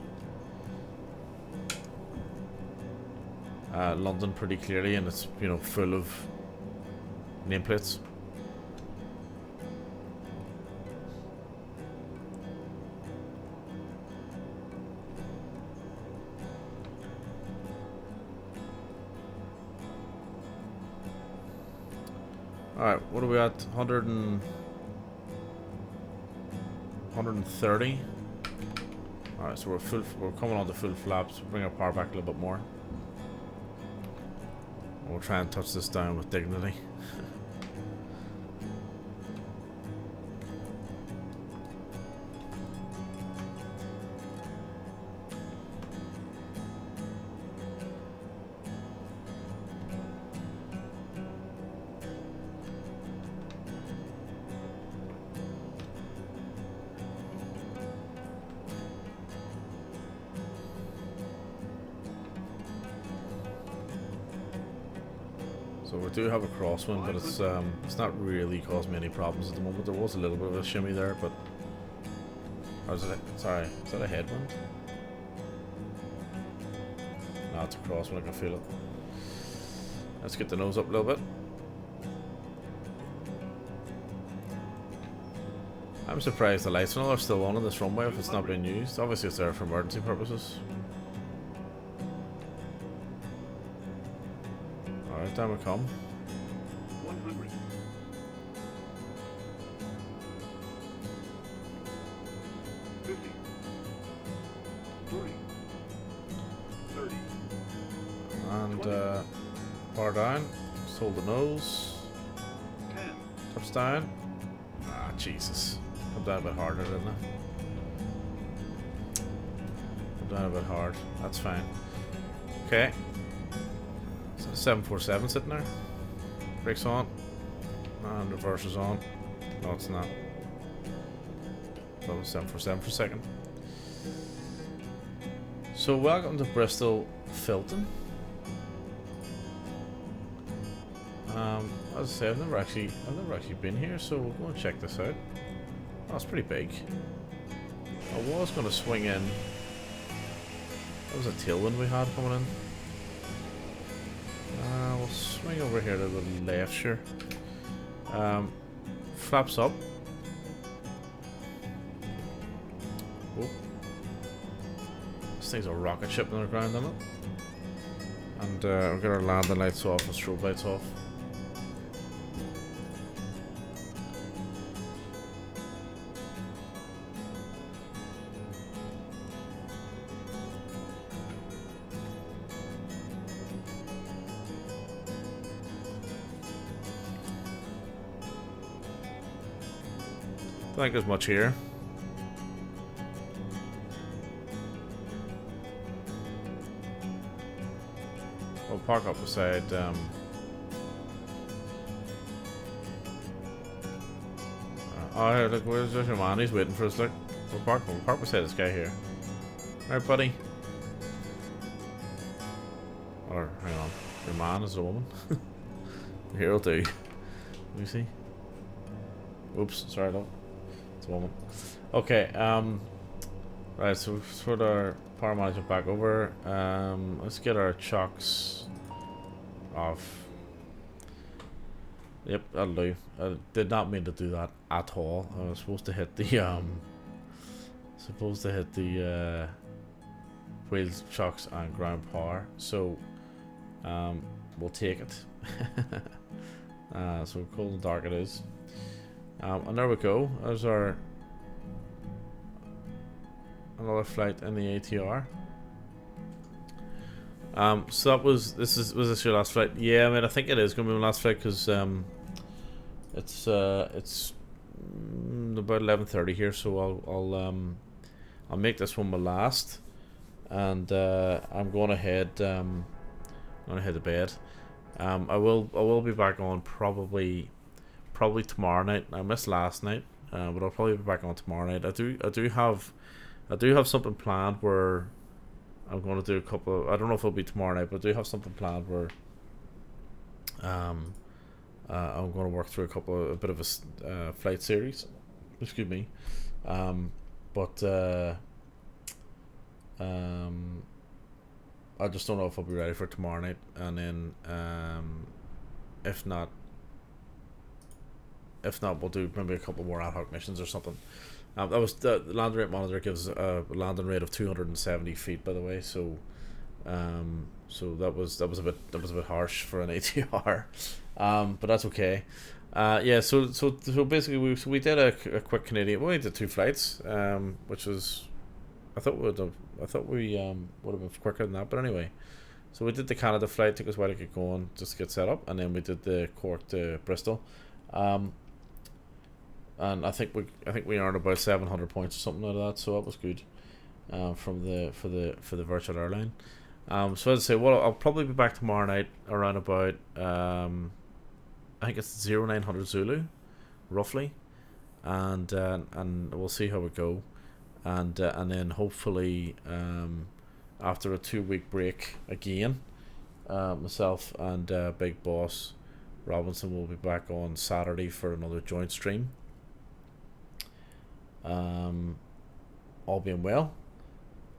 London pretty clearly, and it's, you know, full of nameplates. Alright, what are we at? 130. Alright, so we're coming on to full flaps. We'll bring our power back a little bit more. We'll try and touch this down with dignity. So we do have a crosswind, but it's not really causing me any problems at the moment. There was a little bit of a shimmy there, but or is it, sorry, is that a headwind? No, it's a crosswind. I can feel it. Let's get the nose up a little bit. I'm surprised the lights and all are still on this runway if it's not being used. Obviously it's there for emergency purposes. Alright, down we come. 100. 50. 40. 30. And power down. Just hold the nose. 10. Touchdown. Ah, Jesus. Come down a bit harder, didn't I? Come down a bit hard. That's fine. Okay. So 747 sitting there. Brakes on. And reverse is on. No, it's not. That was 747 for a second. So welcome to Bristol Filton. As I say, I've never actually been here, so we'll go and check this out. Oh, it's pretty big. I was going to swing in. That was a tailwind we had coming in. We'll swing over here to the left, sure. Flaps up. Oh. This thing's a rocket ship on the ground, isn't it? And we're going to landing lights off and strobe lights off. Don't think there's much here. We'll park up beside oh, here, look, where's your man? He's waiting for us. Look, we'll park beside this guy here. Alright, buddy. Or, hang on. Your man is a woman. Here will do. Let me see. Oops, sorry, love. It's a woman. Okay, right, so we've put our power management back over. Let's get our chocks off. Yep, that'll do. I did not mean to do that at all. I was supposed to hit the wheels, chocks, and ground power. So we'll take it. So cold and dark it is. And there we go. There's our another flight in the ATR. So that was was this your last flight? Yeah, I mean I think it is gonna be my last flight because it's about 11:30 here, so I'll make this one my last, and I'm going to head to bed. I will be back on probably tomorrow night. I missed last night, but I'll probably be back on tomorrow night. I do have something planned where I'm going to do a couple of, I don't know if it'll be tomorrow night, but I do have something planned where I'm going to work through a bit of a flight series. Excuse me. But I just don't know if I'll be ready for tomorrow night, and then if not, we'll do maybe a couple more ad hoc missions or something. That was the landing rate monitor gives a landing rate of 270 feet, by the way. So, so that was a bit harsh for an ATR, but that's okay. Yeah. So basically, we did a quick Canadian. We did 2 flights, which was, I thought we would have been quicker than that. But anyway, so we did the Canada flight. Took us a while to get going, just to get set up, and then we did the Cork to Bristol. And I think we earned about 700 points or something like that, so that was good for the virtual airline. So as I say, well, I'll probably be back tomorrow night around about I think it's 0900 Zulu, roughly, and we'll see how we go, and then hopefully after a 2-week break again, myself and Big Boss Robinson will be back on Saturday for another joint stream. All being well,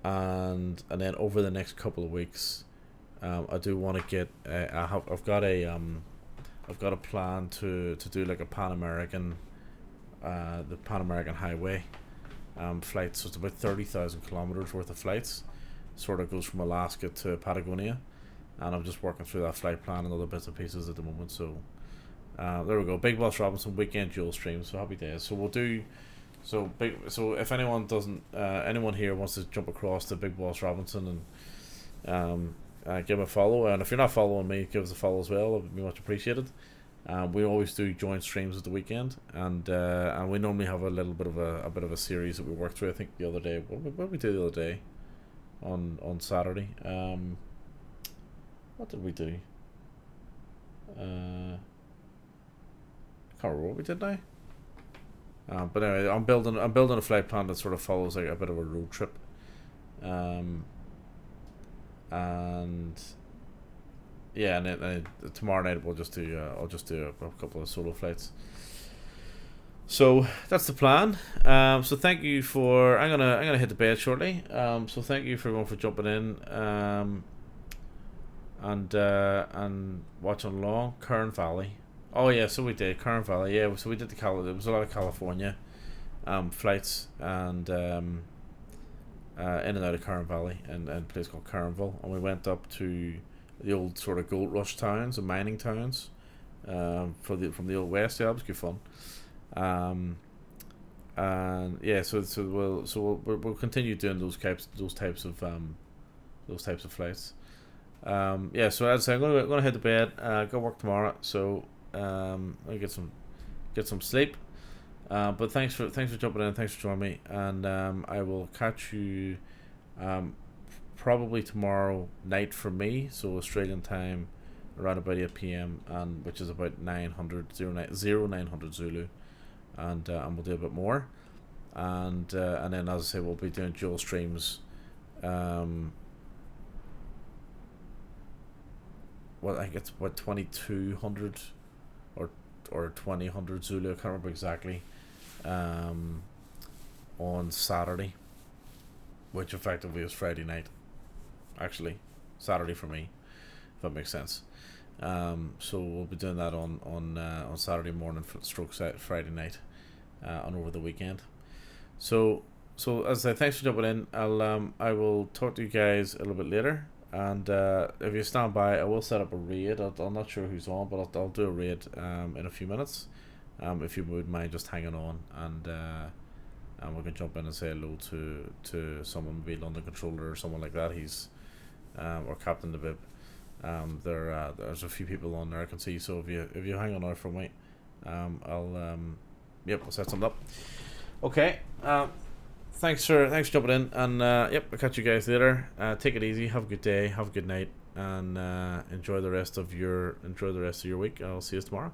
and then over the next couple of weeks, I do want to get. I've got a plan to do like a Pan American, the Pan American Highway, flight. So it's about 30,000 kilometers worth of flights. Sort of goes from Alaska to Patagonia, and I'm just working through that flight plan and other bits and pieces at the moment. So there we go. Big Boss Robinson weekend dual stream. So happy days. So we'll do. So if anyone here wants to jump across to Big Boss Robinson and give him a follow, and if you're not following me, give us a follow as well. It would be much appreciated. We always do joint streams at the weekend, and we normally have a little bit of a series that we work through. I think the other day, what did we do the other day, on Saturday? What did we do? I can't remember what we did now. But anyway, I'm building a flight plan that sort of follows like a bit of a road trip. And yeah, and then tomorrow night we'll just do I'll just do a couple of solo flights. So that's the plan. So thank you for. I'm gonna hit the bed shortly. So thank you for everyone for jumping in. And watching along. Kern Valley. Oh yeah, so we did Kern Valley. Yeah, so we did there was a lot of California, flights and in and out of Kern Valley and a place called Kernville, and we went up to the old sort of gold rush towns and mining towns, from the old west. Yeah, that was good fun. And yeah, so we'll continue doing those types of flights. Yeah, so as I say, I'm gonna head to bed. Go work tomorrow. So I'll get some sleep. But thanks for jumping in. Thanks for joining me, and I will catch you probably tomorrow night for me. So Australian time, around about 8 p.m. and which is about 900 Zulu. And we'll do a bit more, and then as I say, we'll be doing dual streams. Well, I think it's what 2200 or 2000 Zulu. I can't remember exactly. On Saturday, which effectively is Friday night. Actually, Saturday for me, if that makes sense. So we'll be doing that on Saturday morning, stroke Friday night, and over the weekend. So as I say, thanks for jumping in. I will talk to you guys a little bit later, and if you stand by, I will set up a raid. I'm not sure who's on, but I'll do a raid in a few minutes. If you wouldn't mind just hanging on, and we can jump in and say hello to someone, maybe London Controller or someone like that. He's or Captain the Bib. There's a few people on there I can see. So if you hang on there for me, I'll set something up. Okay. Thanks for jumping in, and I'll catch you guys later. Take it easy. Have a good day. Have a good night, and enjoy the rest of your week. I'll see you tomorrow.